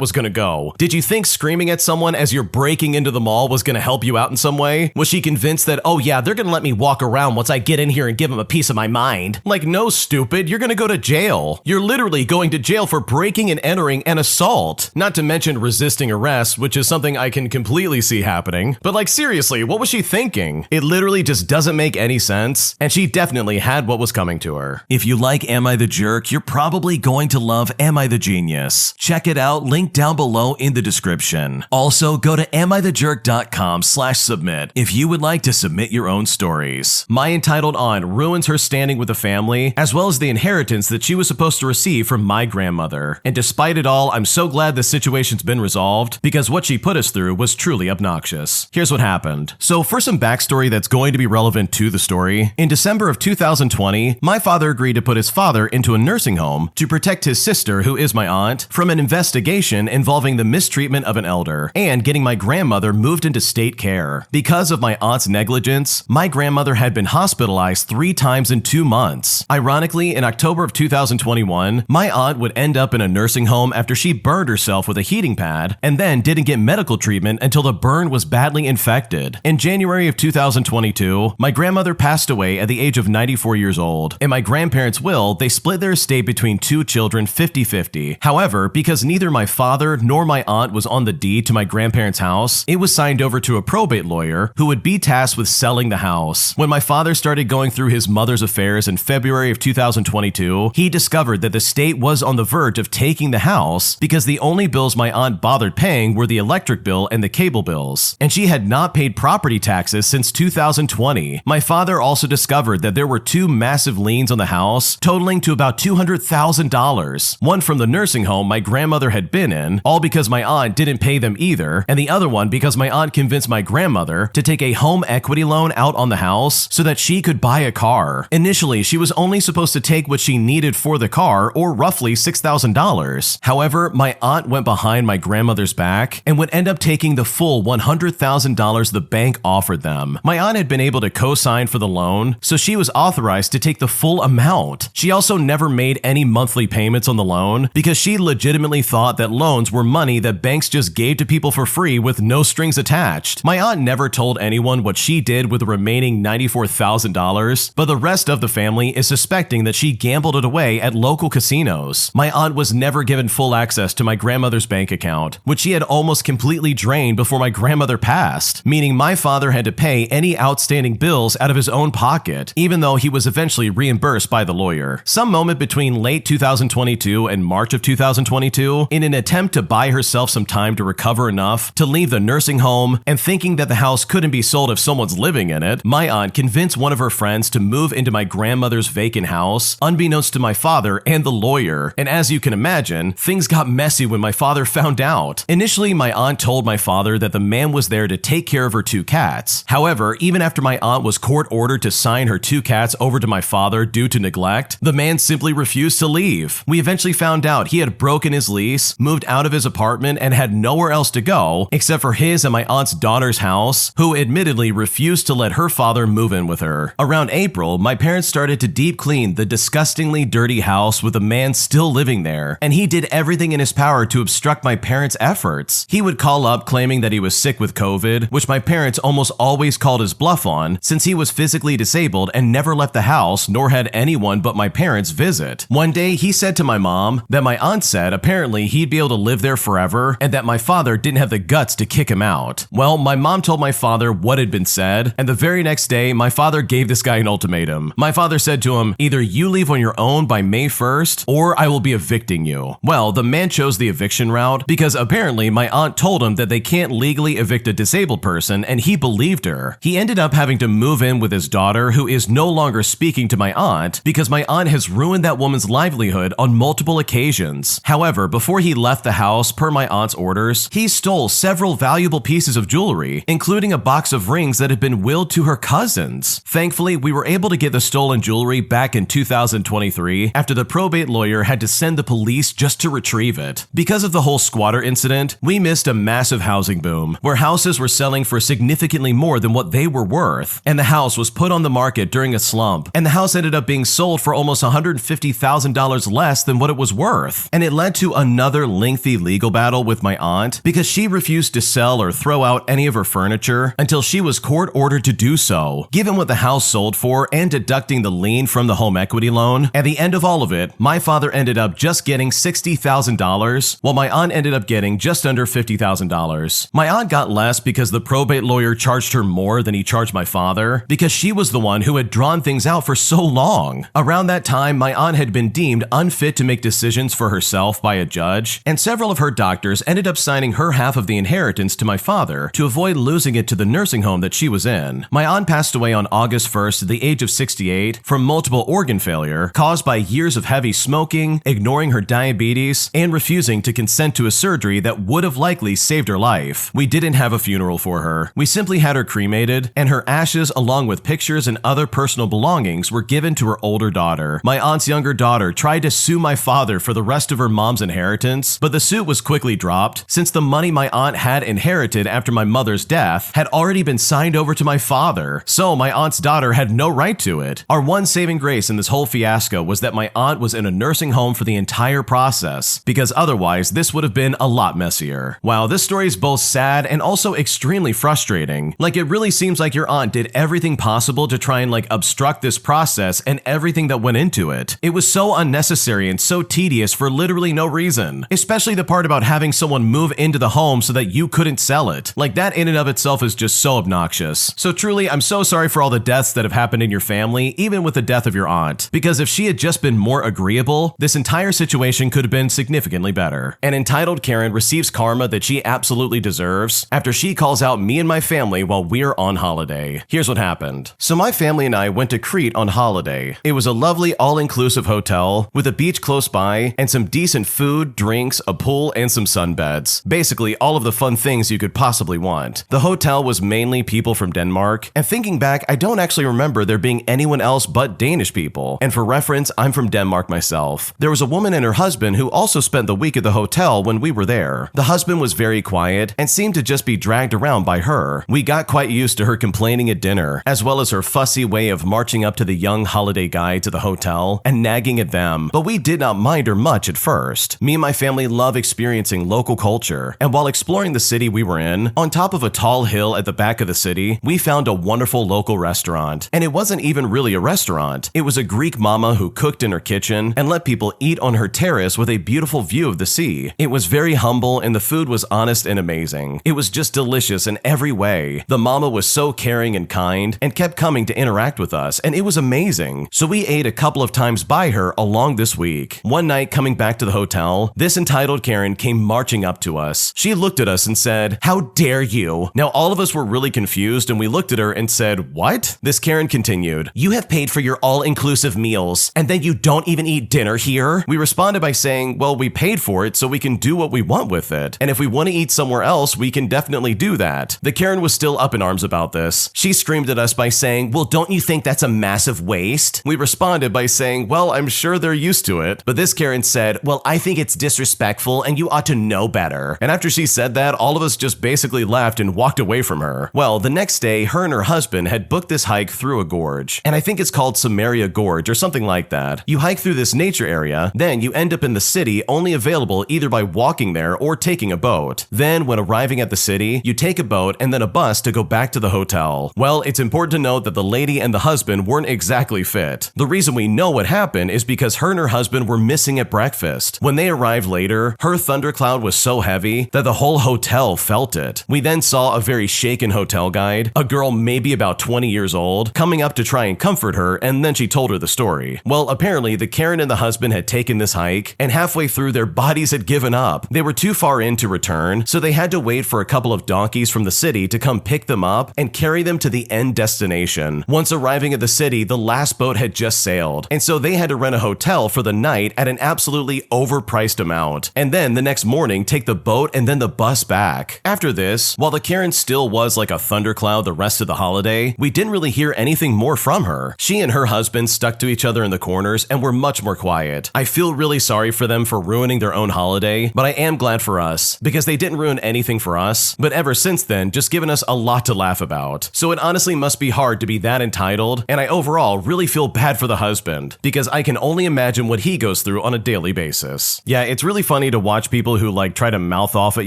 was gonna go? Did you think screaming at someone as you're breaking into the mall was gonna help you out in some way? Was she convinced that, oh yeah, they're gonna let me walk around once I get in here and give them a piece of my mind? Like, no, stupid, you're gonna go to jail. You're literally going to jail for breaking and entering and assault. Not to mention resisting arrest, which is something I can completely see happening. But like, seriously, what was she thinking? It literally just doesn't make any sense, and she definitely had what was coming to her. If you like Am I the Jerk, you're probably going to love Am I the Genius. Check it out, link down below in the description. Also, go to amithejerk.com/submit if you would like to submit your own stories. My entitled aunt ruins her standing with the family, as well as the inheritance that she was supposed to receive from my grandmother. And despite it all, I'm so glad this situation's been resolved, because what she put us through was truly obnoxious. Here's what happened. So for some backstory that's going to be relevant to the story, in December of 2020, my father agreed to put his father into a nursing home to protect his sister, who is my aunt, from an investigation involving the mistreatment of an elder, and getting my grandmother moved into state care. Because of my aunt's negligence, my grandmother had been hospitalized 3 times in 2 months. Ironically, in October of 2021, my aunt would end up in a nursing home after she burned herself with a heating pad, and then didn't get medical treatment until the burn was badly infected. In January of 2022, my grandmother passed away at the age of 94 years old. In my grandparents' will, they split their estate between 2 children 50-50. However, because neither my father nor my aunt was on the deed to my grandparents' house, it was signed over to a probate lawyer who would be tasked with selling the house. When my father started going through his mother's affairs in February of 2022, he discovered that the state was on the verge of taking the house because the only bills my aunt bothered paying were the electric bill and the cable bills, and she had not paid property taxes since 2020. My father also discovered that there were 2 massive liens on the house, totaling to about $200,000. One from the nursing home my grandmother had been in, all because my aunt didn't pay them either, and the other one because my aunt convinced my grandmother to take a home equity loan out on the house so that she could buy a car. Initially, she was only supposed to take what she needed for the car, or roughly $6,000. However, my aunt went behind my grandmother's back and would end up taking the full $100,000 the bank offered them. My aunt had been able to co-sign for the loan, so she was authorized to take the full amount. She also never made any monthly payments on the loan because she legitimately thought that loans were money that banks just gave to people for free with no strings attached. My aunt never told anyone what she did with the remaining $94,000, but the rest of the family is suspecting that she gambled it away at local casinos. My aunt was never given full access to my grandmother's bank account, which she had almost completely drained before my grandmother passed, meaning my father had to pay any outstanding bills out of his own pocket, even though he was eventually reimbursed by the lawyer. Some moment between late 2022 and March of 2022, in an attempt to buy herself some time to recover enough to leave the nursing home, and thinking that the house couldn't be sold if someone's living in it, my aunt convinced one of her friends to move into my grandmother's vacant house, unbeknownst to my father and the lawyer. And as you can imagine, things got messy when my father found out. Initially, my aunt told my father that the man was there to take care of her 2 cats. However, even after my aunt was court-ordered to sign her 2 cats over to my father due to neglect, the man simply refused to leave. We eventually found out he had broken his lease, moved out of his apartment, and had nowhere else to go except for his and my aunt's daughter's house, who admittedly refused to let her father move in with her. Around April, my parents started to deep clean the disgustingly dirty house with the man still living there, and he did everything in his power to obstruct my parents' efforts. months. He would call up claiming that he was sick with COVID, which my parents almost always called his bluff on since he was physically disabled and never left the house nor had anyone but my parents visit. One day he said to my mom that my aunt said apparently he'd be able to live there forever and that my father didn't have the guts to kick him out. Well, my mom told my father what had been said, and the very next day my father gave this guy an ultimatum. My father said to him, either you leave on your own by May 1st or I will be evicting you. Well, the man chose the eviction route because apparently my aunt told him that they can't legally evict a disabled person, and he believed her. He ended up having to move in with his daughter, who is no longer speaking to my aunt because my aunt has ruined that woman's livelihood on multiple occasions. However, before he left the house, per my aunt's orders, he stole several valuable pieces of jewelry, including a box of rings that had been willed to her cousins. Thankfully, we were able to get the stolen jewelry back in 2023 after the probate lawyer had to send the police just to retrieve it. Because of the whole squatter incident, we missed a massive housing boom, where houses were selling for significantly more than what they were worth, and the house was put on the market during a slump, and the house ended up being sold for almost $150,000 less than what it was worth. And it led to another lengthy legal battle with my aunt because she refused to sell or throw out any of her furniture until she was court ordered to do so. Given what the house sold for and deducting the lien from the home equity loan, at the end of all of it, my father ended up just getting $60,000, while my aunt ended up getting just under $50,000. My aunt got less because the probate lawyer charged her more than he charged my father because she was the one who had drawn things out for so long. Around that time, my aunt had been deemed unfit to make decisions for herself by a judge, and several of her doctors ended up signing her half of the inheritance to my father to avoid losing it to the nursing home that she was in. My aunt passed away on August 1st at the age of 68 from multiple organ failure caused by years of heavy smoking, ignoring her diabetes, and refusing to consent to a surgery that would have likely saved her life. We didn't have a funeral for her. We simply had her cremated, and her ashes along with pictures and other personal belongings were given to her older daughter. My aunt's younger daughter tried to sue my father for the rest of her mom's inheritance, but the suit was quickly dropped since the money my aunt had inherited after my mother's death had already been signed over to my father, so my aunt's daughter had no right to it. Our one saving grace in this whole fiasco was that my aunt was in a nursing home for the entire process, because otherwise this would have been a lot messier. Wow, this story is both sad and also extremely frustrating. Like, it really seems like your aunt did everything possible to try and obstruct this process and everything that went into it. It was so unnecessary and so tedious for literally no reason, especially the part about having someone move into the home so that you couldn't sell it. That in and of itself is just so obnoxious. So truly, I'm so sorry for all the deaths that have happened in your family, even with the death of your aunt, because if she had just been more agreeable, this entire situation could have been significantly better. An entitled Karen receives karma that she absolutely deserves after she calls out me and my family while we're on holiday. Here's what happened. So my family and I went to Crete on holiday. It was a lovely all-inclusive hotel with a beach close by and some decent food, drinks, a pool, and some sunbeds. Basically, all of the fun things you could possibly want. The hotel was mainly people from Denmark, and thinking back, I don't actually remember there being anyone else but Danish people. And for reference, I'm from Denmark myself. There was a woman and her husband who also spent the week at the hotel when we were there. The husband was very quiet and seemed to just be dragged around by her. We got quite used to her complaining at dinner, as well as her fussy way of marching up to the young holiday guides at the hotel and nagging at them, but we did not mind her much at first. Me and my family love experiencing local culture, and while exploring the city we were in, on top of a tall hill at the back of the city, we found a wonderful local restaurant. And it wasn't even really a restaurant. It was a Greek mama who cooked in her kitchen and let people eat on her terrace with a beautiful view of the sea. It was very humble and the food was honest and amazing. It was just delicious in every way. The mama was so caring and kind and kept coming to interact with us, and it was amazing. So we ate a couple of times by her along this week. One night coming back to the hotel, this entitled Karen came marching up to us. She looked at us and said, "How dare you?" Now all of us were really confused and we looked at her and said, "What?" This Karen continued, "You have paid for your all-inclusive meals and then you don't even eat dinner here?" We responded by saying, "Well, we paid for it so we can do what we want with it. And if we want to eat somewhere else, we can definitely do that." The Karen was still up in arms about this. She screamed at us by saying, "Well, don't you think that's a massive waste?" We responded by saying, "Well, I'm sure they're used to it." But this Karen said, "Well, I think it's disrespectful and you ought to know better." And after she said that, all of us just basically left and walked away from her. Well, the next day, her and her husband had booked this hike through a gorge, and I think it's called Samaria Gorge or something like that. You hike through this nature area, then you end up in the city, only available either by walking there or taking taking a boat. Then, when arriving at the city, you take a boat and then a bus to go back to the hotel. Well, it's important to note that the lady and the husband weren't exactly fit. The reason we know what happened is because her and her husband were missing at breakfast. When they arrived later, her thundercloud was so heavy that the whole hotel felt it. We then saw a very shaken hotel guide, a girl maybe about 20 years old, coming up to try and comfort her, and then she told her the story. Well, apparently the Karen and the husband had taken this hike, and halfway through their bodies had given up. They were too far in to return, so they had to wait for a couple of donkeys from the city to come pick them up and carry them to the end destination. Once arriving at the city, the last boat had just sailed, and so they had to rent a hotel for the night at an absolutely overpriced amount, and then the next morning take the boat and then the bus back. After this, while the Karen still was like a thundercloud the rest of the holiday, we didn't really hear anything more from her. She and her husband stuck to each other in the corners and were much more quiet. I feel really sorry for them for ruining their own holiday, but I am glad for us, because they didn't ruin anything for us, but ever since then, just given us a lot to laugh about. So it honestly must be hard to be that entitled, and I overall really feel bad for the husband, because I can only imagine what he goes through on a daily basis. Yeah, it's really funny to watch people who like try to mouth off at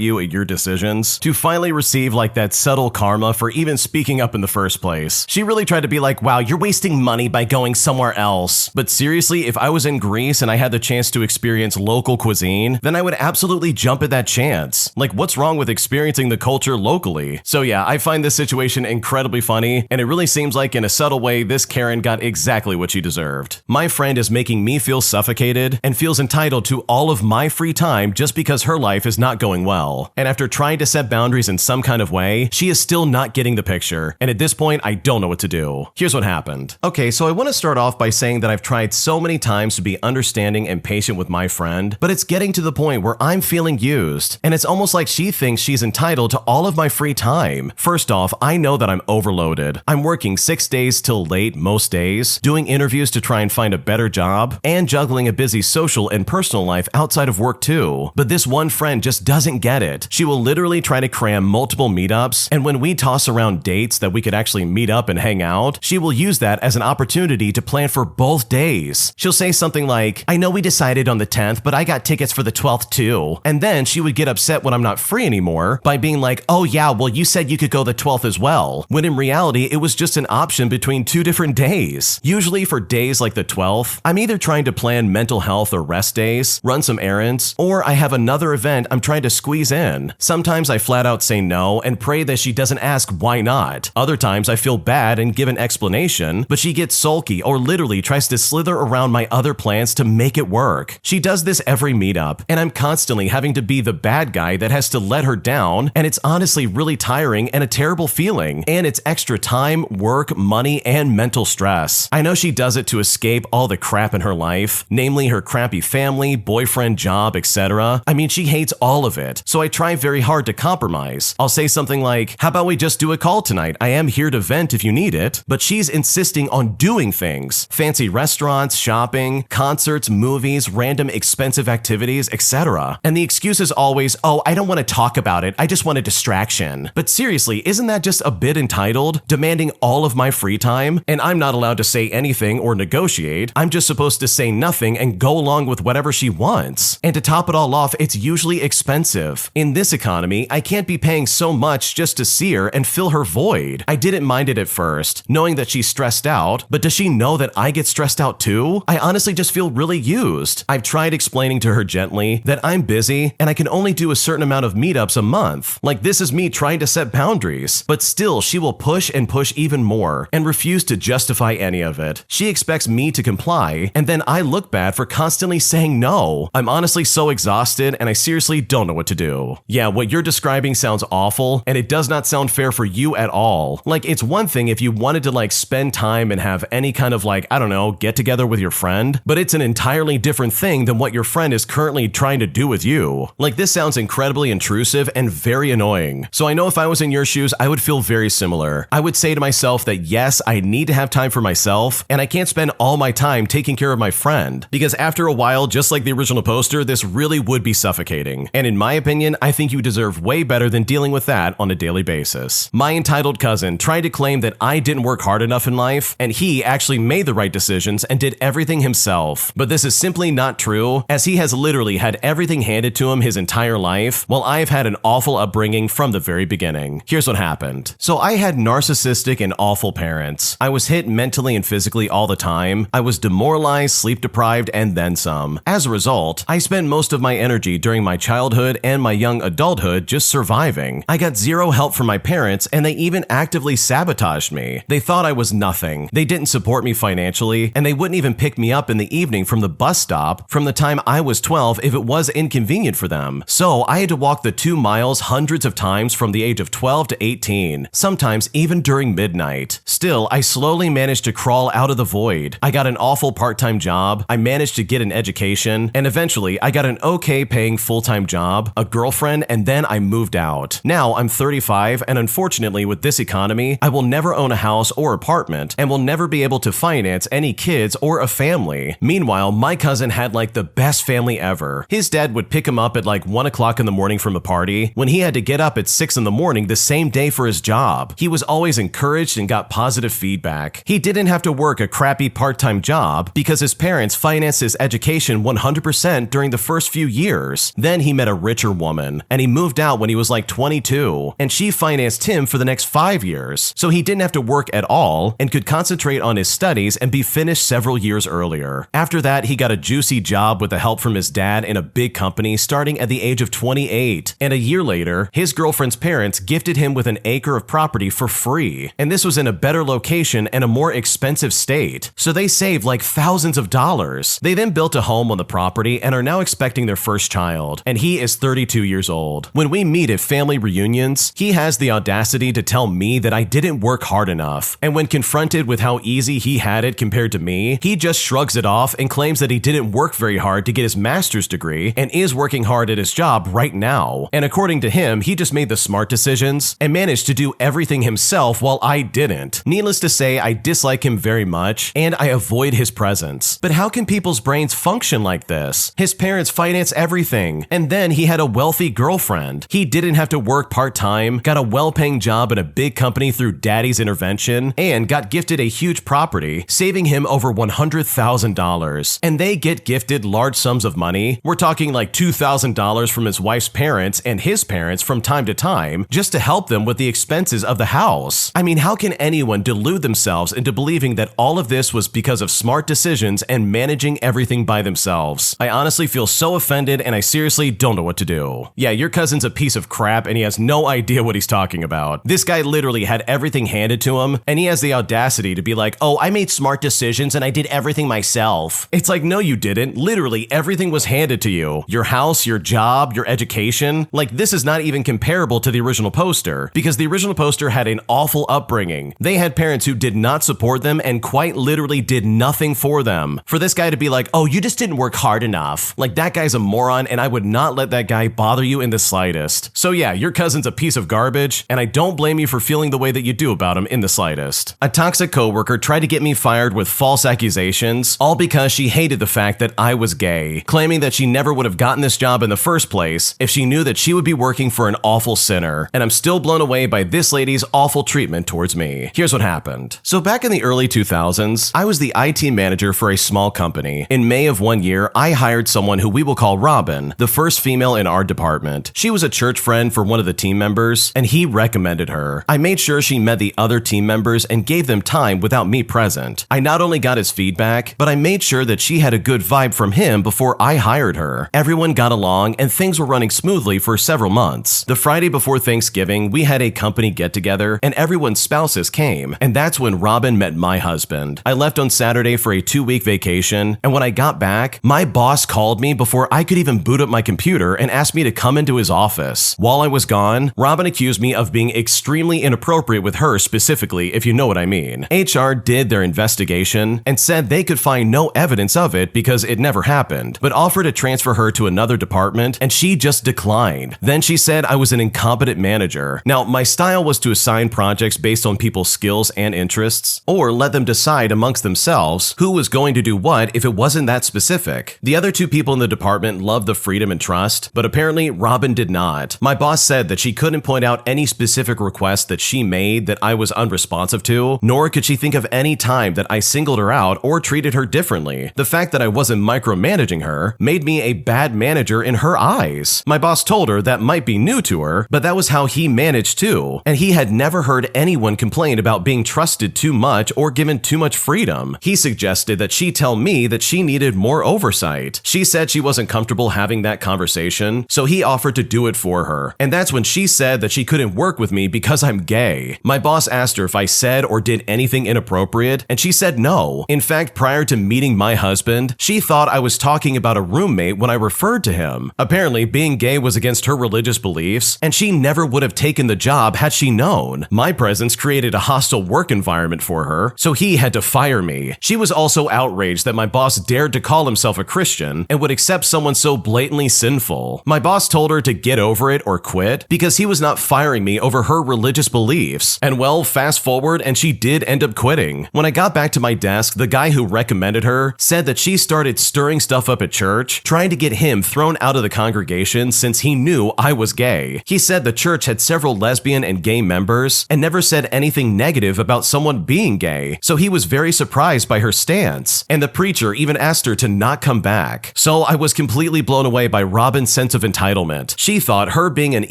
you at your decisions to finally receive like that subtle karma for even speaking up in the first place. She really tried to be like, wow, you're wasting money by going somewhere else. But seriously, if I was in Greece and I had the chance to experience local cuisine, then I would absolutely jump at that chance. Like, what's wrong with experiencing the culture locally? So yeah, I find this situation incredibly funny, and it really seems like in a subtle way, this Karen got exactly what she deserved. My friend is making me feel suffocated and feels entitled to all of my free time just because her life is not going well. And after trying to set boundaries in some kind of way, she is still not getting the picture. And at this point, I don't know what to do. Here's what happened. Okay, so I want to start off by saying that I've tried so many times to be understanding and patient with my friend, but it's getting to the point where I'm feeling used. And it's almost like she thinks she's entitled to all of my free time. First off, I know that I'm overloaded. I'm working 6 days till late most days, doing interviews to try and find a better job, and juggling a busy social and personal life outside of work too. But this one friend just doesn't get it. She will literally try to cram multiple meetups, and when we toss around dates that we could actually meet up and hang out, she will use that as an opportunity to plan for both days. She'll say something like, I know we decided on the 10th, but I got tickets for the 12th too. And then she would get upset when I'm not free anymore by being like, oh yeah, well you said you could go the 12th as well. When in reality, it was just an option between 2 different days. Usually for days like the 12th, I'm either trying to plan mental health or rest days, run some errands, or I have another event I'm trying to squeeze in. Sometimes I flat out say no and pray that she doesn't ask why not. Other times I feel bad and give an explanation, but she gets sulky or literally tries to slither around my other plans to make it work. She does this every meetup, and I'm constantly having to be the bad guy that has to let her down, and it's honestly really tiring and a terrible feeling, and it's extra time, work, money, and mental stress. I know she does it to escape all the crap in her life, namely her crappy family, boyfriend, job, etc. I mean, she hates all of it, so I try very hard to compromise. I'll say something like, how about we just do a call tonight? I am here to vent if you need it. But she's insisting on doing things. Fancy restaurants, shopping, concerts, movies, random expensive activities, etc. And the excuse is always, oh, I don't want to talk about it, I just want a distraction. But seriously, isn't that just a bit entitled? Demanding all of my free time? And I'm not allowed to say anything or negotiate. I'm just supposed to say nothing and go along with whatever she wants. And to top it all off, it's usually expensive. In this economy, I can't be paying so much just to see her and fill her void. I didn't mind it at first, knowing that she's stressed out, but does she know that I get stressed out too? I honestly just feel really used. I've tried explaining to her gently that I'm busy and I can only do a certain amount of meetups a month. Like, this is me trying to set boundaries, but still she will push and push even more and refuse to justify any of it. She expects me to comply, and then I look bad for constantly saying no. I'm honestly so exhausted and I seriously don't know what to do. Yeah, what you're describing sounds awful, and it does not sound fair for you at all. Like, it's one thing if you wanted to like spend time and have any kind of like, I don't know, get together with your friend, but it's an entirely different thing than what your friend is currently trying to do with you. Like, this sounds incredibly intrusive and very annoying. So I know if I was in your shoes, I would feel very similar. I would say to myself that yes, I need to have time for myself, and I can't spend all my time taking care of my friend, because after a while, just like the original poster, this really would be suffocating. And in my opinion, I think you deserve way better than dealing with that on a daily basis. My entitled cousin tried to claim that I didn't work hard enough in life, and he actually made the right decisions and did everything himself. But this is simply not true, as he has literally had everything handed to him his entire entire life? Well, I've had an awful upbringing from the very beginning. Here's what happened. So I had narcissistic and awful parents. I was hit mentally and physically all the time. I was demoralized, sleep deprived, and then some. As a result, I spent most of my energy during my childhood and my young adulthood just surviving. I got zero help from my parents, and they even actively sabotaged me. They thought I was nothing. They didn't support me financially, and they wouldn't even pick me up in the evening from the bus stop from the time I was 12 if it was inconvenient for them. So I had to walk the 2 miles hundreds of times from the age of 12 to 18, sometimes even during midnight. Still, I slowly managed to crawl out of the void. I got an awful part-time job, I managed to get an education, and eventually I got an okay paying full-time job, a girlfriend, and then I moved out. Now I'm 35, and unfortunately with this economy, I will never own a house or apartment, and will never be able to finance any kids or a family. Meanwhile, my cousin had like the best family ever. His dad would pick him up at like 1 o'clock in the morning from a party when he had to get up at 6 in the morning the same day for his job. He was always encouraged and got positive feedback. He didn't have to work a crappy part-time job because his parents financed his education 100% during the first few years. Then he met a richer woman, and he moved out when he was like 22, and she financed him for the next 5 years, so he didn't have to work at all and could concentrate on his studies and be finished several years earlier. After that, he got a juicy job with the help from his dad in a big company starting at the age of 28, and a year later, his girlfriend's parents gifted him with an acre of property for free, and this was in a better location and a more expensive state, so they saved like thousands of dollars. They then built a home on the property and are now expecting their first child, and he is 32 years old. When we meet at family reunions, he has the audacity to tell me that I didn't work hard enough, and when confronted with how easy he had it compared to me, he just shrugs it off and claims that he didn't work very hard to get his master's degree and is working hard at his job right now. And according to him, he just made the smart decisions and managed to do everything himself while I didn't. Needless to say, I dislike him very much and I avoid his presence. But how can people's brains function like this? His parents finance everything, and then he had a wealthy girlfriend. He didn't have to work part-time, got a well-paying job in a big company through daddy's intervention, and got gifted a huge property, saving him over $100,000. And they get gifted large sums of money. We're talking like $2,000 from his wife's parents and his parents from time to time, just to help them with the expenses of the house. I mean, how can anyone delude themselves into believing that all of this was because of smart decisions and managing everything by themselves? I honestly feel so offended, and I seriously don't know what to do. Yeah, your cousin's a piece of crap and he has no idea what he's talking about. This guy literally had everything handed to him, and he has the audacity to be like, oh, I made smart decisions and I did everything myself. It's like, no, you didn't. Literally everything was handed to you. Your house, your job, your education. Like, this is not even comparable to the original poster, because the original poster had an awful upbringing. They had parents who did not support them and quite literally did nothing for them. For this guy to be like, oh, you just didn't work hard enough. Like, that guy's a moron, and I would not let that guy bother you in the slightest. So yeah, your cousin's a piece of garbage, and I don't blame you for feeling the way that you do about him in the slightest. A toxic coworker tried to get me fired with false accusations, all because she hated the fact that I was gay, claiming that she never would have gotten this job in the first place if she knew that she would be working for an awful sinner. And I'm still blown away by this lady's awful treatment towards me. Here's what happened. So back in the early 2000s, I was the IT manager for a small company. In May of one year, I hired someone who we will call Robin, the first female in our department. She was a church friend for one of the team members, and he recommended her. I made sure she met the other team members and gave them time without me present. I not only got his feedback, but I made sure that she had a good vibe from him before I hired her. Everyone got along and things were running smoothly for several months. The Friday before Thanksgiving, we had a company get-together and everyone's spouses came, and that's when Robin met my husband. I left on Saturday for a 2-week vacation, and when I got back, my boss called me before I could even boot up my computer and asked me to come into his office. While I was gone, Robin accused me of being extremely inappropriate with her specifically, if you know what I mean. HR did their investigation and said they could find no evidence of it because it never happened, but offered to transfer her to another department, and she just declined. Then she said I was an incompetent manager. Now, my style was to assign projects based on people's skills and interests, or let them decide amongst themselves who was going to do what if it wasn't that specific. The other two people in the department loved the freedom and trust, but apparently Robin did not. My boss said that she couldn't point out any specific request that she made that I was unresponsive to, nor could she think of any time that I singled her out or treated her differently. The fact that I wasn't micromanaging her made me a bad manager in her lies. My boss told her that might be new to her, but that was how he managed too, and he had never heard anyone complain about being trusted too much or given too much freedom. He suggested that she tell me that she needed more oversight. She said she wasn't comfortable having that conversation, so he offered to do it for her. And that's when she said that she couldn't work with me because I'm gay. My boss asked her if I said or did anything inappropriate, and she said no. In fact, prior to meeting my husband, she thought I was talking about a roommate when I referred to him. Apparently, being gay was against her religious beliefs, and she never would have taken the job had she known. My presence created a hostile work environment for her, so he had to fire me. She was also outraged that my boss dared to call himself a Christian and would accept someone so blatantly sinful. My boss told her to get over it or quit because he was not firing me over her religious beliefs. And well, fast forward and she did end up quitting. When I got back to my desk, the guy who recommended her said that she started stirring stuff up at church, trying to get him thrown out of the congregation since he knew I was gay. He said the church had several lesbian and gay members and never said anything negative about someone being gay, so he was very surprised by her stance. And the preacher even asked her to not come back. So I was completely blown away by Robin's sense of entitlement. She thought her being an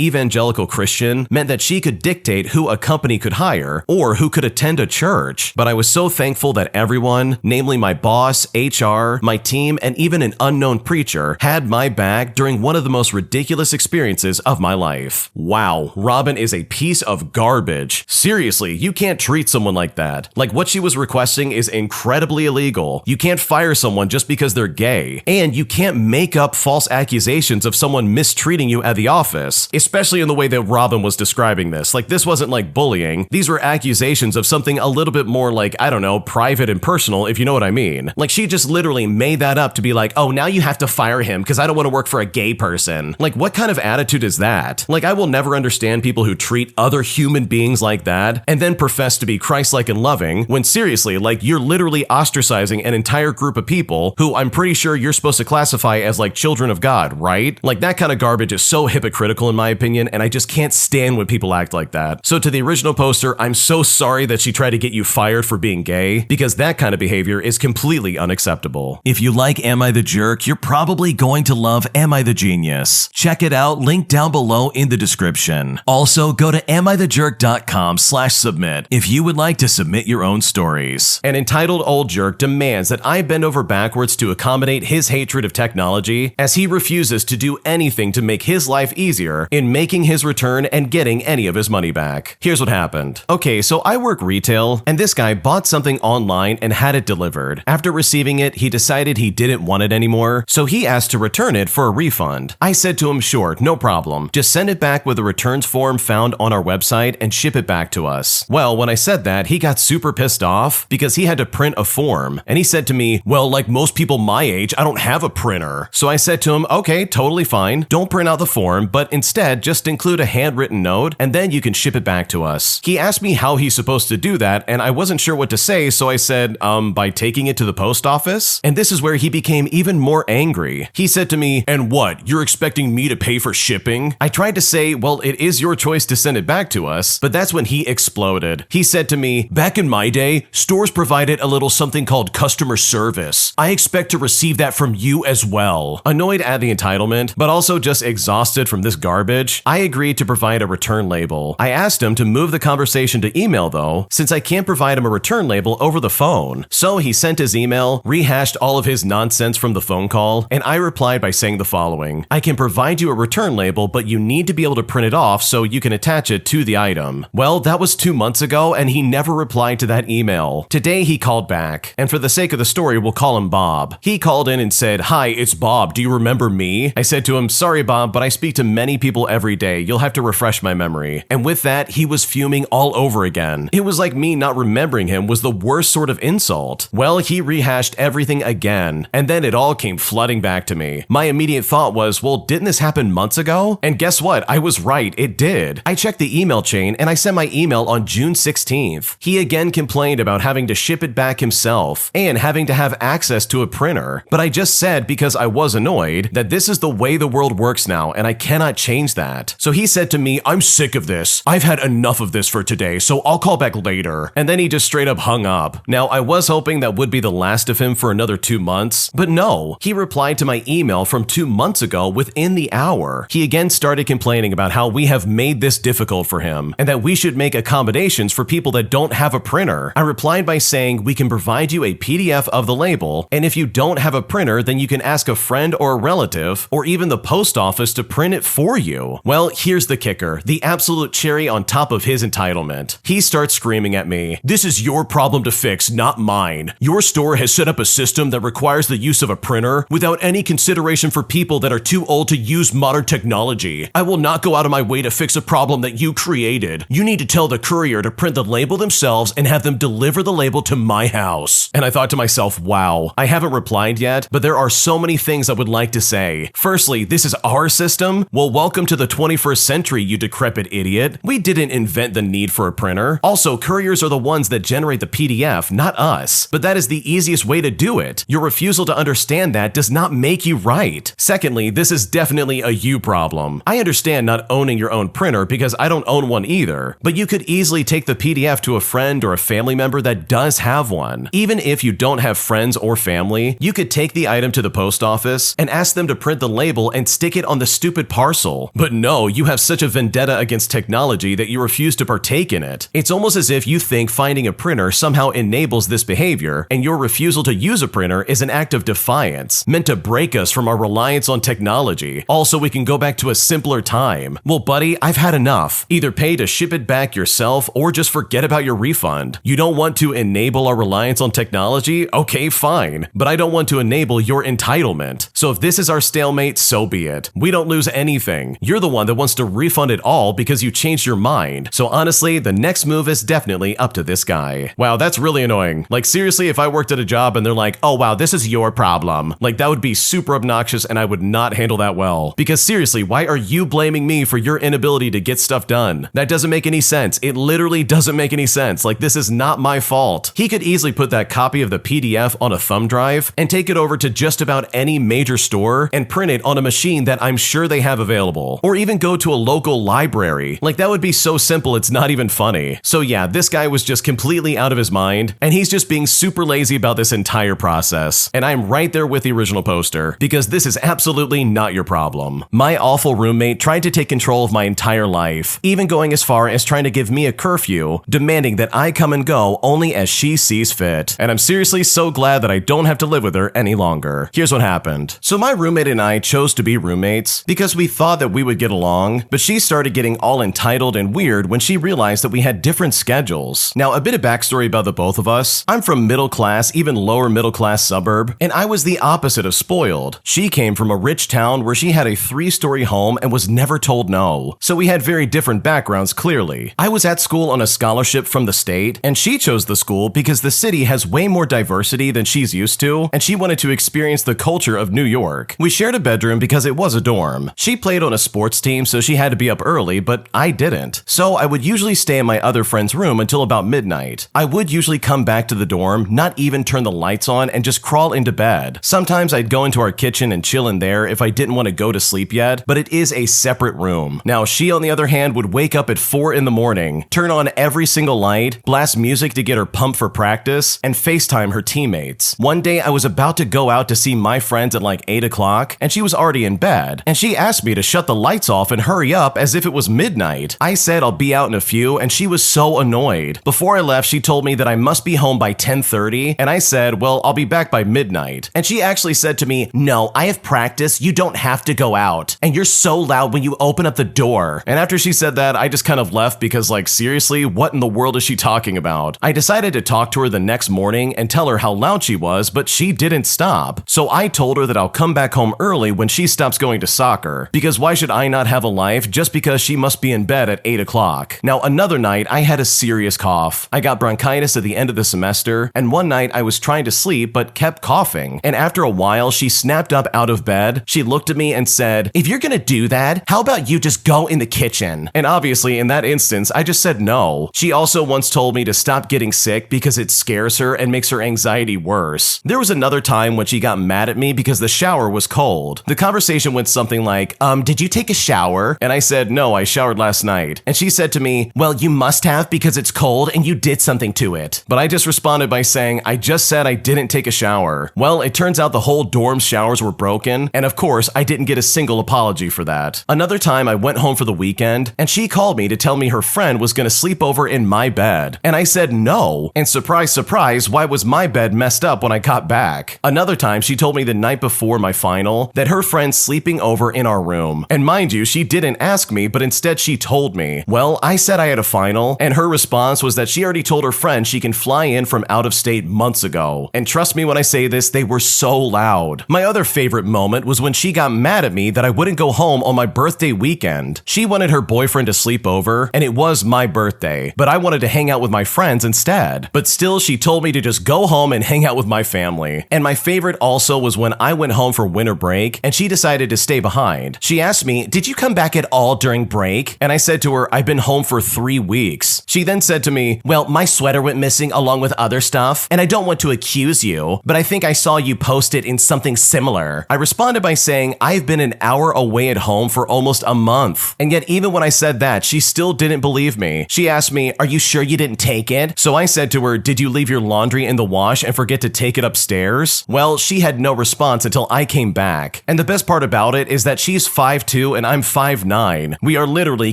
evangelical Christian meant that she could dictate who a company could hire or who could attend a church. But I was so thankful that everyone, namely my boss, HR, my team, and even an unknown preacher, had my back during one of the most ridiculous experiences of my life. Wow, Robin is a piece of garbage. Seriously, you can't treat someone like that. Like, what she was requesting is incredibly illegal. You can't fire someone just because they're gay. And you can't make up false accusations of someone mistreating you at the office, especially in the way that Robin was describing this. Like, this wasn't like bullying. These were accusations of something a little bit more like, I don't know, private and personal, if you know what I mean. Like, she just literally made that up to be like, oh, now you have to fire him because I don't want to work for a gay person. Like, what kind of attitude is that? Like, I will never understand people who treat other human beings like that and then profess to be Christ-like and loving when seriously, like, you're literally ostracizing an entire group of people who I'm pretty sure you're supposed to classify as like children of God, right? Like, that kind of garbage is so hypocritical in my opinion, and I just can't stand when people act like that. So to the original poster, I'm so sorry that she tried to get you fired for being gay, because that kind of behavior is completely unacceptable. If you like Am I the Jerk, you're probably going to love Am I the Genius. Check it out, link down below in the description. Also, go to amIthejerk.com/submit if you would like to submit your own stories. An entitled old jerk demands that I bend over backwards to accommodate his hatred of technology, as he refuses to do anything to make his life easier in making his return and getting any of his money back. Here's what happened. Okay, so I work retail, and this guy bought something online and had it delivered. After receiving it, he decided he didn't want it anymore, so he asked to return it for a refund. I said to him, sure, no problem. Just send it back with a returns form found on our website and ship it back to us. Well, when I said that, he got super pissed off because he had to print a form, and he said to me, well, like most people my age, I don't have a printer. So I said to him, okay, totally fine. Don't print out the form, but instead just include a handwritten note and then you can ship it back to us. He asked me how he's supposed to do that, and I wasn't sure what to say, so I said, by taking it to the post office? And this is where he became even more angry. He said to me, and what, you're expecting me to pay for shipping? I tried to say, well, it is your choice to send it back to us, but that's when he exploded. He said to me, back in my day, stores provided a little something called customer service. I expect to receive that from you as well. Annoyed at the entitlement, but also just exhausted from this garbage, I agreed to provide a return label. I asked him to move the conversation to email though, since I can't provide him a return label over the phone. So he sent his email, rehashed all of his nonsense from the phone call, and I replied by saying the following: I can provide you a return label, but you need to be able to print it off so you can attach it to the item. Well, that was 2 months ago, and he never replied to that email. Today he called back, and for the sake of the story, we'll call him Bob. He called in and said, hi, it's Bob. Do you remember me? I said to him, sorry, Bob, but I speak to many people every day. You'll have to refresh my memory. And with that, he was fuming all over again. It was like me not remembering him was the worst sort of insult. Well, he rehashed everything again, and then it all came flooding back to me. My immediate thought was, well, didn't this happen months ago? And guess what? I was right, it did. I checked the email chain, and I sent my email on June 16th. He again complained about having to ship it back himself and having to have access to a printer. But I just said, because I was annoyed, that this is the way the world works now, and I cannot change that. So he said to me, I'm sick of this. I've had enough of this for today, so I'll call back later. And then he just straight up hung up. Now, I was hoping that would be the last of him for another 2 months, but no. He replied to my email from 2 months ago ago within the hour. He again started complaining about how we have made this difficult for him and that we should make accommodations for people that don't have a printer. I replied by saying we can provide you a PDF of the label, and if you don't have a printer, then you can ask a friend or a relative or even the post office to print it for you. Well, here's the kicker, the absolute cherry on top of his entitlement. He starts screaming at me, "This is your problem to fix, not mine. Your store has set up a system that requires the use of a printer without any consideration for people that are too old to use modern technology. I will not go out of my way to fix a problem that you created. You need to tell the courier to print the label themselves and have them deliver the label to my house." And I thought to myself, wow, I haven't replied yet, but there are so many things I would like to say. Firstly, this is our system? Well, welcome to the 21st century, you decrepit idiot. We didn't invent the need for a printer. Also, couriers are the ones that generate the PDF, not us. But that is the easiest way to do it. Your refusal to understand that does not make you right. Secondly, this is definitely a you problem. I understand not owning your own printer because I don't own one either, but you could easily take the PDF to a friend or a family member that does have one. Even if you don't have friends or family, you could take the item to the post office and ask them to print the label and stick it on the stupid parcel. But no, you have such a vendetta against technology that you refuse to partake in it. It's almost as if you think finding a printer somehow enables this behavior, and your refusal to use a printer is an act of defiance, meant to break us from our reliance on technology. Also, we can go back to a simpler time. Well, buddy, I've had enough. Either pay to ship it back yourself or just forget about your refund. You don't want to enable our reliance on technology? Okay, fine. But I don't want to enable your entitlement. So if this is our stalemate, so be it. We don't lose anything. You're the one that wants to refund it all because you changed your mind. So honestly, the next move is definitely up to this guy. Wow, that's really annoying. Like seriously, if I worked at a job and they're like, "Oh wow, this is your problem," like that would be super obnoxious and I would not handle that well. Because seriously, why are you blaming me for your inability to get stuff done? That doesn't make any sense. It literally doesn't make any sense. Like this is not my fault. He could easily put that copy of the PDF on a thumb drive and take it over to just about any major store and print it on a machine that I'm sure they have available. Or even go to a local library. Like that would be so simple it's not even funny. So yeah, this guy was just completely out of his mind and he's just being super lazy about this entire process. And I'm right there with the original poster because this is absolutely not your problem. My awful roommate tried to take control of my entire life, even going as far as trying to give me a curfew, demanding that I come and go only as she sees fit. And I'm seriously so glad that I don't have to live with her any longer. Here's what happened. So my roommate and I chose to be roommates because we thought that we would get along, but she started getting all entitled and weird when she realized that we had different schedules. Now, a bit of backstory about the both of us. I'm from middle class, even lower middle class suburb, and I was the opposite of spoiled. She came from a rich town where she had a 3-story home and was never told no. So we had very different backgrounds, clearly. I was at school on a scholarship from the state, and she chose the school because the city has way more diversity than she's used to, and she wanted to experience the culture of New York. We shared a bedroom because it was a dorm. She played on a sports team, so she had to be up early, but I didn't. So I would usually stay in my other friend's room until about midnight. I would usually come back to the dorm, not even turn the lights on, and just crawl into bed. Sometimes I'd go into our kitchen and chill in there if I didn't want to go to sleep yet, but it is a separate room. Now, she, on the other hand, would wake up at 4 in the morning, turn on every single light, blast music to get her pumped for practice, and FaceTime her teammates. One day, I was about to go out to see my friends at like 8 o'clock, and she was already in bed, and she asked me to shut the lights off and hurry up as if it was midnight. I said I'll be out in a few, and she was so annoyed. Before I left, she told me that I must be home by 10:30, and I said, well, I'll be back by midnight. And she actually said to me, no, I have practice, you don't have to go out, and you're so loud when you open up the door. And after she said that, I just kind of left because like, seriously, what in the world is she talking about? I decided to talk to her the next morning and tell her how loud she was, but she didn't stop. So I told her that I'll come back home early when she stops going to soccer, because why should I not have a life just because she must be in bed at 8 o'clock? Now, another night, I had a serious cough. I got bronchitis at the end of the semester, and one night I was trying to sleep but kept coughing. And after a while, she snapped up out of bed. She looked at me and said, if you're gonna do that, how about you just go in the kitchen? And obviously, in that instance, I just said no. She also once told me to stop getting sick because it scares her and makes her anxiety worse. There was another time when she got mad at me because the shower was cold. The conversation went something like, did you take a shower? And I said, no, I showered last night. And she said to me, well, you must have because it's cold and you did something to it. But I just responded by saying, I just said I didn't take a shower. Well, it turns out the whole dorm's showers were broken. And of course, I didn't get a single apology for that. Another time I went home for the weekend and she called me to tell me her friend was gonna sleep over in my bed. And I said no. And surprise, surprise, why was my bed messed up when I got back? Another time she told me the night before my final that her friend's sleeping over in our room. And mind you, she didn't ask me, but instead she told me. Well, I said I had a final, and her response was that she already told her friend she can fly in from out of state months ago. And trust me when I say this, they were so loud. My other favorite moment was when she got mad at me that I wouldn't go home on my birthday weekend. She wanted her boyfriend to sleep over, and it was my birthday, but I wanted to hang out with my friends instead. But still, she told me to just go home and hang out with my family. And my favorite also was when I went home for winter break and she decided to stay behind. She asked me, "Did you come back at all during break?" And I said to her, "I've been home for 3 weeks." She then said to me, "Well, my sweater went missing along with other stuff, and I don't want to accuse you, but I think I saw you post it in something similar." I responded by saying, "I've been an hour away at home for almost a month." And yet even when I said that, she still didn't believe me. She asked me, "Are you sure you didn't take it?" So I said to her, "Did you leave your laundry in the wash and forget to take it upstairs?" Well, she had no response until I came back. And the best part about it is that she's 5'2" and I'm 5'9". We are literally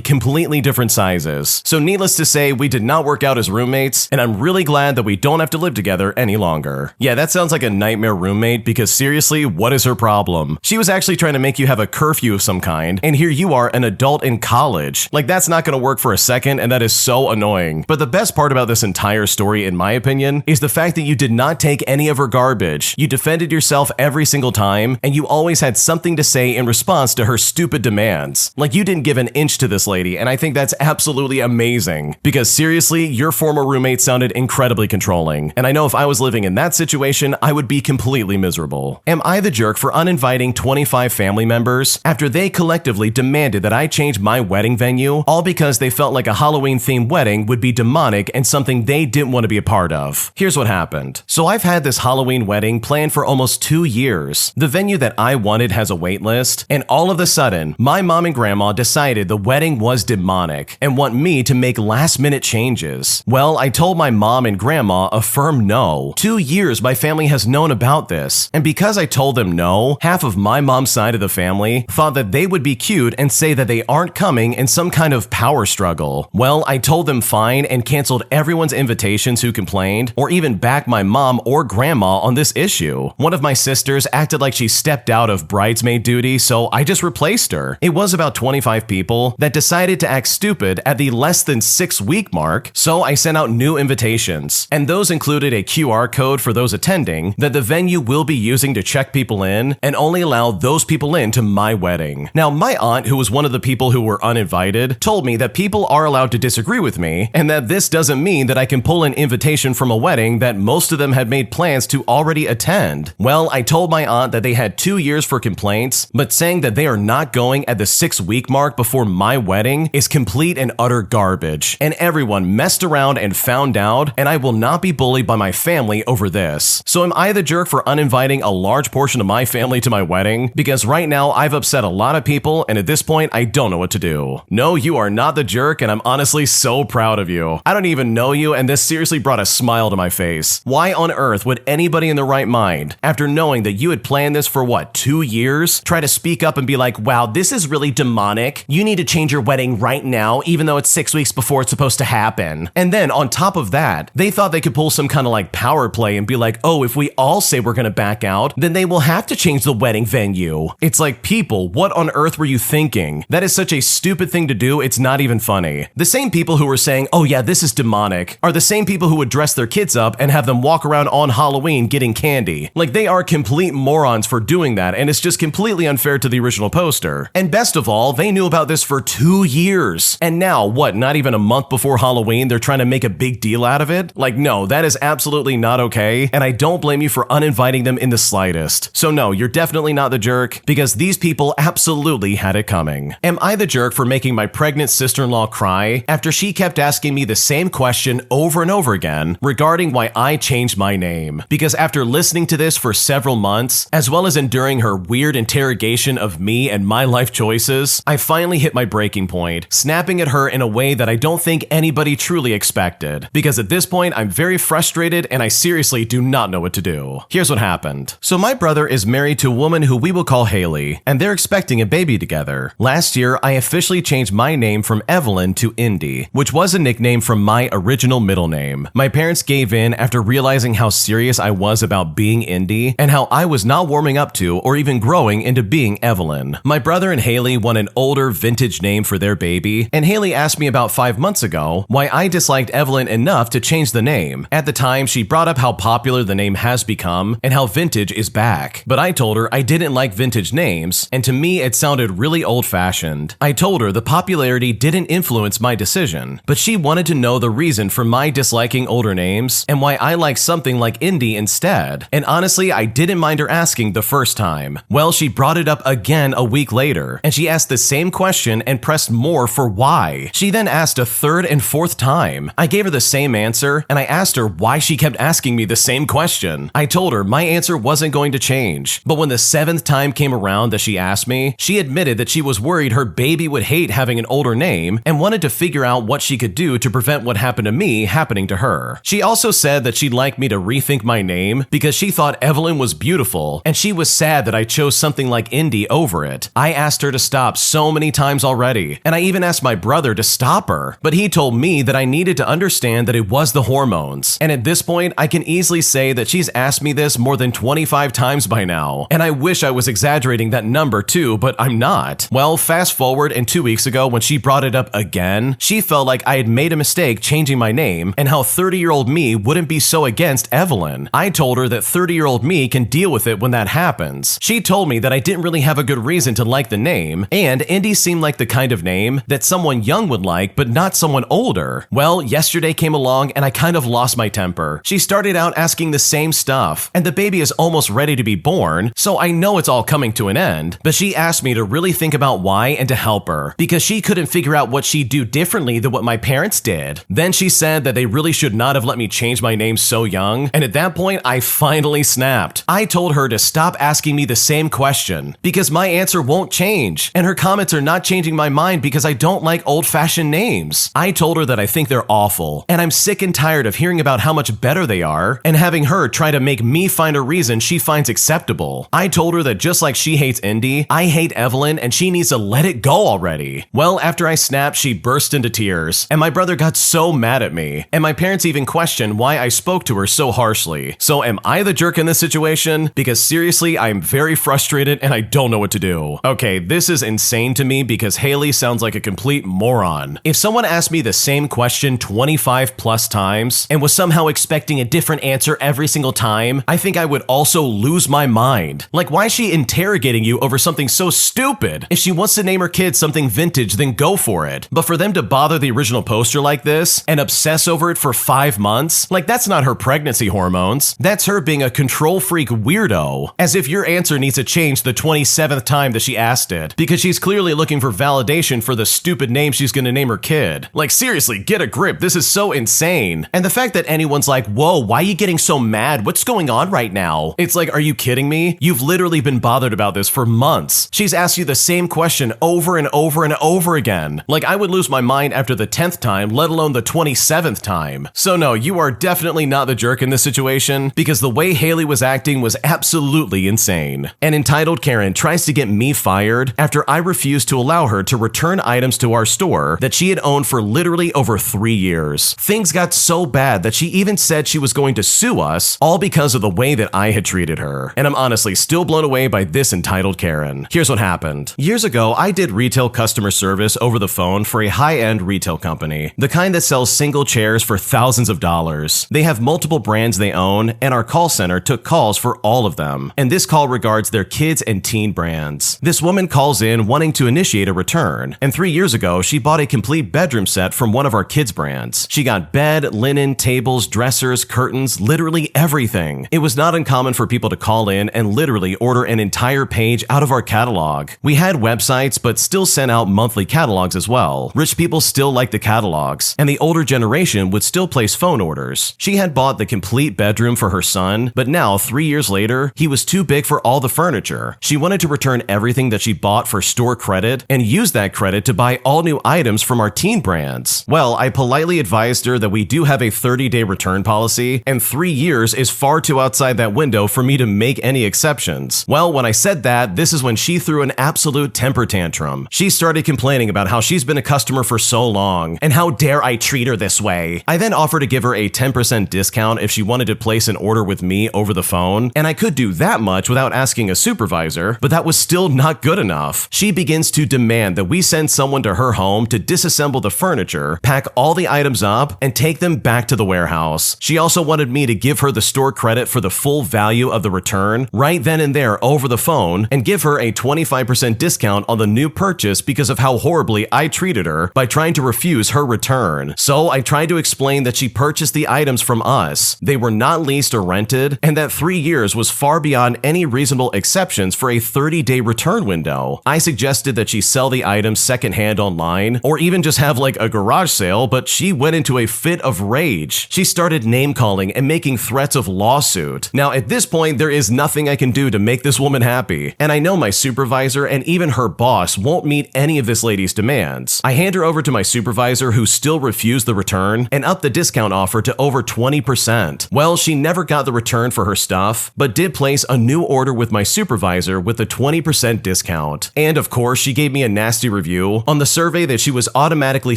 completely different sizes. So needless to say, we did not work out as roommates, and I'm really glad that we don't have to live together any longer. Yeah, that sounds like a nightmare roommate, because seriously, what is her problem? She was actually trying to make you have a curfew of some kind, and here you are, an adult in college. Like, that's not gonna work for a second, and that is so annoying. But the best part about this entire story, in my opinion, is the fact that you did not take any of her garbage. You defended yourself every single time, and you always had something to say in response to her stupid demands. Like, you didn't give an inch to this lady, and I think that's absolutely amazing. Because seriously, your former roommate sounded incredibly controlling, and I know if I was living in that situation, I would be completely miserable. Am I the jerk for uninviting 25 family members after they collectively demanded that I change my wedding venue, all because they felt like a Halloween-themed wedding would be demonic and something they didn't want to be a part of? Here's what happened. So I've had this Halloween wedding planned for almost 2 years. The venue that I wanted has a wait list, and all of a sudden, my mom and grandma decided the wedding was demonic and want me to make last-minute changes. Well, I told my mom and grandma a firm no. 2 years my family has known about this, and because I told them no, half of my mom's side of the family thought that they would be cute and say that they aren't coming in some kind of power struggle. Well, I told them fine and canceled everyone's invitations who complained, or even backed my mom or grandma on this issue. One of my sisters acted like she stepped out of bridesmaid duty, so I just replaced her. It was about 25 people that decided to act stupid at the less than 6-week mark, so I sent out new invitations. And those included a QR code for those attending that the venue will be using to check people in and only allow those people in to my wedding. Now, my aunt, who was one of the people who were uninvited, told me that people are allowed to disagree with me, and that this doesn't mean that I can pull an invitation from a wedding that most of them had made plans to already attend. Well, I told my aunt that they had 2 years for complaints, but saying that they are not going at the 6-week mark before my wedding is complete and utter garbage. And everyone messed around and found out, and I will not be bullied by my family over this. So am I the jerk for uninviting a large portion of my family to my wedding? Because right now I've upset a lot of people, and at this point I don't know what to do. No, you are not the jerk, and I'm honestly so proud of you. I don't even know you, and this seriously brought a smile to my face. Why on earth would anybody in their right mind, after knowing that you had planned this for what, 2 years, try to speak up and be like, "Wow, this is really demonic. You need to change your wedding right now, even though it's 6 weeks before it's supposed to happen." And then on top of that, they thought they could pull some kind of like power play and be like, "Oh, if we all say we're gonna back out, then they will have to change the wedding venue." It's like, people, what on earth were you thinking? That is such a stupid thing to do, it's not even funny. The same people who were saying, "Oh yeah, this is demonic," are the same people who would dress their kids up and have them walk around on Halloween getting candy. Like, they are complete morons for doing that, and it's just completely unfair to the original poster. And best of all, they knew about this for 2 years. And now, what, not even a month before Halloween, they're trying to make a big deal out of it? Like, no, that is absolutely not okay, and I don't blame you for uninviting them in the slightest. So no, you're definitely not the jerk, because these people absolutely had it coming. Am I the jerk for making my pregnant sister-in-law cry after she kept asking me the same question over and over again regarding why I changed my name? Because after listening to this for several months, as well as enduring her weird interrogation of me and my life choices, I finally hit my breaking point, snapping at her in a way that I don't think anybody truly expected, because at this point I'm very frustrated and I seriously do not know what to do. Here's what happened. So my brother is married to a woman who we will call Haley, and they're expecting a baby together. Last year, I officially changed my name from Evelyn to Indy, which was a nickname from my original middle name. My parents gave in after realizing how serious I was about being Indy and how I was not warming up to or even growing into being Evelyn. My brother and Haley want an older vintage name for their baby, and Haley asked me about 5 months ago why I disliked Evelyn enough to change the name. At the time, she brought up how popular the name has become and how vintage is back. But I told her I didn't like vintage names, and to me it sounded really old-fashioned. I told her the popularity didn't influence my decision, but she wanted to know the reason for my disliking older names and why I like something like Indy instead. And honestly, I didn't mind her asking the first time. Well, she brought it up again a week later, and she asked the same question and pressed more for why. She then asked a third and fourth time. I gave her the same answer, and I asked her why she kept asking me the same question. I told her my answer wasn't going to change, but when the 7th time came around that she asked me, she admitted that she was worried her baby would hate having an older name and wanted to figure out what she could do to prevent what happened to me happening to her. She also said that she'd like me to rethink my name because she thought Evelyn was beautiful, and she was sad that I chose something like Indy over it. I asked her to stop so many times already, and I even asked my brother to stop her, but he told me that I needed to understand that it was the hormones. And at this point, I can easily say that she's asked me this more than 25 times by now, and I wish I was exaggerating that number too, but I'm not. Well, fast forward, and 2 weeks ago when she brought it up again, she felt like I had made a mistake changing my name and how 30-year-old me wouldn't be so against Evelyn. I told her that 30-year-old me can deal with it when that happens. She told me that I didn't really have a good reason to like the name, and Indy seemed like the kind of name that someone young would like, but not someone older. Well, yesterday came along and I kind of lost my temper. She started out asking the same stuff, and the baby is almost ready to be born, so I know it's all coming to an end, but she asked me to really think about why and to help her, because she couldn't figure out what she'd do differently than what my parents did. Then she said that they really should not have let me change my name so young, and at that point, I finally snapped. I told her to stop asking me the same question, because my answer won't change, and her comments are not changing my mind because I don't like old-fashioned names. I told her that I think they're awful, and I'm sick and tired of hearing about how much better they are, and having her try to make me find a reason she finds acceptable. I told her that just like she hates Indy, I hate Evelyn, and she needs to let it go already. Well, after I snapped, she burst into tears, and my brother got so mad at me, and my parents even questioned why I spoke to her so harshly. So am I the jerk in this situation? Because seriously, I'm very frustrated and I don't know what to do. Okay, this is insane to me because Haley sounds like a complete moron. If someone asked me the same question 25 plus times and was somehow expecting a different answer every single time, I think I would also lose my mind. Like, why is she interrogating you over something so stupid? If she wants to name her kid something vintage, then go for it. But for them to bother the original poster like this and obsess over it for 5 months, like that's not her pregnancy hormones. That's her being a control freak weirdo. As if your answer needs to change the 27th time that she asked it, because she's clearly looking for validation for the stupid name she's gonna name her kid. Like seriously, get a grip, this is so insane. And the fact that anyone's like, whoa, why are you getting so mad? What's going on right now? It's like, are you kidding me? You've literally been bothered about this for months. She's asked you the same question over and over and over again. Like I would lose my mind after the 10th time, let alone the 27th time. So no, you are definitely not the jerk in this situation, because the way Haley was acting was absolutely insane. An entitled Karen tries to get me fired after I refused to allow her to return items to our store that she had owned for literally over 3 years. Things got so bad that she even said she was going to sue us, all because of the way that I had treated her. And I'm honestly still blown away by this entitled Karen. Here's what happened. Years ago, I did retail customer service over the phone for a high-end retail company, the kind that sells single chairs for thousands of dollars. They have multiple brands they own, and our call center took calls for all of them. And this call regards their kids and teen brands. This woman calls in wanting to initiate a return, and 3 years ago, she bought a complete bedroom set from one of our kids' brands. She got bed, linen, tables, dressers, curtains, literally everything. It was not uncommon for people to call in and literally order an entire page out of our catalog. We had websites, but still sent out monthly catalogs as well. Rich people still like the catalogs, and the older generation would still place phone orders. She had bought the complete bedroom for her son, but now 3 years later, he was too big for all the furniture. She wanted to return everything that she bought for store credit and use that credit to buy all new items from our teen brand. demands? Well, I politely advised her that we do have a 30-day return policy, and 3 years is far too outside that window for me to make any exceptions. Well, when I said that, this is when she threw an absolute temper tantrum. She started complaining about how she's been a customer for so long, and how dare I treat her this way. I then offered to give her a 10% discount if she wanted to place an order with me over the phone, and I could do that much without asking a supervisor, but that was still not good enough. She begins to demand that we send someone to her home to disassemble the furniture, pack all the items up, and take them back to the warehouse. She also wanted me to give her the store credit for the full value of the return right then and there over the phone, and give her a 25% discount on the new purchase because of how horribly I treated her by trying to refuse her return. So I tried to explain that she purchased the items from us, they were not leased or rented, and that 3 years was far beyond any reasonable exceptions for a 30-day return window. I suggested that she sell the items secondhand online, or even just have like a garage sale, but she went into a fit of rage. She started name-calling and making threats of lawsuit. Now, at this point, there is nothing I can do to make this woman happy, and I know my supervisor and even her boss won't meet any of this lady's demands. I hand her over to my supervisor, who still refused the return, and upped the discount offer to over 20%. Well, she never got the return for her stuff, but did place a new order with my supervisor with a 20% discount. And of course, she gave me a nasty review on the survey that she was automatically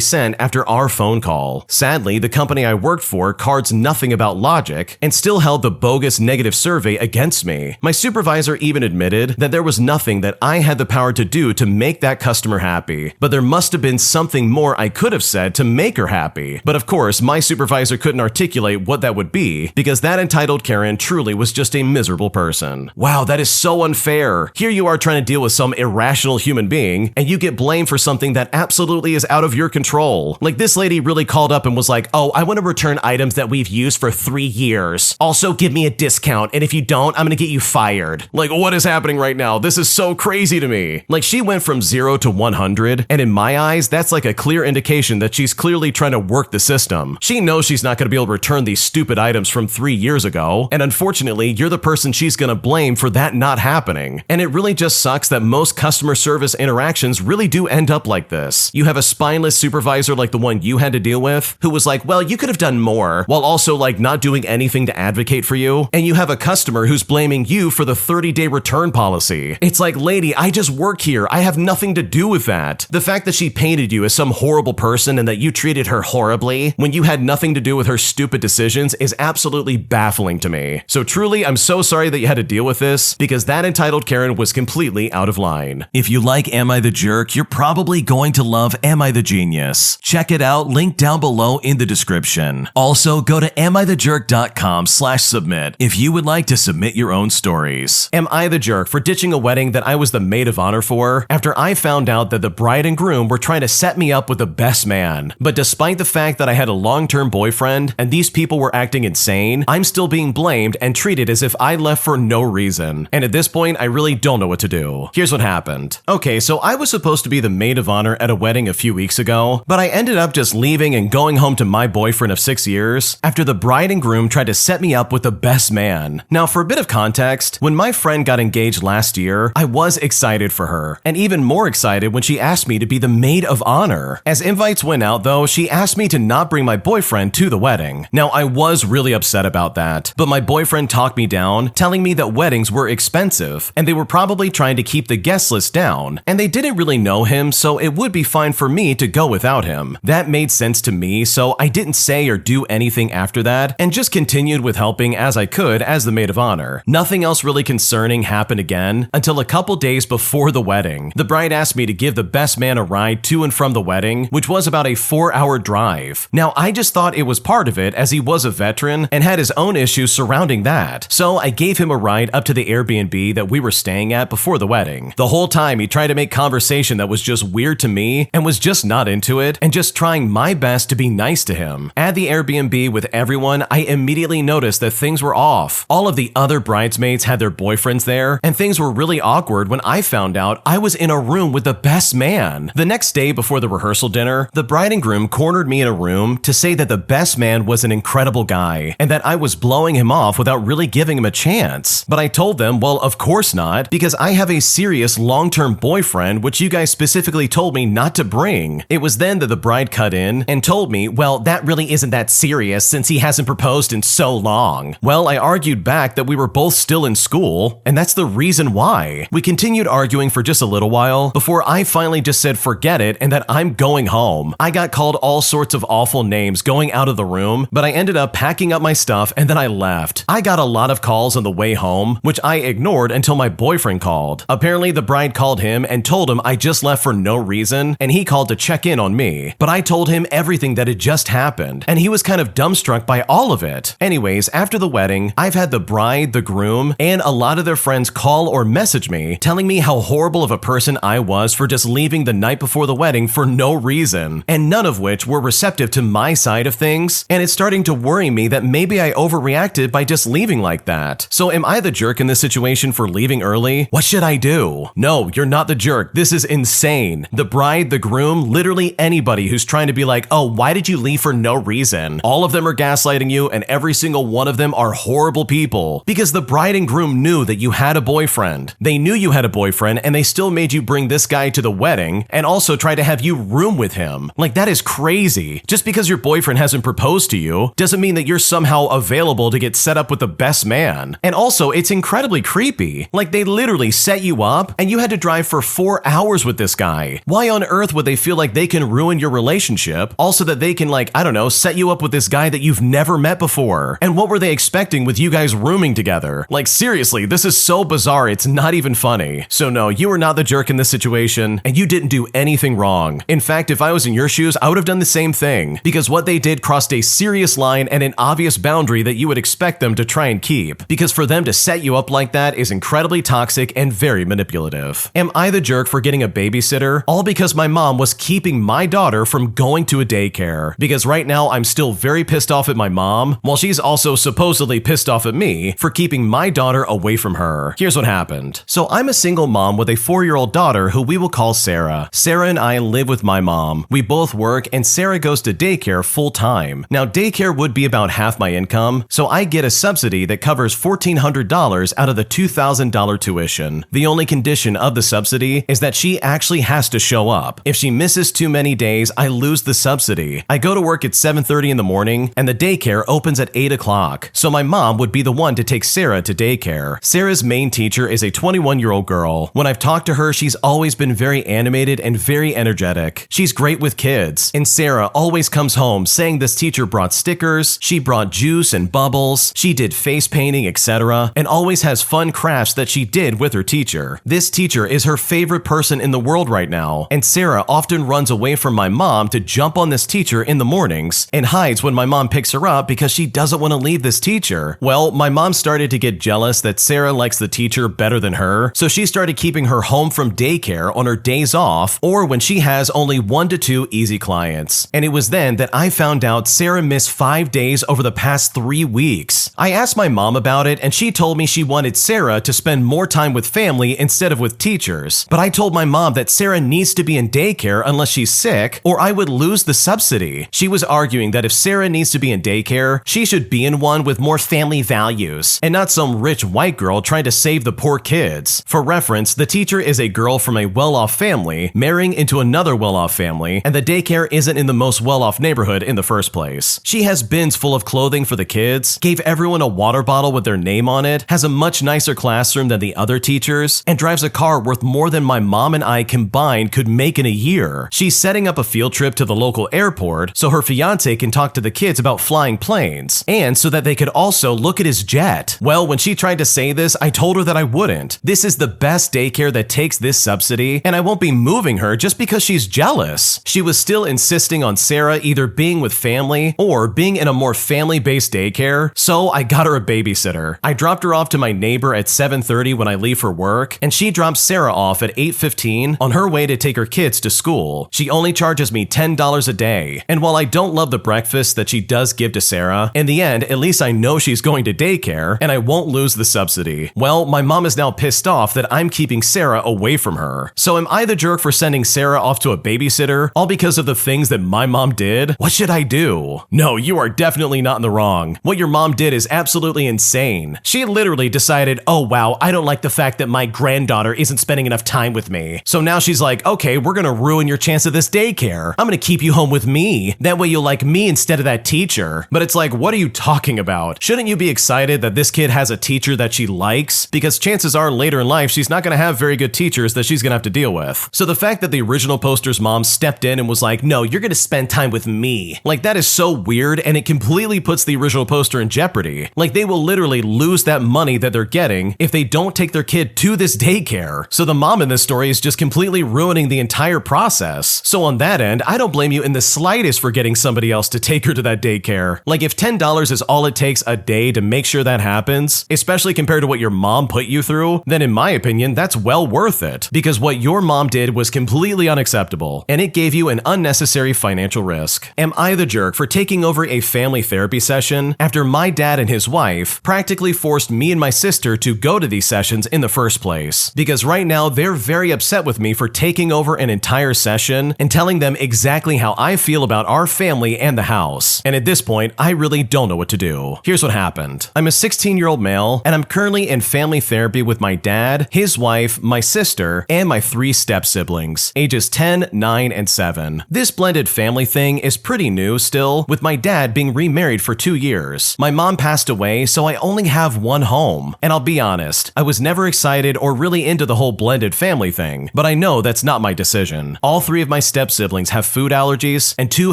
sent after our phone call. Sadly, the company I worked for cards nothing about logic and still held the bogus negative survey against me. My supervisor even admitted that there was nothing that I had the power to do to make that customer happy, but there must have been something more I could have said to make her happy. But of course, my supervisor couldn't articulate what that would be, because that entitled Karen truly was just a miserable person. Wow, that is so unfair. Here you are trying to deal with some irrational human being, and you get blamed for something that absolutely is out of your control. Like, this lady really called up and was like, oh, I want to return items that we've used for 3 years. Also, give me a discount, and if you don't, I'm gonna get you fired. Like, what is happening right now? This is so crazy to me. Like, she went from 0 to 100, and in my eyes, that's like a clear indication that she's clearly trying to work the system. She knows she's not gonna be able to return these stupid items from 3 years ago, and unfortunately, you're the person she's gonna blame for that not happening. And it really just sucks that most customer service interactions really do end up like this. You have a spineless supervisor like the one you had to deal with, who was like, well, you could have done more, while also like not doing anything to advocate for you. And you have a customer who's blaming you for the 30-day return policy. It's like, lady, I just work here. I have nothing to do with that. The fact that she painted you as some horrible person and that you treated her horribly when you had nothing to do with her stupid decisions is absolutely baffling to me. So truly, I'm so sorry that you had to deal with this, because that entitled Karen was completely out of line. If you like Am I the Jerk, you're probably going to love Am I the Genius. Check it out, link down below in the description. Also, go to amithejerk.com/submit if you would like to submit your own stories. Am I the jerk for ditching a wedding that I was the maid of honor for after I found out that the bride and groom were trying to set me up with the best man? But despite the fact that I had a long-term boyfriend and these people were acting insane, I'm still being blamed and treated as if I left for no reason. And at this point, I really don't know what to do. Here's what happened. Okay, so I was supposed to be the maid of honor at a wedding a few weeks ago, but I ended up just leaving and going home to my boyfriend of 6 years after the bride and groom tried to set me up with the best man. Now, for a bit of context, when my friend got engaged last year, I was excited for her, and even more excited when she asked me to be the maid of honor. As invites went out though, she asked me to not bring my boyfriend to the wedding. Now, I was really upset about that, but my boyfriend talked me down, telling me that weddings were expensive, and they were probably trying to keep the guest list down, and they didn't really know him, so it would be fine for me to go without him. That made sense to me, so I didn't say or do anything after that, and just continued with helping as I could as the maid of honor. Nothing else really concerning happened again until a couple days before the wedding. The bride asked me to give the best man a ride to and from the wedding, which was about a 4-hour drive. Now, I just thought it was part of it as he was a veteran and had his own issues surrounding that, so I gave him a ride up to the Airbnb that we were staying at before the wedding. The whole time he tried to make conversation that was just weird to me and was just not into it, and just trying my best to be nice to him. At the Airbnb with everyone, I immediately noticed that things were off. All of the other bridesmaids had their boyfriends there, and things were really awkward when I found out I was in a room with the best man. The next day before the rehearsal dinner, the bride and groom cornered me in a room to say that the best man was an incredible guy, and that I was blowing him off without really giving him a chance. But I told them, well, of course not, because I have a serious long-term boyfriend, which you guys specifically told me not to bring. It was then that the bride cut in and told me, well, that really isn't that serious since he hasn't proposed in so long. Well, I argued back that we were both still in school, and that's the reason why. We continued arguing for just a little while before I finally just said forget it and that I'm going home. I got called all sorts of awful names going out of the room, but I ended up packing up my stuff and then I left. I got a lot of calls on the way home, which I ignored until my boyfriend called. Apparently, the bride called him and told him I just left for no reason, and he called to check in on me. But I told him everything that had just happened, and he was kind of dumbstruck by all of it. Anyways, after the wedding, I've had the bride, the groom, and a lot of their friends call or message me telling me how horrible of a person I was for just leaving the night before the wedding for no reason, and none of which were receptive to my side of things, and it's starting to worry me that maybe I overreacted by just leaving like that. So am I the jerk in this situation for leaving early? What should I do? No, you're not the jerk. This is insane. The bride, the groom, literally anybody who's trying to be like, oh, why did you leave for no reason? All of them are gaslighting you, and every single one of them are horrible people. Because the bride and groom knew that you had a boyfriend. They knew you had a boyfriend, and they still made you bring this guy to the wedding, and also try to have you room with him. Like, that is crazy. Just because your boyfriend hasn't proposed to you doesn't mean that you're somehow available to get set up with the best man. And also, it's incredibly creepy. Like, they literally set you up, and you had to drive for 4 hours with this guy. Why on earth would they feel like they can ruin your relationship? Also that they can, like, I don't know, set you up with this guy that you've never met before. And what were they expecting with you guys rooming together? Like, seriously, this is so bizarre, it's not even funny. So no, you are not the jerk in this situation, and you didn't do anything wrong. In fact, if I was in your shoes, I would have done the same thing, because what they did crossed a serious line and an obvious boundary that you would expect them to try and keep. Because for them to set you up like that is incredibly toxic and very manipulative. Am I the jerk for getting a babysitter? All because my mom was keeping my daughter from going to a daycare. Because right now I'm still very pissed off at my mom, while she's also supposedly pissed off at me for keeping my daughter away from her. Here's what happened. So I'm a single mom with a 4-year-old daughter who we will call Sarah. Sarah and I live with my mom. We both work, and Sarah goes to daycare full time. Now, daycare would be about half my income, so I get a subsidy that covers $1,400 out of the $2,000 tuition. The only condition of the subsidy is that she actually has to show up. If she misses too many days, I lose the subsidy. I go to work at 7:30 in the morning, and the daycare opens at 8 o'clock, so my mom would be the one to take Sarah to daycare. Sarah's main teacher is a 21-year-old girl. When I've talked to her, she's always been very animated and very energetic. She's great with kids, and Sarah always comes home saying this teacher brought stickers, she brought juice and bubbles, she did face painting, etc., and always has fun crafts that she did with her teacher. This teacher is her favorite person in the world right now, and Sarah often runs away from my mom to jump on this teacher in the mornings and hides when my mom picks her up because she doesn't want to leave this teacher. Well, my mom started to get jealous that Sarah likes the teacher better than her, so she started keeping her home from daycare on her days off or when she has only 1 to 2 easy clients. And it was then that I found out Sarah missed 5 days over the past 3 weeks. I asked my mom about it, and she told me she wanted Sarah to spend more time with family instead of with teachers. But I told my mom that Sarah needs to be in daycare unless she's sick, or I would lose the subsidy. She was arguing that if Sarah needs to be in daycare, she should be in one with more family values, and not some rich white girl trying to save the poor kids. For reference, the teacher is a girl from a well-off family marrying into another well-off family, and the daycare isn't in the most well-off neighborhood in the first place. She has bins full of clothing for the kids, gave everyone a water bottle with their name on it, has a much nicer classroom than the other teachers, and drives a car worth more than my mom and I combined could make in a year. She's setting up a field trip to the local airport so her fiance can talk to the kids about flying planes, and so that they could also look at his jet. Well, when she tried to say this, I told her that I wouldn't. This is the best daycare that takes this subsidy, and I won't be moving her just because she's jealous. She was still insisting on Sarah either being with family or being in a more family-based daycare, so I got her a babysitter. I dropped her off to my neighbor at 7:30 when I leave for work, and she drops Sarah off at 8:15 on her way to take her kids to school. She only charges me $10 a day, and while I don't love the breakfast that she does give to Sarah, in the end, at least I know she's going to daycare, and I won't lose the subsidy. Well, my mom is now pissed off that I'm keeping Sarah away from her. So am I the jerk for sending Sarah off to a babysitter, all because of the things that my mom did? What should I do? No, you are definitely not in the wrong. What your mom did is absolutely insane. She literally decided, oh wow, I don't like the fact that my granddaughter isn't spending enough time with me. So now she's like, okay, we're gonna ruin your chance at this daycare. daycare. I'm gonna keep you home with me. That way you'll like me instead of that teacher. But it's like, what are you talking about? Shouldn't you be excited that this kid has a teacher that she likes? Because chances are later in life, she's not gonna have very good teachers that she's gonna have to deal with. So the fact that the original poster's mom stepped in and was like, no, you're gonna spend time with me. Like, that is so weird, and it completely puts the original poster in jeopardy. Like, they will literally lose that money that they're getting if they don't take their kid to this daycare. So the mom in this story is just completely ruining the entire process. So on that end, I don't blame you in the slightest for getting somebody else to take her to that daycare. Like, if $10 is all it takes a day to make sure that happens, especially compared to what your mom put you through, then in my opinion, that's well worth it. Because what your mom did was completely unacceptable, and it gave you an unnecessary financial risk. Am I the jerk for taking over a family therapy session after my dad and his wife practically forced me and my sister to go to these sessions in the first place? Because right now, they're very upset with me for taking over an entire session and telling them exactly how I feel about our family and the house. And at this point, I really don't know what to do. Here's what happened. I'm a 16-year-old male, and I'm currently in family therapy with my dad, his wife, my sister, and my 3 step-siblings, ages 10, 9, and 7. This blended family thing is pretty new still, with my dad being remarried for 2 years. My mom passed away, so I only have one home. And I'll be honest, I was never excited or really into the whole blended family thing, but I know that's not my decision. All 3 of my step-siblings have food allergies, and 2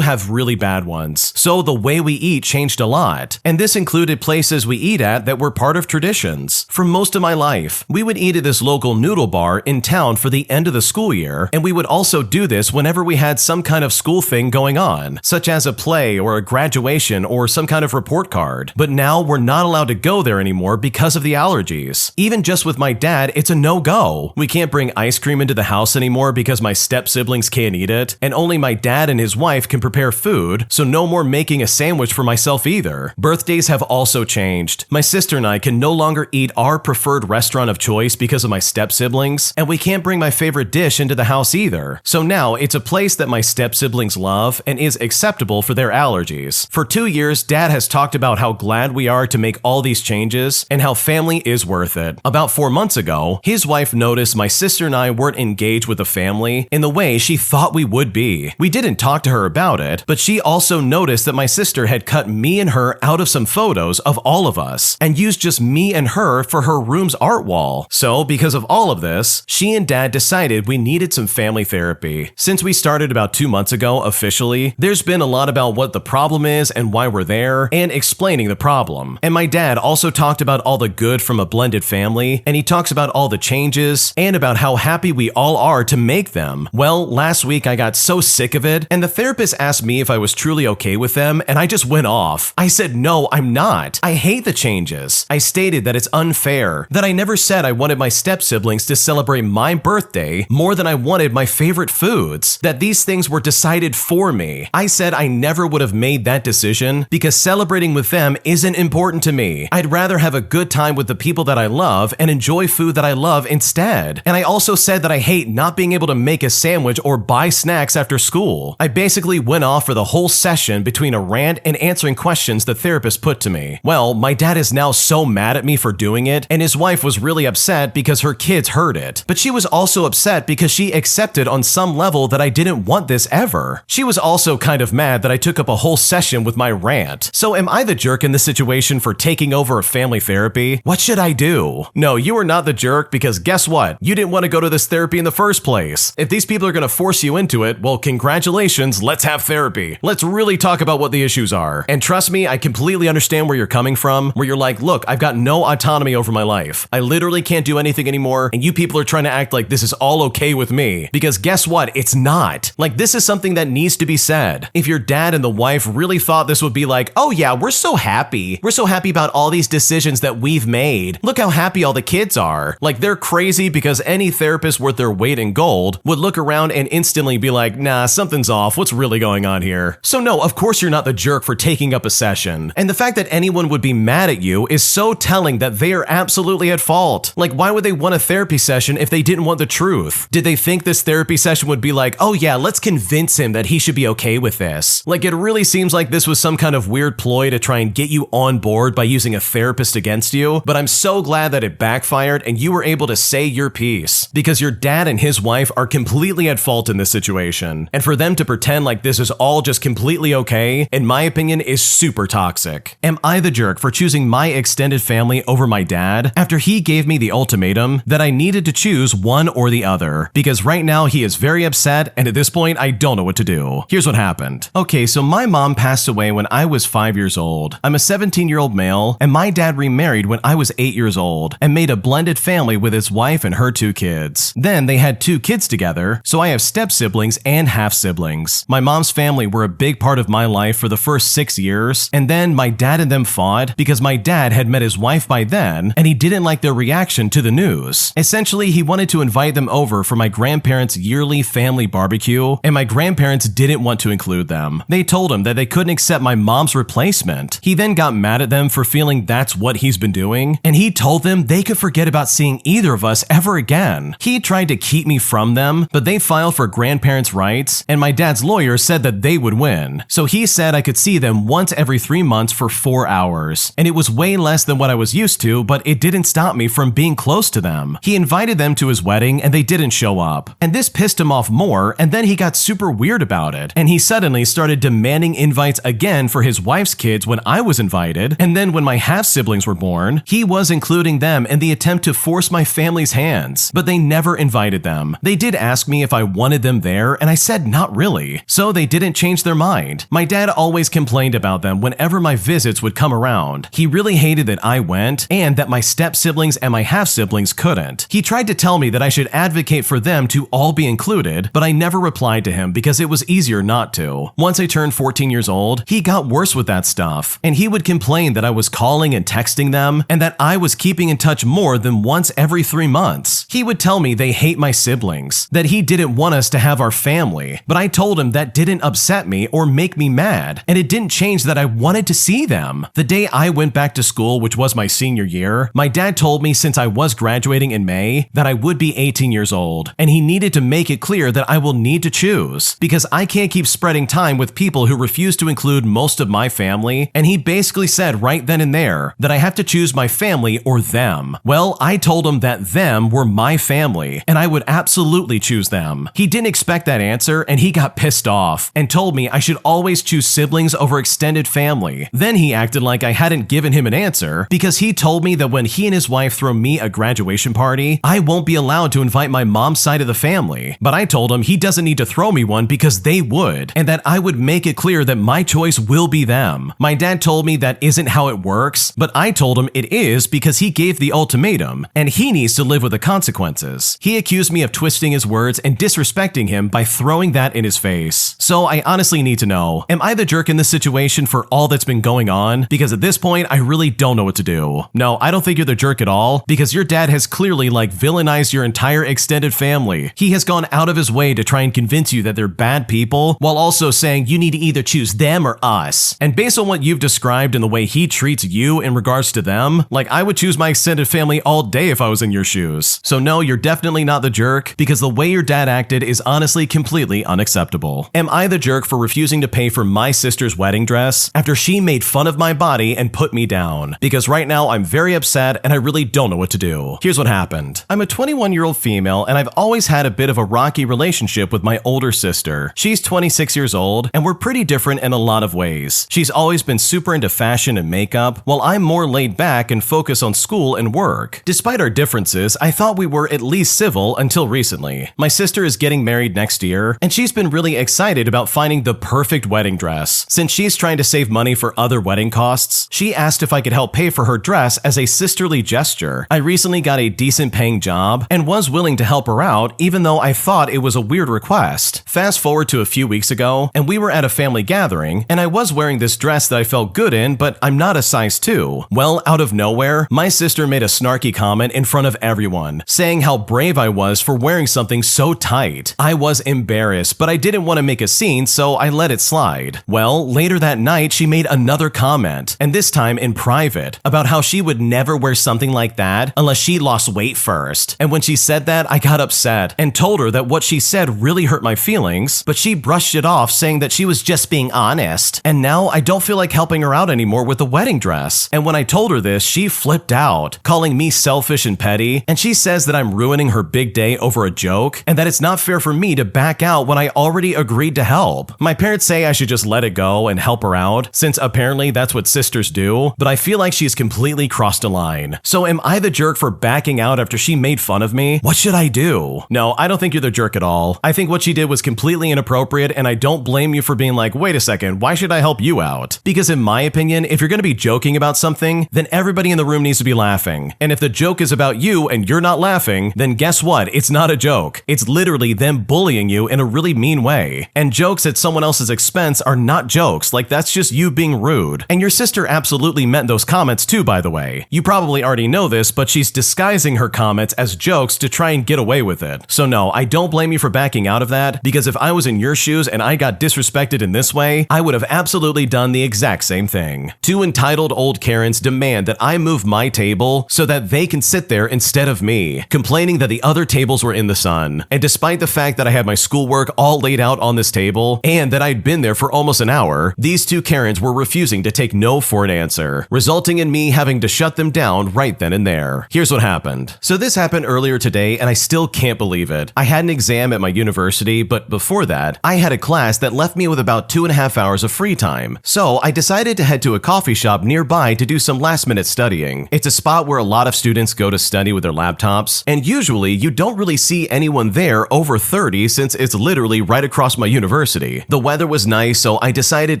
have really bad ones. So the way we eat changed a lot. And this included places we eat at that were part of traditions. For most of my life, we would eat at this local noodle bar in town for the end of the school year, and we would also do this whenever we had some kind of school thing going on, such as a play or a graduation or some kind of report card. But now we're not allowed to go there anymore because of the allergies. Even just with my dad, it's a no-go. We can't bring ice cream into the house anymore because my step-siblings can't eat it, and only my dad and his wife can prepare food, so no more making a sandwich for myself either. Birthdays have also changed. My sister and I can no longer eat our preferred restaurant of choice because of my step-siblings, and we can't bring my favorite dish into the house either. So now it's a place that my step-siblings love and is acceptable for their allergies. For 2 years, Dad has talked about how glad we are to make all these changes and how family is worth it. About 4 months ago, his wife noticed my sister and I weren't engaged with the family in the way she thought we would be. We didn't talk to her about it, but she also noticed that my sister had cut me and her out of some photos of all of us and used just me and her for her room's art wall. So because of all of this, she and Dad decided we needed some family therapy. Since we started about 2 months ago officially, there's been a lot about what the problem is and why we're there, and explaining the problem. And my dad also talked about all the good from a blended family, and he talks about all the changes and about how happy we all are to make them. Well, last week I got so sick of it, and the therapist asked me if I was truly okay with them, and I just went off. I said, no, I'm not. I hate the changes. I stated that it's unfair, that I never said I wanted my step-siblings to celebrate my birthday more than I wanted my favorite foods, that these things were decided for me. I said I never would have made that decision because celebrating with them isn't important to me. I'd rather have a good time with the people that I love and enjoy food that I love instead. And I also said that I hate not being able to make a sandwich or buy snacks after school. I basically went off for the whole session between a rant and answering questions the therapist put to me. Well, my dad is now so mad at me for doing it, and his wife was really upset because her kids heard it. But she was also upset because she accepted on some level that I didn't want this ever. She was also kind of mad that I took up a whole session with my rant. So am I the jerk in this situation for taking over a family therapy? What should I do? No, you are not the jerk, because guess what? You didn't want to go to this therapy in the first place. If these people are going to force you into it, well, congratulations, let's have therapy. Let's really talk about what the issues are. And trust me, I completely understand where you're coming from, where you're like, look, I've got no autonomy over my life. I literally can't do anything anymore, and you people are trying to act like this is all okay with me. Because guess what? It's not. Like, this is something that needs to be said. If your dad and the wife really thought this would be like, oh yeah, we're so happy. We're so happy about all these decisions that we've made. Look how happy all the kids are. Like, they're crazy, because any therapist worth their weight in gold would look around and instantly be like, nah, something's off. What's really going on here? So no, of course you're not the jerk for taking up a session. And the fact that anyone would be mad at you is so telling that they are absolutely at fault. Like, why would they want a therapy session if they didn't want the truth? Did they think this therapy session would be like, oh yeah, let's convince him that he should be okay with this? Like, it really seems like this was some kind of weird ploy to try and get you on board by using a therapist against you, but I'm so glad that it backfired and you were able to say your piece, because your dad and his wife are completely at fault in this situation. situation. And for them to pretend like this is all just completely okay, in my opinion, is super toxic. Am I the jerk for choosing my extended family over my dad after he gave me the ultimatum that I needed to choose one or the other? Because right now he is very upset, and at this point I don't know what to do. Here's what happened. Okay, so my mom passed away when I was 5 years old. I'm a 17-year-old male, and my dad remarried when I was 8 years old and made a blended family with his wife and her 2 kids. Then they had 2 kids together, so I have step-siblings and half-siblings. My mom's family were a big part of my life for the first 6 years, and then my dad and them fought because my dad had met his wife by then, and he didn't like their reaction to the news. Essentially, he wanted to invite them over for my grandparents' yearly family barbecue, and my grandparents didn't want to include them. They told him that they couldn't accept my mom's replacement. He then got mad at them for feeling that's what he's been doing, and he told them they could forget about seeing either of us ever again. He tried to keep me from them, but they filed for grandparents' rights, and my dad's lawyer said that they would win. So he said I could see them once every 3 months for 4 hours, and it was way less than what I was used to, but it didn't stop me from being close to them. He invited them to his wedding, and they didn't show up, and this pissed him off more, and then he got super weird about it, and he suddenly started demanding invites again for his wife's kids when I was invited, and then when my half-siblings were born, he was including them in the attempt to force my family's hands, but they never invited them. They did ask me if I wanted them there, and I said not really, so they didn't change their mind. My dad always complained about them whenever my visits would come around. He really hated that I went, and that my step-siblings and my half-siblings couldn't. He tried to tell me that I should advocate for them to all be included, but I never replied to him because it was easier not to. Once I turned 14 years old, he got worse with that stuff, and he would complain that I was calling and texting them, and that I was keeping in touch more than once every 3 months. He would tell me they hate my siblings, that he didn't want us to have our family, but I told him that didn't upset me or make me mad, and it didn't change that I wanted to see them. The day I went back to school, which was my senior year, my dad told me since I was graduating in May that I would be 18 years old, and he needed to make it clear that I will need to choose, because I can't keep spreading time with people who refuse to include most of my family, and he basically said right then and there that I have to choose my family or them. Well, I told him that them were my family, and I would absolutely choose them. He didn't expect that answer, and he got pissed off, and told me I should always choose siblings over extended family. Then he acted like I hadn't given him an answer, because he told me that when he and his wife throw me a graduation party, I won't be allowed to invite my mom's side of the family. But I told him he doesn't need to throw me one because they would, and that I would make it clear that my choice will be them. My dad told me that isn't how it works, but I told him it is because he gave the ultimatum, and he needs to live with the consequences. He accused me of twisting his words and disrespecting him by throwing that in his face. So I honestly need to know, am I the jerk in this situation for all that's been going on? Because at this point, I really don't know what to do. No, I don't think you're the jerk at all, because your dad has clearly villainized your entire extended family. He has gone out of his way to try and convince you that they're bad people, while also saying you need to either choose them or us. And based on what you've described and the way he treats you in regards to them, I would choose my extended family all day if I was in your shoes. So no, you're definitely not the jerk, because the way your dad acted is honestly completely unacceptable. Am I the jerk for refusing to pay for my sister's wedding dress after she made fun of my body and put me down? Because right now I'm very upset and I really don't know what to do. Here's what happened. I'm a 21-year-old female, and I've always had a bit of a rocky relationship with my older sister. She's 26 years old, and we're pretty different in a lot of ways. She's always been super into fashion and makeup, while I'm more laid back and focused on school and work. Despite our differences, I thought we were at least civil until recently. My sister is getting married next year, and she's been really excited about finding the perfect wedding dress. Since she's trying to save money for other wedding costs, she asked if I could help pay for her dress as a sisterly gesture. I recently got a decent paying job and was willing to help her out, even though I thought it was a weird request. Fast forward to a few weeks ago, and we were at a family gathering, and I was wearing this dress that I felt good in, but I'm not a size 2. Well, out of nowhere, my sister made a snarky comment in front of everyone, saying how brave I was for wearing something so tight. I was embarrassed, but I didn't want to make a scene, so I let it slide. Well, later that night, she made another comment, and this time in private, about how she would never wear something like that unless she lost weight first. And when she said that, I got upset and told her that what she said really hurt my feelings, but she brushed it off, saying that she was just being honest. And now I don't feel like helping her out anymore with the wedding dress. And when I told her this, she flipped out, calling me selfish and petty, and she says that I'm ruining her big day over a joke, and that it's not fair for me to back out when I already agreed to help. My parents say I should just let it go and help her out, since apparently that's what sisters do, but I feel like she's completely crossed a line. So am I the jerk for backing out after she made fun of me? What should I do? No, I don't think you're the jerk at all. I think what she did was completely inappropriate, and I don't blame you for being like, wait a second, why should I help you out? Because in my opinion, if you're gonna be joking about something, then everybody in the room needs to be laughing. And if the joke is about you and you're not laughing, then guess what? It's not a joke. It's literally them bullying you in a really mean way. And jokes at someone else's expense are not jokes, like that's just you being rude. And your sister absolutely meant those comments too, by the way. You probably already know this, but she's disguising her comments as jokes to try and get away with it. So no, I don't blame you for backing out of that, because if I was in your shoes and I got disrespected in this way, I would have absolutely done the exact same thing. Two entitled old Karens demand that I move my table so that they can sit there instead of me, complaining that the other tables were in the sun. And despite the fact that I had my schoolwork all laid out on this table and that I'd been there for almost an hour, these two Karens were refusing to take no for an answer, resulting in me having to shut them down right then and there. Here's what happened. So this happened earlier today and I still can't believe it. I had an exam at my university, but before that, I had a class that left me with about 2.5 hours of free time. So I decided to head to a coffee shop nearby to do some last-minute studying. It's a spot where a lot of students go to study with their laptops, and usually you don't really see anyone there over 30 since it's literally right across my university. The weather was nice, so I decided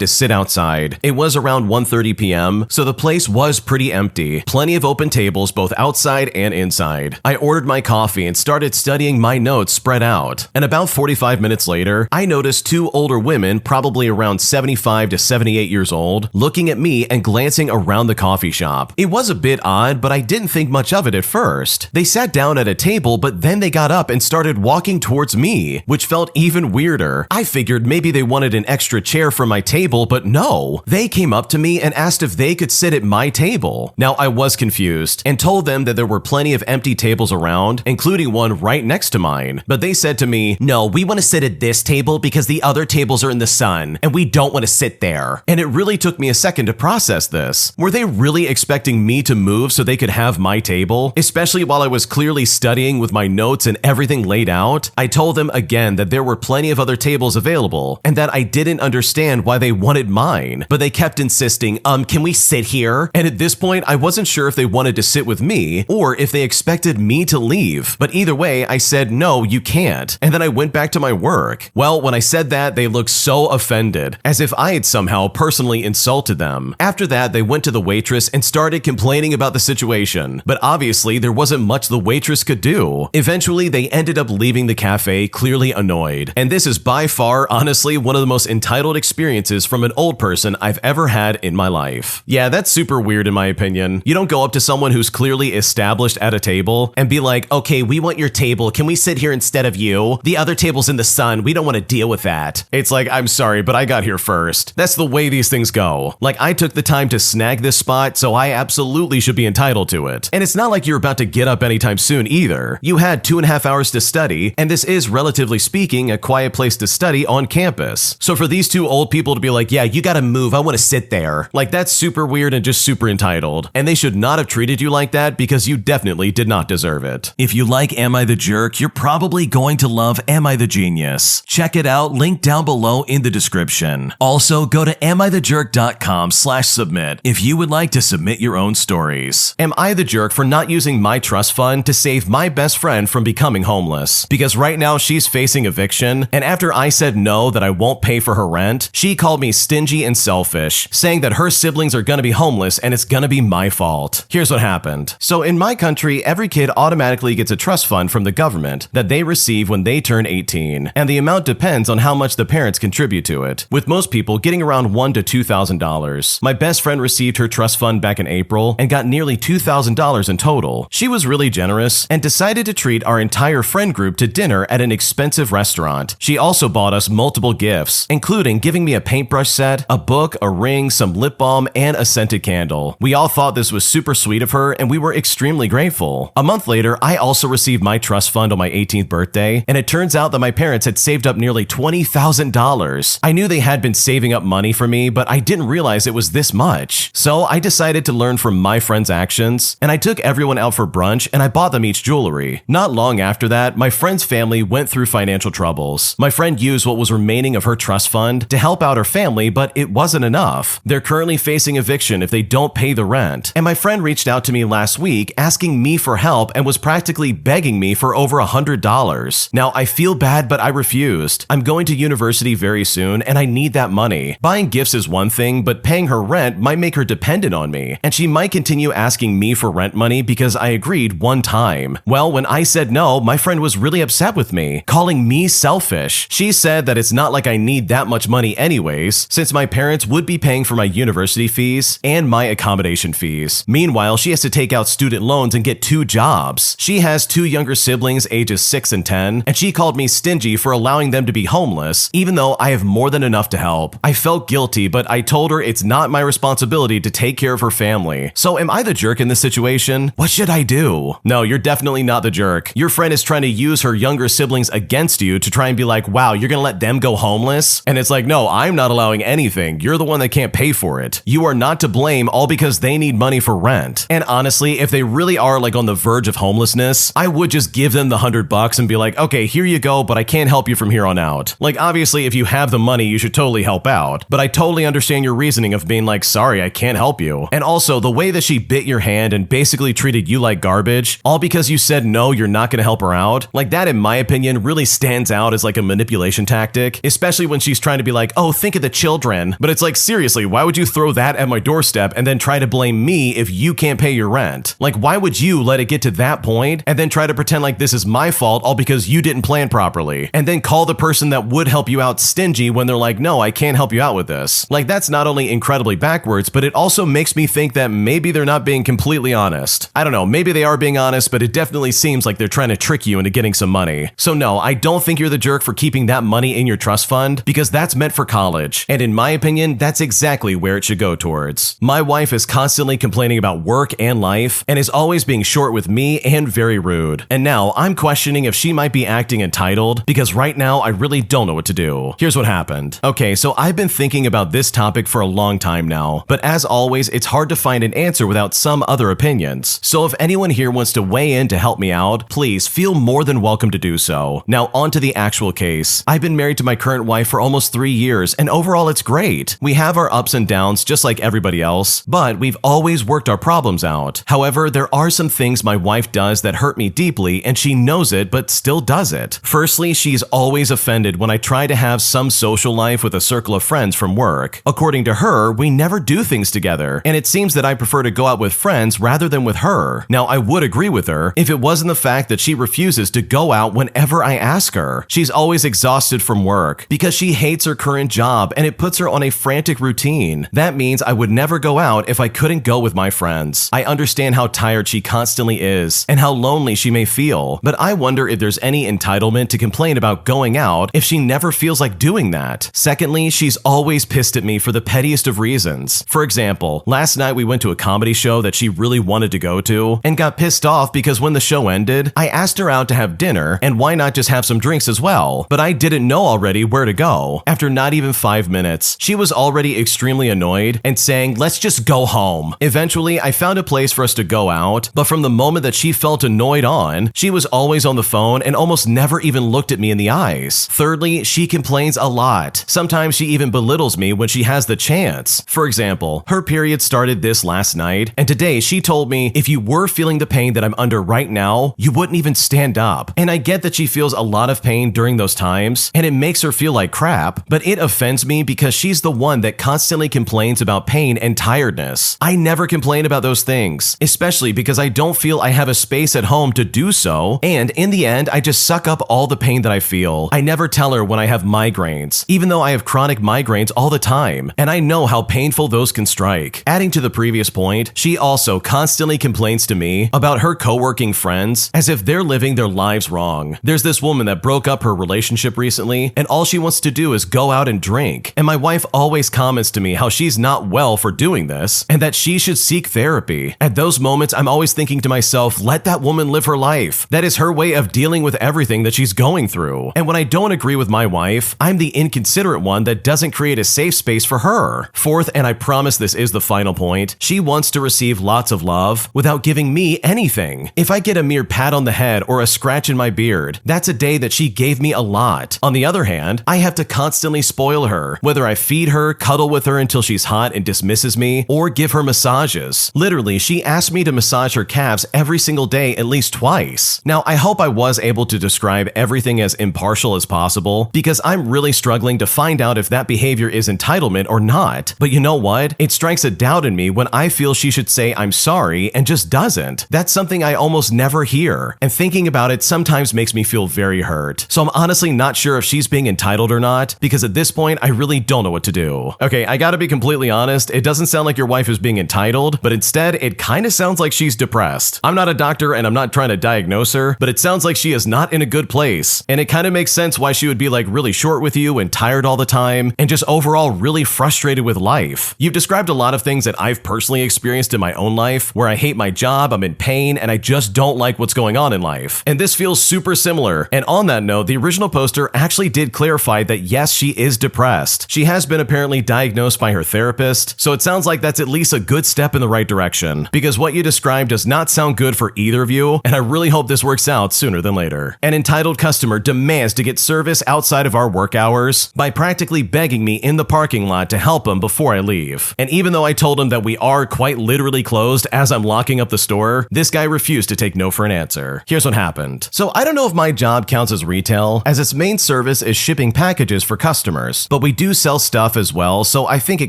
to sit outside. It was around 1:30 p.m., so the place was pretty empty. Plenty of open tables both outside and inside. I ordered my coffee and started studying my notes spread out. And about 45 minutes later, I noticed two older women, probably around 75 to 78 years old, looking at me and glancing around the coffee shop. It was a bit odd, but I didn't think much of it at first. They sat down at a table, but then they got up and started walking towards me, which felt even weirder. I figured maybe they wanted an extra chair for my table, but no. They came up to me and asked if they could sit at my table. Now, I was confused and told them that there were plenty of empty tables around, including one right next to mine. But they said to me, no, we want to sit at this table because the other tables are in the sun and we don't want to sit there. And it really took me a second to process this. Were they really expecting me to move so they could have my table? Especially while I was clearly studying with my notes and everything laid out? I told them again that there were plenty of other tables available and that I didn't understand why they wanted mine, but they kept insisting, can we sit here? And at this point, I wasn't sure if they wanted to sit with me or if they expected me to leave. But either way, I said, no, you can't. And then I went back to my work. Well, when I said that, they looked so offended, as if I had somehow personally insulted them. After that, they went to the waitress and started complaining about the situation. But obviously, there wasn't much the waitress could do. Eventually, they ended up leaving the cafe clearly annoyed. And this is by far, honestly, one of the most entitled experiences from an old person I've ever had in my life. Yeah, that's super weird in my opinion. You don't go up to someone who's clearly established at a table and be like, okay, we want your table. Can we sit here instead of you? The other table's in the sun. We don't want to deal with that. It's like, I'm sorry, but I got here first. That's the way these things go. Like, I took the time to snag this spot, so I absolutely should be entitled to it. And it's not like you're about to get up anytime soon either. You had 2.5 hours to study, and this is, relatively speaking, a quiet place to study on campus. So for these two old people to be like, yeah, you gotta move, I want to sit there. Like, that's super weird and just super entitled. And they should not have treated you like that because you definitely did not deserve it. If you like Am I the Jerk, you're probably going to love Am I the Genius. Check it out, link down below in the description. Also, go to amithejerk.com/submit if you would like to submit your own stories. Am I the jerk for not using my trust fund to save my best friend from becoming homeless? Because right now she's facing eviction, and after I said no that I won't pay for her rent, she called me stingy and selfish, saying that her siblings are gonna be homeless and it's gonna be my fault. Here's what happened. So in my country, every kid automatically gets a trust fund from the government that they receive when they turn 18, and the amount depends on how much the parents contribute to it, with most people getting around $1,000 to $2,000. My best friend received her trust fund back in April and got nearly $2,000 in total. She was really generous and decided to treat our entire friend group to dinner at an expensive restaurant. She also bought us multiple gifts, including giving me a paintbrush set, a book, a ring, some lip balm, and a scented candle. We all thought this was super sweet of her, and we were extremely grateful. A month later, I also received my trust fund on my 18th birthday, and it turns out that my parents had saved up nearly $20,000. I knew they had been saving up money for me, but I didn't realize it was this much. So I decided to learn from my friends' actions, and I took everyone out for brunch and I bought them each jewelry. Not long after that, my friend's family went through financial financial troubles. My friend used what was remaining of her trust fund to help out her family, but it wasn't enough. They're currently facing eviction if they don't pay the rent. And my friend reached out to me last week asking me for help and was practically begging me for over $100. Now, I feel bad, but I refused. I'm going to university very soon and I need that money. Buying gifts is one thing, but paying her rent might make her dependent on me, and she might continue asking me for rent money because I agreed one time. Well, when I said no, my friend was really upset with me, calling me selfish. She said that it's not like I need that much money anyways, since my parents would be paying for my university fees and my accommodation fees. Meanwhile, she has to take out student loans and get 2 jobs. She has 2 younger siblings ages 6 and 10, and she called me stingy for allowing them to be homeless, even though I have more than enough to help. I felt guilty, but I told her it's not my responsibility to take care of her family. So am I the jerk in this situation? What should I do? No, you're definitely not the jerk. Your friend is trying to use her younger siblings against you to try and be like, wow, you're gonna let them go homeless? And it's like, no, I'm not allowing anything. You're the one that can't pay for it. You are not to blame, all because they need money for rent. And honestly, if they really are like on the verge of homelessness, I would just give them the $100 and be like, okay, here you go, but I can't help you from here on out. Like, obviously, if you have the money, you should totally help out. But I totally understand your reasoning of being like, sorry, I can't help you. And also, the way that she bit your hand and basically treated you like garbage, all because you said no, you're not gonna help her out, like that, in my opinion, really stands out as like a manipulation tactic, especially when she's trying to be like, oh, think of the children. But it's like, seriously, why would you throw that at my doorstep and then try to blame me if you can't pay your rent? Like, why would you let it get to that point and then try to pretend like this is my fault all because you didn't plan properly, and then call the person that would help you out stingy when they're like, no, I can't help you out with this? Like, that's not only incredibly backwards, but it also makes me think that maybe they're not being completely honest. I don't know, maybe they are being honest, but it definitely seems like they're trying to trick you into getting some money. So no, I don't think you're the jerk for keeping that money in your trust fund, because that's meant for college. And in my opinion, that's exactly where it should go towards. My wife is constantly complaining about work and life, and is always being short with me and very rude. And now I'm questioning if she might be acting entitled, because right now I really don't know what to do. Here's what happened. Okay, so I've been thinking about this topic for a long time now, but as always, it's hard to find an answer without some other opinions. So if anyone here wants to weigh in to help me out, please feel more than welcome to do so. Now on to the actual case. I've been married to my current wife for almost 3 years, and overall it's great. We have our ups and downs just like everybody else, but we've always worked our problems out. However, there are some things my wife does that hurt me deeply, and she knows it but still does it. Firstly, she's always offended when I try to have some social life with a circle of friends from work. According to her, we never do things together, and it seems that I prefer to go out with friends rather than with her. Now, I would agree with her if it wasn't the fact that she refuses to go out whenever I ask her. She's always exhausted from work because she hates her current job, and it puts her on a frantic routine. That means I would never go out if I couldn't go with my friends. I understand how tired she constantly is and how lonely she may feel, but I wonder if there's any entitlement to complain about going out if she never feels like doing that. Secondly, she's always pissed at me for the pettiest of reasons. For example, last night we went to a comedy show that she really wanted to go to and got pissed off because when the show ended, I asked her out to have dinner, and why not just have some drinks as well? But I didn't know already where to go. After not even 5 minutes, she was already extremely annoyed and saying, let's just go home. Eventually, I found a place for us to go out, but from the moment that she felt annoyed on, she was always on the phone and almost never even looked at me in the eyes. Thirdly, she complains a lot. Sometimes she even belittles me when she has the chance. For example, her period started this last night, and today she told me, if you were feeling the pain that I'm under right now, you wouldn't even stand up. And I get that she feels a lot of pain during those times, and it makes her feel like crap, but it offends me because she's the one that constantly complains about pain and tiredness. I never complain about those things, especially because I don't feel I have a space at home to do so, and in the end, I just suck up all the pain that I feel. I never tell her when I have migraines, even though I have chronic migraines all the time, and I know how painful those can strike. Adding to the previous point, she also constantly complains to me about her co-working friends as if they're living their lives wrong. There's this woman that broke up her relationship recently, and all she wants to do is go out and drink, and my wife always comments to me how she's not well for doing this, and that she should seek therapy. At those moments, I'm always thinking to myself, let that woman live her life. That is her way of dealing with everything that she's going through. And when I don't agree with my wife, I'm the inconsiderate one that doesn't create a safe space for her. Fourth, and I promise this is the final point, she wants to receive lots of love without giving me anything. If I get a mere pat on the head or a scratch in my beard, that's a day that she gave me a lot. On the other hand, I have to constantly spoil her, whether I feed her, cuddle with her until she's hot and dismisses me, or give her massages. Literally, she asked me to massage her calves every single day at least twice. Now, I hope I was able to describe everything as impartial as possible, because I'm really struggling to find out if that behavior is entitlement or not. But you know what? It strikes a doubt in me when I feel she should say I'm sorry and just doesn't. That's something I almost never hear, and thinking about it sometimes makes me feel very hurt. So I'm honestly not sure if she's being entitled or not, because at this point, I really don't know what to do. Okay, I gotta be completely honest, it doesn't sound like your wife is being entitled, but instead, it kinda sounds like she's depressed. I'm not a doctor and I'm not trying to diagnose her, but it sounds like she is not in a good place. And it kinda makes sense why she would be like really short with you and tired all the time, and just overall really frustrated with life. You've described a lot of things that I've personally experienced in my own life, where I hate my job, I'm in pain, and I just don't like what's going on in life. And this feels super similar. And on that note, the original poster actually did clarify that yes, she is depressed. She has been apparently diagnosed by her therapist, so it sounds like that's at least a good step in the right direction, because what you described does not sound good for either of you, and I really hope this works out sooner than later. An entitled customer demands to get service outside of our work hours by practically begging me in the parking lot to help him before I leave. And even though I told him that we are quite literally closed as I'm locking up the store, this guy refused to take no for an answer. Here's what happened. So I don't know if my job counts as retail, as its main service is shipping packages for customers, but we do sell stuff as well, so I think it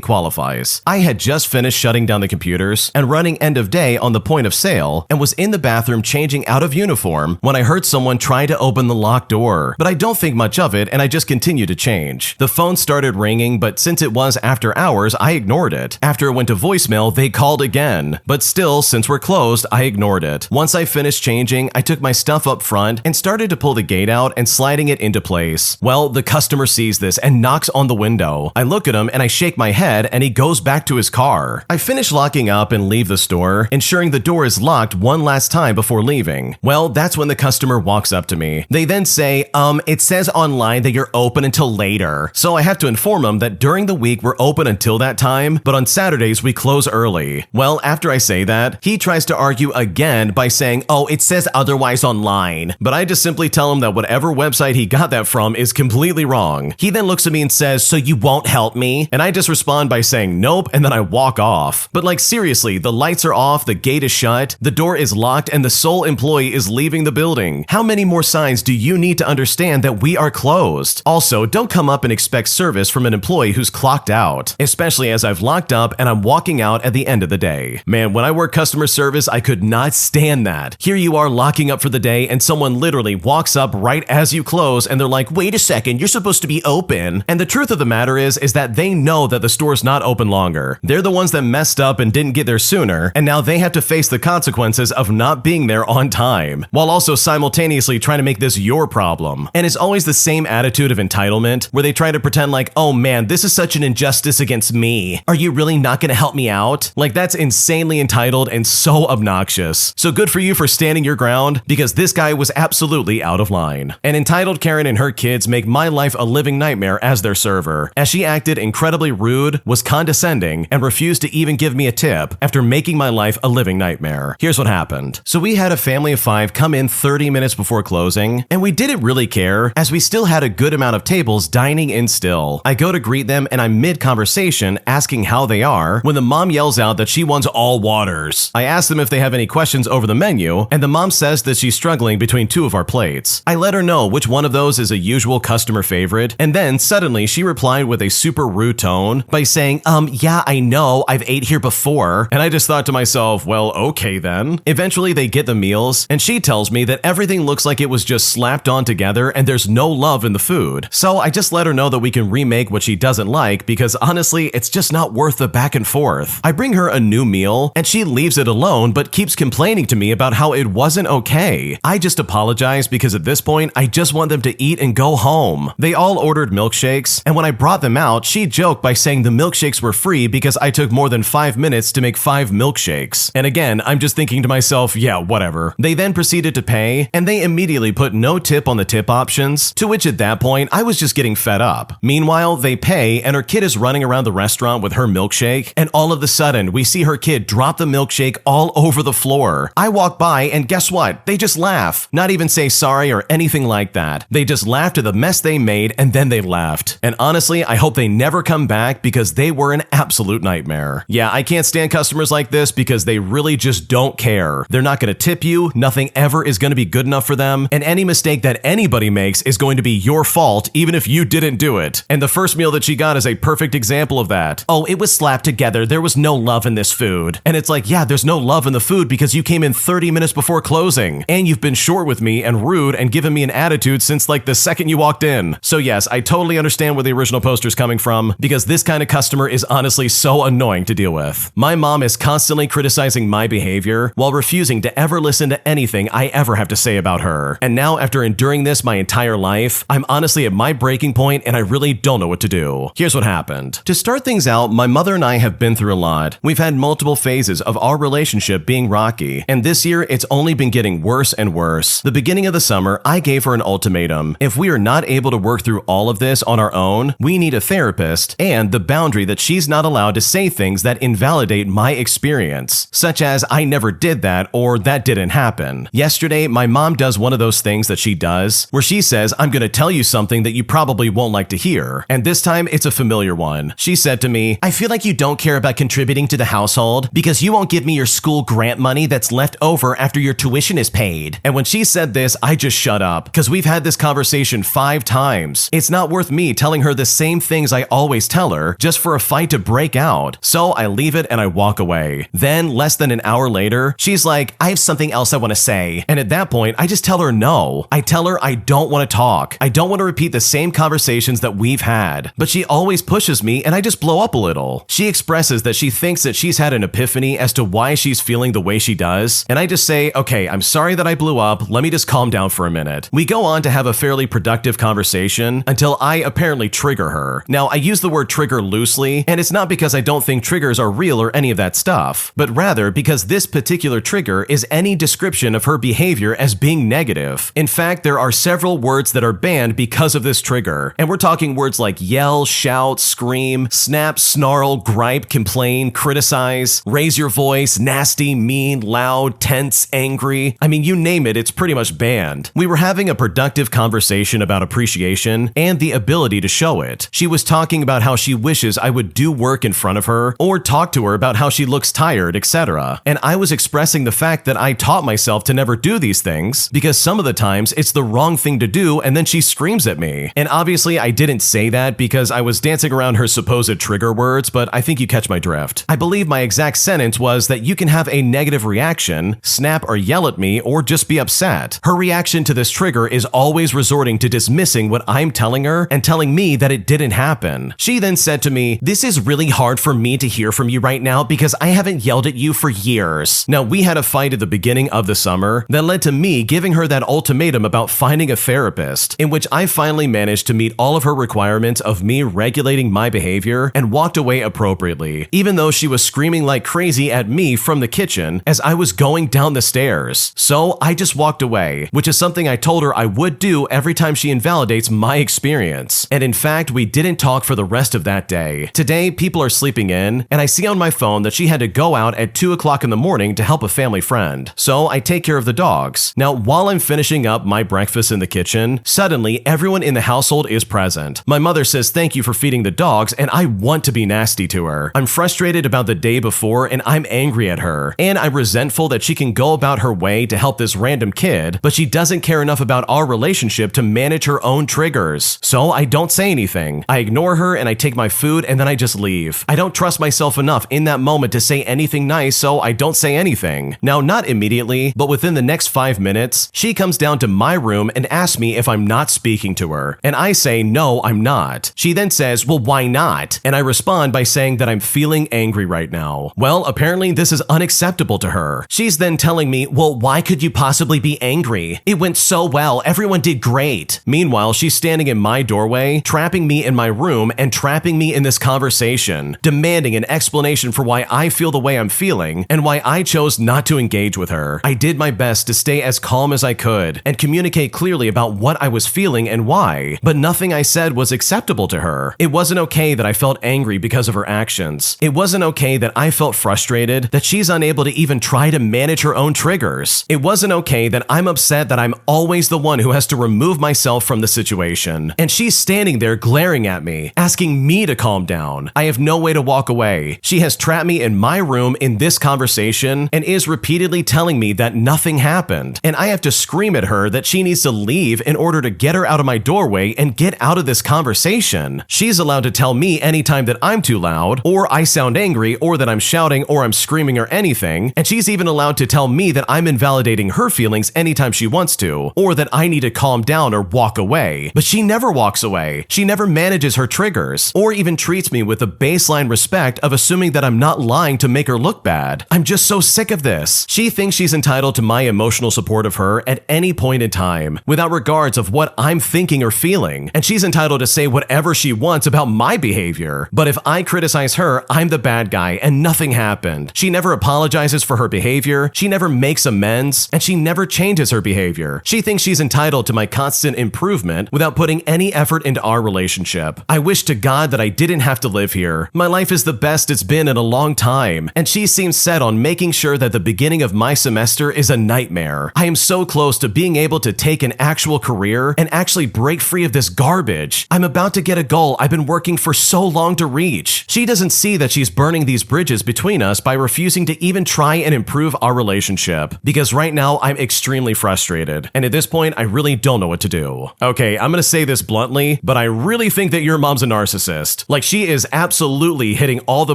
qualifies. I had just finished shutting down the computers and running end of day on the point of sale, and was in the bathroom changing out of uniform when I heard someone try to open the locked door, but I don't think much of it and I just continued to change. The phone started ringing, but since it was after hours, I ignored it. After it went to voicemail, they called again, but still, since we're closed, I ignored it. Once I finished changing, I took my stuff up front and started to pull the gate out and sliding it into place. Well, the customer sees this and knocks on the window. I look at him and I shake my head and he goes back to his car. I finish locking up and leave the store, ensuring the door is locked one last time before leaving. Well, that's when the customer walks up to me. They then say, it says online that you're open until later. So I have to inform them that during the week we're open until that time, but on Saturdays we close early. Well, after I say that, he tries to argue again by saying, oh, it says otherwise online. But I just simply tell him that whatever website he got that from is completely wrong. He then looks at me and says, so you won't help me? And I just respond by saying nope, and then I walk off. But like seriously, the lights are off, the gate is shut, the door is locked, and the sole employee is leaving the building. How many more signs do you need to understand that we are closed? Also, don't come up and expect service from an employee who's clocked out, especially as I've locked up and I'm walking out at the end of the day. Man, when I work customer service, I could not stand that. Here you are locking up for the day and someone literally walks up right as you close and they're like, wait a second, you're supposed to be open. And the truth of the matter is that they know that the store's not open longer. They're the ones that messed up and didn't get there sooner, and now they have to face the consequences of not being there on time, while also simultaneously trying to make this your problem. And it's always the same attitude of entitlement, where they try to pretend like, oh man, this is such an injustice against me. Are you really not gonna help me out? Like, that's insanely entitled and so obnoxious. So good for you for standing your ground, because this guy was absolutely out of line. An entitled Karen and her kids make my life a living nightmare as their server, as she acted incredibly rude, was condescending, and refused to even give me a tip after making my life a living nightmare. Here's what happened. So we had a family of 5 come in 30 minutes before closing, and we didn't really care, as we still had a good amount of tables dining in still. I go to greet them and I'm mid-conversation asking how they are when the mom yells out that she wants all waters. I ask them if they have any questions over the menu, and the mom says that she's struggling between 2 of our plates. I let her know which one of those is a usual customer favorite, and then suddenly she replied with a super rude tone by saying, yeah, I know, I've ate here before. And I just thought to myself, well, okay then. Eventually they get the meals, and she tells me that everything looks like it was just slapped on together and there's no love in the food. So I just let her know that we can remake what she doesn't like, because honestly, it's just not worth the back and forth. I bring her a new meal, and she leaves it alone but keeps complaining to me about how it wasn't okay. I just apologize, because at this point, I just want them to eat and go home. They all ordered milkshakes, and when I brought them out, she joked by saying the milkshakes were free because I took more than 5 minutes to make 5 milkshakes. And again, I'm just thinking to myself, yeah, whatever. They then proceeded to pay, and they immediately put no tip on the tip options, to which at that point, I was just getting fed up. Meanwhile, they pay, and her kid is running around the restaurant with her milkshake, and all of a sudden, we see her kid drop the milkshake all over the floor. I walk by, and guess what? They just laugh. Not even say sorry or anything anything like that. They just laughed at the mess they made and then they left. And honestly, I hope they never come back because they were an absolute nightmare. Yeah, I can't stand customers like this because they really just don't care. They're not going to tip you, nothing ever is going to be good enough for them, and any mistake that anybody makes is going to be your fault even if you didn't do it. And the first meal that she got is a perfect example of that. Oh, it was slapped together. There was no love in this food. And it's like, yeah, there's no love in the food because you came in 30 minutes before closing, and you've been short with me and rude and given me an attitude since like the second you walked in. So yes, I totally understand where the original poster's coming from because this kind of customer is honestly so annoying to deal with. My mom is constantly criticizing my behavior while refusing to ever listen to anything I ever have to say about her. And now after enduring this my entire life, I'm honestly at my breaking point and I really don't know what to do. Here's what happened. To start things out, my mother and I have been through a lot. We've had multiple phases of our relationship being rocky, and this year it's only been getting worse and worse. The beginning of the summer, I gave her an ultimatum. If we are not able to work through all of this on our own, we need a therapist, and the boundary that she's not allowed to say things that invalidate my experience, such as I never did that or that didn't happen. Yesterday, my mom does one of those things that she does where she says, I'm gonna tell you something that you probably won't like to hear. And this time, it's a familiar one. She said to me, I feel like you don't care about contributing to the household because you won't give me your school grant money that's left over after your tuition is paid. And when she said this, I just shut up because we've had this conversation 5 times. It's not worth me telling her the same things I always tell her just for a fight to break out. So I leave it and I walk away. Then less than an hour later, she's like, I have something else I want to say. And at that point, I just tell her no. I tell her I don't want to talk. I don't want to repeat the same conversations that we've had. But she always pushes me and I just blow up a little. She expresses that she thinks that she's had an epiphany as to why she's feeling the way she does. And I just say, okay, I'm sorry that I blew up. Let me just calm down for a minute. We go on to have a fairly productive conversation until I apparently trigger her. Now, I use the word trigger loosely, and it's not because I don't think triggers are real or any of that stuff, but rather because this particular trigger is any description of her behavior as being negative. In fact, there are several words that are banned because of this trigger, and we're talking words like yell, shout, scream, snap, snarl, gripe, complain, criticize, raise your voice, nasty, mean, loud, tense, angry. I mean, you name it, it's pretty much banned. We were having a productive conversation about appreciation and the ability to show it. She was talking about how she wishes I would do work in front of her or talk to her about how she looks tired, etc. And I was expressing the fact that I taught myself to never do these things because some of the times it's the wrong thing to do and then she screams at me. And obviously I didn't say that because I was dancing around her supposed trigger words, but I think you catch my drift. I believe my exact sentence was that you can have a negative reaction, snap or yell at me, or just be upset. Her reaction to this trigger is always resorting to dismissing what I'm telling her and telling me that it didn't happen. She then said to me, this is really hard for me to hear from you right now because I haven't yelled at you for years. Now, we had a fight at the beginning of the summer that led to me giving her that ultimatum about finding a therapist, in which I finally managed to meet all of her requirements of me regulating my behavior and walked away appropriately, even though she was screaming like crazy at me from the kitchen as I was going down the stairs. So I just walked away, which is something I told her I would do every time she invalidates my experience. And in fact, we didn't talk for the rest of that day. Today, people are sleeping in, and I see on my phone that she had to go out at 2 o'clock in the morning to help a family friend. So I take care of the dogs. Now, while I'm finishing up my breakfast in the kitchen, suddenly everyone in the household is present. My mother says thank you for feeding the dogs, and I want to be nasty to her. I'm frustrated about the day before, and I'm angry at her. And I'm resentful that she can go about her way to help this random kid, but she doesn't care enough about our relationship to manage her own triggers. So I don't say anything. I ignore her and I take my food and then I just leave. I don't trust myself enough in that moment to say anything nice, so I don't say anything. Now, not immediately, but within the next 5 minutes, she comes down to my room and asks me if I'm not speaking to her. And I say, no, I'm not. She then says, well, why not? And I respond by saying that I'm feeling angry right now. Well, apparently this is unacceptable to her. She's then telling me, well, why could you possibly be angry? It went so well. Everyone did great. Meanwhile, she's standing in my doorway, trapping me in my room and trapping me in this conversation, demanding an explanation for why I feel the way I'm feeling and why I chose not to engage with her. I did my best to stay as calm as I could and communicate clearly about what I was feeling and why, but nothing I said was acceptable to her. It wasn't okay that I felt angry because of her actions. It wasn't okay that I felt frustrated that she's unable to even try to manage her own triggers. It wasn't okay that I'm upset that I'm always always the one who has to remove myself from the situation. And she's standing there glaring at me, asking me to calm down. I have no way to walk away. She has trapped me in my room in this conversation and is repeatedly telling me that nothing happened. And I have to scream at her that she needs to leave in order to get her out of my doorway and get out of this conversation. She's allowed to tell me anytime that I'm too loud, or I sound angry, or that I'm shouting, or I'm screaming, or anything. And she's even allowed to tell me that I'm invalidating her feelings anytime she wants to, or that I need to calm down or walk away. But she never walks away. She never manages her triggers, or even treats me with the baseline respect of assuming that I'm not lying to make her look bad. I'm just so sick of this. She thinks she's entitled to my emotional support of her at any point in time, without regards of what I'm thinking or feeling. And she's entitled to say whatever she wants about my behavior. But if I criticize her, I'm the bad guy and nothing happened. She never apologizes for her behavior, she never makes amends, and she never changes her behavior. She thinks she's entitled to my constant improvement without putting any effort into our relationship. I wish to God that I didn't have to live here. My life is the best it's been in a long time, and she seems set on making sure that the beginning of my semester is a nightmare. I am so close to being able to take an actual career and actually break free of this garbage. I'm about to get a goal I've been working for so long to reach. She doesn't see that she's burning these bridges between us by refusing to even try and improve our relationship, because right now I'm extremely frustrated, and at this point I really don't know what to do. Okay, I'm gonna say this bluntly, but I really think that your mom's a narcissist. Like, she is absolutely hitting all the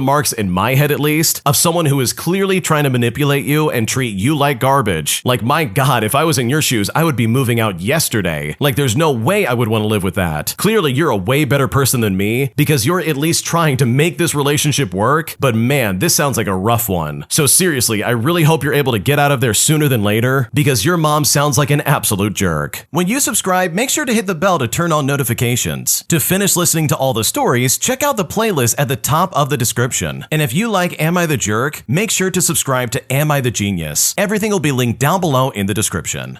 marks, in my head at least, of someone who is clearly trying to manipulate you and treat you like garbage. Like, my God, if I was in your shoes, I would be moving out yesterday. Like, there's no way I would want to live with that. Clearly, you're a way better person than me, because you're at least trying to make this relationship work, but man, this sounds like a rough one. So seriously, I really hope you're able to get out of there sooner than later, because your mom sounds like an absolute jerk. When you subscribe, make sure to hit the bell to turn on notifications. To finish listening to all the stories, check out the playlist at the top of the description. And if you like Am I the Jerk, make sure to subscribe to Am I the Genius. Everything will be linked down below in the description.